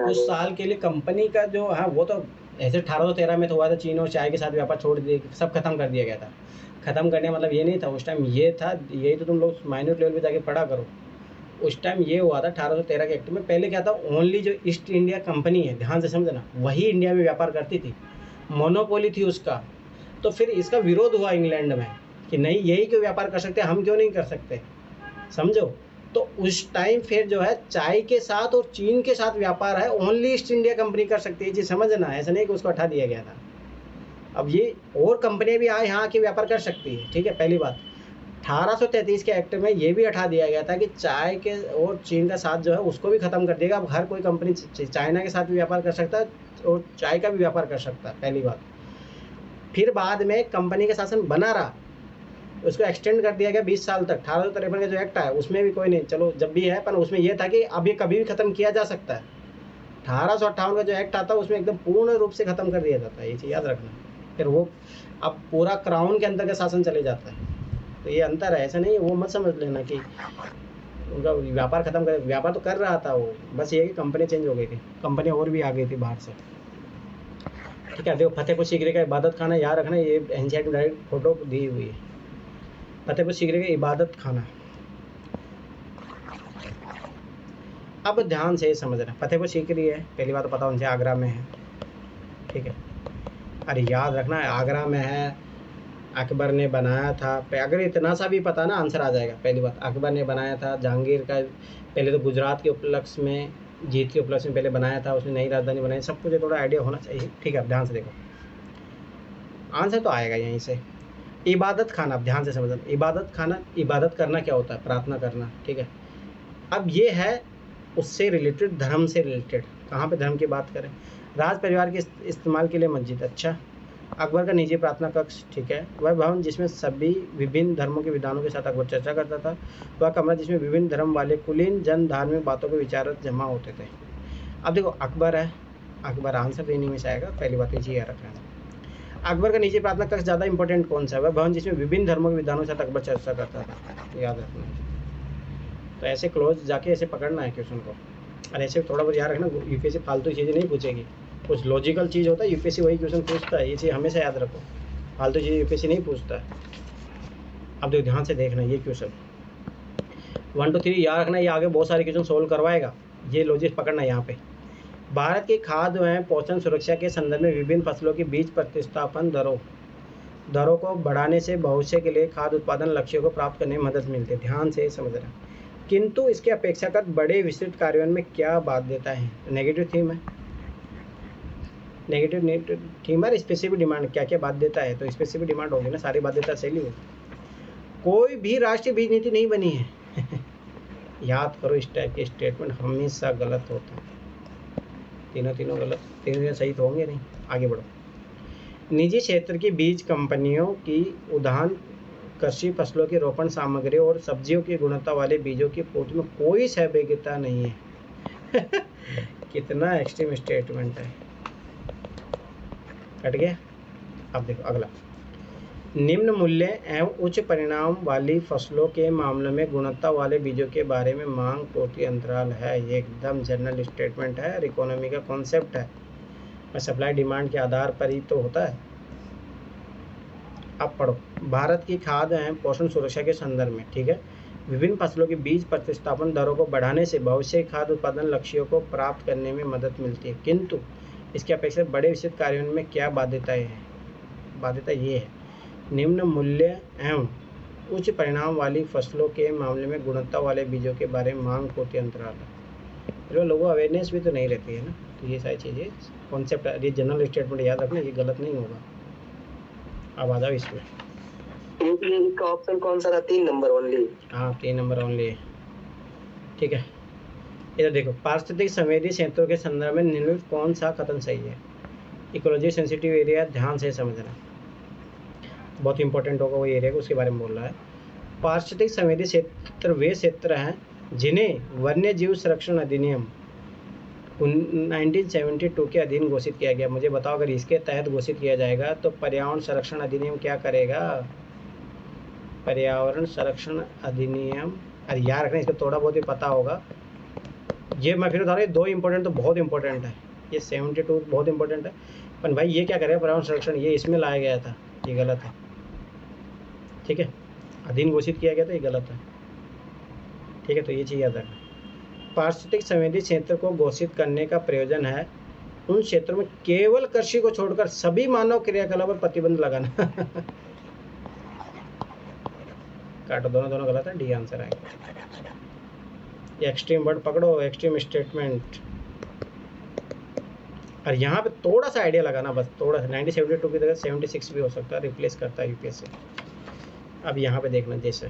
उस साल के लिए कंपनी का जो, हाँ वो तो ऐसे 1813 में तो हुआ था, चीन और चाय के साथ व्यापार छोड़ दिए, सब खत्म कर दिया गया था। खत्म करने मतलब ये नहीं था उस टाइम, ये था, यही तो तुम लोग माइनर लेवल पे जाके पढ़ा करो। उस टाइम ये हुआ था 1813 के एक्ट में। पहले क्या था, ओनली जो ईस्ट इंडिया कंपनी है, ध्यान से समझना, वही इंडिया में व्यापार करती थी, मोनोपोली थी उसका। तो फिर इसका विरोध हुआ इंग्लैंड में कि नहीं, यही क्यों व्यापार कर सकते, हम क्यों नहीं कर सकते, समझो। तो उस टाइम फिर जो है चाय के साथ और चीन के साथ व्यापार है, ओनली ईस्ट इंडिया कंपनी कर सकती है जी, समझना। ऐसा नहीं कि उसको हटा दिया गया था। अब ये और कंपनियां भी आए यहाँ के व्यापार कर सकती है। ठीक है, पहली बात। 1833 के एक्ट में ये भी हटा दिया गया था कि चाय के और चीन का साथ जो है उसको भी खत्म कर देगा। अब हर कोई कंपनी चाइना के साथ भी व्यापार कर सकता है और चाय का भी व्यापार कर सकता है, पहली बात। फिर बाद में कंपनी का शासन बना रहा, उसको एक्सटेंड कर दिया गया 20 साल तक। 1853 का जो एक्ट है उसमें भी कोई नहीं, चलो जब भी है, पर उसमें यह था कि अब ये कभी भी खत्म किया जा सकता है। 1858 का जो एक्ट आता है उसमें एकदम पूर्ण रूप से खत्म कर दिया जाता है, ये चीज़ याद रखना। फिर वो अब पूरा क्राउन के अंदर का शासन चले जाता है, तो ये अंतर है, ऐसा नहीं है, वो मत समझ लेना कि उनका व्यापार खत्म कर, व्यापार तो कर रहा था वो, बस ये है कि कंपनी चेंज हो गई थी, कंपनी और भी आ गई थी बाहर से। ठीक है, देखो फतेहपुर सीकरी का इबादत खाना याद रखना, ये एनसीईआरटी में डायरेक्ट फोटो दी हुई है, फतेहपुर सीकरी का इबादत खाना। अब ध्यान से समझना, फतेहपुर सीकरी है, पहली बात तो पता उनसे आगरा में है, ठीक है। अरे याद रखना आगरा में है, अकबर ने बनाया था, अगर इतना सा भी पता ना आंसर आ जाएगा। पहली बात अकबर ने बनाया था, जहांगीर का पहले तो गुजरात के उपलक्ष्य में, जीत के उपलक्ष्य में पहले बनाया था, उसने नई राजधानी बनाई, सब कुछ थोड़ा आइडिया होना चाहिए। ठीक है, अब ध्यान से देखो, आंसर तो आएगा यहीं से। इबादत खाना, अब ध्यान से समझना, इबादत खाना, इबादत करना क्या होता है, प्रार्थना करना, ठीक है। अब ये है उससे रिलेटेड, धर्म से रिलेटेड, कहाँ पे धर्म की बात करें, राज परिवार के इस्तेमाल के लिए मस्जिद, अच्छा। अकबर का निजी प्रार्थना कक्ष, ठीक है। वह भवन जिसमें सभी विभिन्न धर्मों के विद्वानों के साथ अकबर चर्चा करता था, वह कमरा जिसमें विभिन्न धर्म वाले कुलीन जन धार्मिक बातों के विचारक जमा होते थे। अब देखो अकबर है, अकबर आंसर देने में से आएगा, पहली बात ये याद रखना है। अकबर का निजी प्रार्थना कक्ष ज़्यादा इंपॉर्टेंट कौन सा है, वह भवन जिसमें विभिन्न धर्मों के विद्वानों के साथ अकबर चर्चा करता था, याद रखना है। तो ऐसे क्लोज जाके ऐसे पकड़ना है क्वेश्चन को, और ऐसे थोड़ा बहुत याद रखना, यूपीएससी फालतू चीज़ें नहीं पूछेगी, कुछ लॉजिकल चीज़ होता है यूपीएससी वही क्वेश्चन पूछता है, ये चीज़ हमेशा याद रखो, फालतू चीज़ यूपीएससी नहीं पूछता है। अब देखो ध्यान से देखना ये क्वेश्चन 1 2 3 याद रखना, ये आगे बहुत सारे क्वेश्चन सोल्व करवाएगा, ये लॉजिक पकड़ना यहाँ पे। भारत की खाद्य एवं पोषण सुरक्षा के संदर्भ में विभिन्न फसलों के बीच प्रतिस्थापन दरों को बढ़ाने से भविष्य के लिए खाद्य उत्पादन लक्ष्यों को प्राप्त करने में मदद मिलती है, ध्यान से समझना। किंतु इसके अपेक्षाकृत बड़े विस्तृत कार्यान्वयन में क्या बाध्यता है, नेगेटिव थीम है, नेगेटिव थीम है, स्पेसिफिक डिमांड, क्या क्या बाध्यता है, तो स्पेसिफिक डिमांड होगी ना, सारी बाध्यता सही होगी। कोई भी राष्ट्रीय बीज नीति नहीं बनी है याद करो, इस टाइप के स्टेटमेंट हमेशा गलत होता है, तीनों गलत, तीनों सही तो होंगे नहीं। आगे बढ़ो, निजी क्षेत्र की बीज कंपनियों की उदाहरण कृषि फसलों की रोपण सामग्री और सब्जियों की गुणवत्ता वाले बीजों की पूर्ति में कोई सहभागिता नहीं है कितना एक्सट्रीम स्टेटमेंट है, कट गया। अब देखो अगला, निम्न मूल्य एवं उच्च परिणाम वाली फसलों के मामले में गुणवत्ता वाले बीजों के बारे में मांग पूर्ति अंतराल है, ये एकदम जनरल स्टेटमेंट है और इकोनॉमी का कॉन्सेप्ट है, और सप्लाई डिमांड के आधार पर ही तो होता है। अब पढ़ो, भारत की खाद्य एवं पोषण सुरक्षा के संदर्भ में, ठीक है, विभिन्न फसलों के बीज प्रतिस्थापन दरों को बढ़ाने से भविष्य खाद्य उत्पादन लक्ष्यों को प्राप्त करने में मदद मिलती है, किंतु इसके अपेक्षा बड़े विस्तृत कार्यान्वयन में क्या बाध्यताएं हैं, बाध्यता ये है, निम्न मूल्य एवं उच्च परिणाम वाली फसलों के मामले में गुणवत्ता वाले बीजों के बारे में मांग पूर्ति अंतराल है, लोगों अवेयरनेस भी तो नहीं रहती है ना, तो ये सारी चीज़ें कॉन्सेप्ट, ये जनरल स्टेटमेंट याद रखना, ये गलत नहीं होगा। अब आ जाओ इसमें, का ऑप्शन कौन सा था, 3 नंबर ओनली, हाँ 3 नंबर ओनली है, ठीक है। इधर देखो, पारिस्थितिक संवेदी क्षेत्रों के संदर्भ में निम्नलिखित कौन सा कथन सही है, इकोलॉजी सेंसिटिव एरिया, ध्यान से समझना, बहुत इंपॉर्टेंट होगा वो एरिया को, उसके बारे में बोल रहा है। पारिस्थितिक संवेदी क्षेत्र वे क्षेत्र हैं जिन्हें वन्य जीव संरक्षण अधिनियम 1972 के अधीन घोषित किया गया। मुझे बताओ, अगर इसके तहत घोषित किया जाएगा तो पर्यावरण संरक्षण अधिनियम क्या करेगा, पर्यावरण संरक्षण अधिनियम, अरे यार रखना, इसको थोड़ा बहुत ही पता होगा, ये मैं फिर बता रहा हूँ, 2 इंपॉर्टेंट तो बहुत इंपॉर्टेंट है, ये 72 बहुत इंपॉर्टेंट है, पर भाई ये क्या करेगा, पर्यावरण संरक्षण, ये इसमें लाया गया था, ये गलत है, ठीक है, अधीन घोषित किया गया था, ये गलत है, ठीक है, तो ये चीज़ याद रखना। पारिस्थितिक संवेदी क्षेत्र को घोषित करने का प्रयोजन है उन क्षेत्रों में केवल कृषि को छोड़कर सभी मानव क्रियाकलाप पर प्रतिबंध लगाना काटो, दोनों गलत है, डी आंसर आएगा। एक्सट्रीम वर्ड पकड़ो, एक्सट्रीम स्टेटमेंट, और यहाँ पे थोड़ा सा आइडिया लगाना, बस थोड़ा सा, 1972 की जगह 76 भी हो सकता है, रिप्लेस करता है यूपीएससी। अब यहाँ पे देखना, जैसे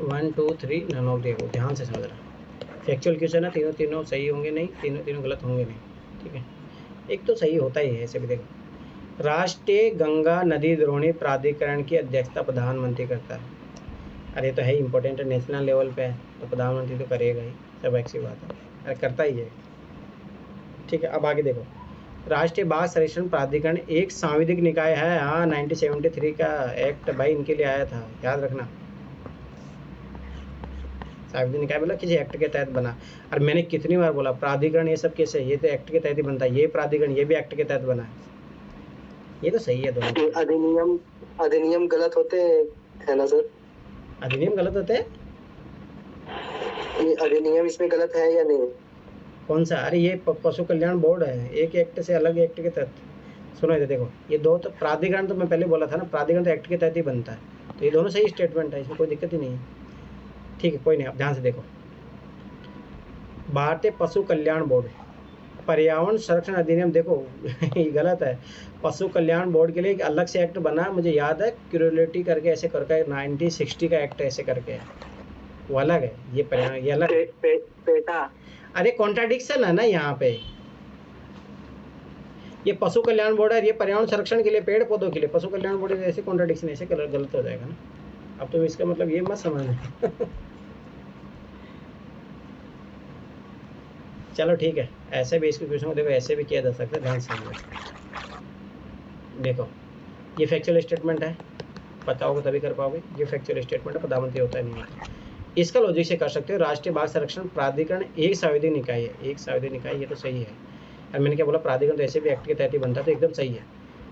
1 2 3 नन ऑफ देखो, ध्यान से समझ रहा, फैक्चुअल क्वेश्चन है, तीनों सही होंगे नहीं, तीनों गलत होंगे नहीं, ठीक है, एक तो सही होता ही है, ऐसे भी देखो। राष्ट्रीय गंगा नदी द्रोणी प्राधिकरण की अध्यक्षता प्रधानमंत्री करता है, अरे तो है इंपॉर्टेंट है, नेशनल लेवल पे है, तो प्रधानमंत्री तो करेगा ही, सब ऐसी बात है, अरे करता ही है, ठीक है। अब आगे देखो, राष्ट्रीय बाघ संरक्षण प्राधिकरण एक सांविधिक निकाय है, हाँ 1973 का एक्ट भाई इनके लिए आया था, याद रखना। साहिबुद्दीन निकाय बोला किसी एक्ट के तहत बना। और मैंने कितनी बार बोला प्राधिकरण ये सब कैसे, ये तो एक्ट के तहत ही बनता है, ये प्राधिकरण ये भी एक्ट के तहत बना है, ये तो सही है दोनों। अधिनियम गलत होते हैं ना सर? अधिनियम गलत होते हैं? ये अधिनियम इसमें गलत है या नहीं? कौन सा? अरे ये पशु कल्याण बोर्ड है, एक एक्ट से अलग एक्ट के तहत। सुनो इधर देखो, ये दो तो प्राधिकरण तो मैं पहले बोला था ना, प्राधिकरण तो एक्ट के तहत ही बनता है, तो ये दोनों सही स्टेटमेंट है, इसमें कोई दिक्कत ही नहीं है। ठीक है, कोई नहीं, आप ध्यान से देखो। भारतीय पशु कल्याण बोर्ड, पर्यावरण संरक्षण अधिनियम, देखो ये गलत है। पशु कल्याण बोर्ड के लिए एक अलग से एक्ट बना, मुझे याद है क्यूरेलिटी करके ऐसे करके 1960 का एक्ट ऐसे करके है, वो अलग है। ये पर्यावरण ये अलग पेटा। अरे कॉन्ट्राडिक्शन है ना यहाँ पे। ये पशु कल्याण बोर्ड है, ये पर्यावरण संरक्षण के लिए, पेड़ पौधों के लिए। पशु कल्याण बोर्ड ऐसे कॉन्ट्राडिक्शन, ऐसे गलत हो जाएगा ना। अब तो इसका मतलब ये मत समझना चलो ठीक है, ऐसे भी इसके क्वेश्चन को देखो ऐसे भी किया जा सकता है, ध्यान से समझो। देखो ये फैक्चुअल स्टेटमेंट है, पता होगा तभी कर पाओगे। ये फैक्चुअल स्टेटमेंट है, पदावंती होता है नहीं होता। इसका लॉजिक से कर सकते हो। राष्ट्रीय बाघ संरक्षण प्राधिकरण एक संवैधानिक निकाय है, एक संवैधानिक निकाय, ये तो सही है। और मैंने क्या बोला, प्राधिकरण तो ऐसे भी एक्ट के तहत ही बनता है, तो एकदम सही है।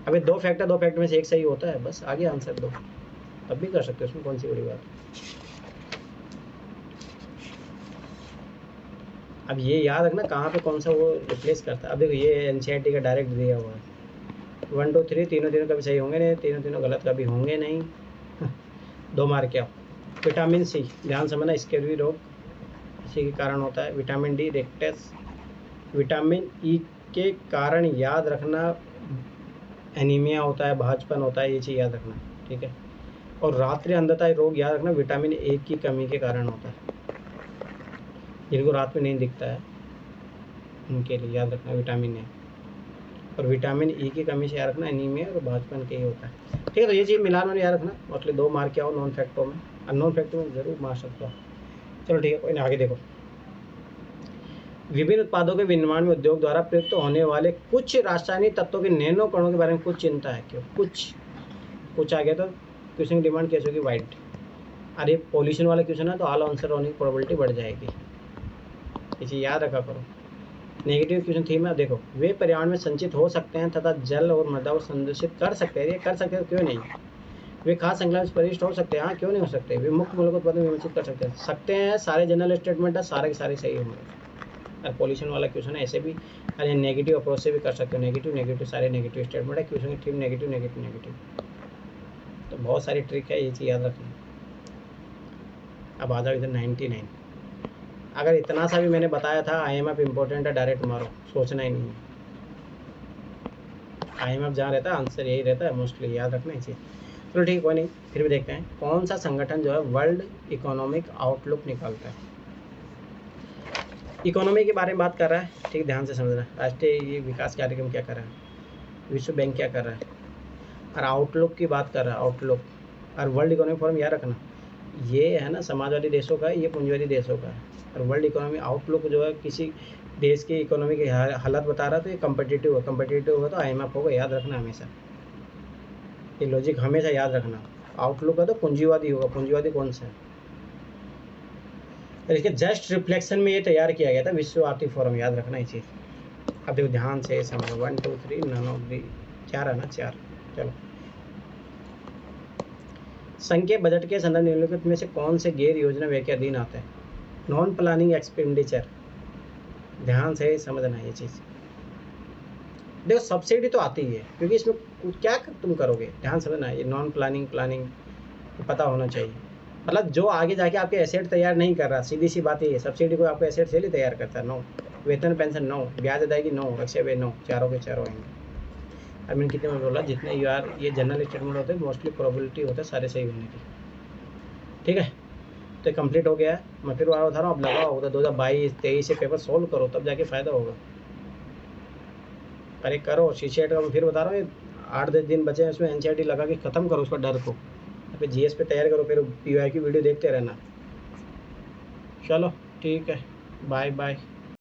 अभी दो फैक्ट में से एक सही होता है, बस आगे आंसर दो, तब भी कर सकते हो, उसमें कौन सी बड़ी बात। अब ये याद रखना कहाँ पे कौन सा वो रिप्लेस करता है। अब देखो ये एनसीईआरटी का डायरेक्ट दिया हुआ है, 1 2 3 तीनों कभी सही होंगे नहीं, तीनों गलत कभी होंगे नहीं 2 मार्क क्या। विटामिन सी, ध्यान समझना, स्कैर्वी रोग इसी के कारण होता है। Vitamin D rectus, vitamin E के कारण याद रखना एनीमिया होता है, भाजपन होता है, ये चीज़ याद रखना, ठीक है। और रात्रि अंधता रोग याद रखना विटामिन ए की कमी के कारण होता है, जिनको रात में नहीं दिखता है उनके लिए याद रखना विटामिन ए। और विटामिन ई की कमी से याद रखना एनीमिया और भाजपन के ही होता है, ठीक है। तो ये चीज़ मिलान में याद रखना, मतलब 2 मार्क क्या हो नॉन फैक्टों में, अननोन फैक्टों में जरूर मार सकते हो। चलो ठीक है, कोई नहीं, आगे देखो। विभिन्न उत्पादों के विनिर्माण में उद्योग द्वारा प्रयुक्त होने वाले कुछ रासायनिक तत्वों के नैनो कणों के बारे में कुछ चिंता है क्यों? कुछ आ गया तो क्वेश्चन की डिमांड कैसे होगी? वाइट। अरे पॉल्यूशन वाला क्वेश्चन है तो ऑल आंसर होने की प्रोबेबिलिटी बढ़ जाएगी, इसे याद रखा करो। नेगेटिव क्वेश्चन थीम है, देखो वे पर्यावरण में संचित हो सकते हैं तथा जल और मृदा को संदूषित कर सकते हैं। ये कर सकते हैं, क्यों नहीं? वे खाद्य श्रृंखला में परिष्ट हो सकते हैं, हाँ क्यों नहीं हो सकते? वे मुख्य मूल्य उत्पादन विमर्शित कर सकते हैं। सारे जनरल स्टेटमेंट है, सारे के सारे सही होंगे। और पॉल्यूशन वाला क्वेश्चन है ऐसे भी, अरे नेगेटिव अप्रोच से भी कर सकते हो। नेगेटिव सारे नेगेटिव स्टेटमेंट है, क्वेश्चन की थीम नेगेटिव। तो बहुत सारी ट्रिक है, ये चीज़ याद रखना। अब आ जाओ इधर 99। अगर इतना सा भी मैंने बताया था IMF इम्पोर्टेंट है, डायरेक्ट मारो, सोचना ही नहीं है। IMF जहाँ रहता है आंसर यही रहता है मोस्टली, याद रखना ये चीज़। चलो ठीक, कोई नहीं, फिर भी देखते हैं कौन सा संगठन जो है वर्ल्ड इकोनॉमिक आउटलुक निकालता है। इकोनॉमी के बारे में बात कर रहा है, ठीक, ध्यान से समझना। राष्ट्रीय विकास कार्यक्रम क्या कर रहा है, विश्व बैंक क्या कर रहा है, और आउटलुक की बात कर रहा है, आउटलुक। और वर्ल्ड इकोनॉमिक फोरम याद रखना, ये है ना समाजवादी देशों का, ये पूंजीवादी देशों का है। और वर्ल्ड इकोनॉमी आउटलुक जो है किसी देश की इकोनॉमी की हालत बता रहा है, तो ये कम्पिटिटिव है। कम्पिटिटिव होगा तो IMF होगा, याद रखना हमेशा, ये लॉजिक हमेशा याद रखना। आउटलुक है तो पूंजीवादी होगा, पूंजीवादी कौन सा है? और इसके जस्ट रिफ्लेक्शन में ये तैयार किया गया था, विश्व आर्थिक फोरम, याद रखना ये चीज़। अब देखो ध्यान से समझो, 1 2 3 नन ऑफ दी, 4 है ना, 4। चलो, संघ के बजट के संदर्भ निम्नलिखित में से कौन से गैर योजना व्यय के अधीन आते हैं? नॉन प्लानिंग एक्सपेंडिचर, ध्यान से समझना ये चीज़। देखो सब्सिडी तो आती है, क्योंकि इसमें क्या तुम करोगे, ध्यान समझना। ये नॉन प्लानिंग पता होना चाहिए। मतलब जो आगे जाके आपके एसेट तैयार नहीं कर रहा, सीधी सी बात ये है। सब्सिडी को आपको एसेट से ही तैयार करता है, 9। वेतन पेंशन 9, ब्याज अदायगी 9, रक्षा व्यय 9, चारों के चारों आएंगे। अब मैंने कितने में बोला, जितने ये जनरल स्टेटमेंट होते हैं मोस्टली प्रोबेबिलिटी होता है सारे सही होने की, ठीक है। तो कंप्लीट हो गया है। मैं फिर बार बता रहा हूँ, अब लगाओ उधर 2022-23 से पेपर सोल्व करो, तब जाके फ़ायदा होगा। अरे करो CCET का, मैं फिर बता रहा हूँ, 8-10 दिन बचे हैं, उसमें NCERT लगा के ख़त्म करो उसका डर को। फिर GS पे तैयार करो, फिर PY की वीडियो देखते रहना। चलो ठीक है, बाय बाय।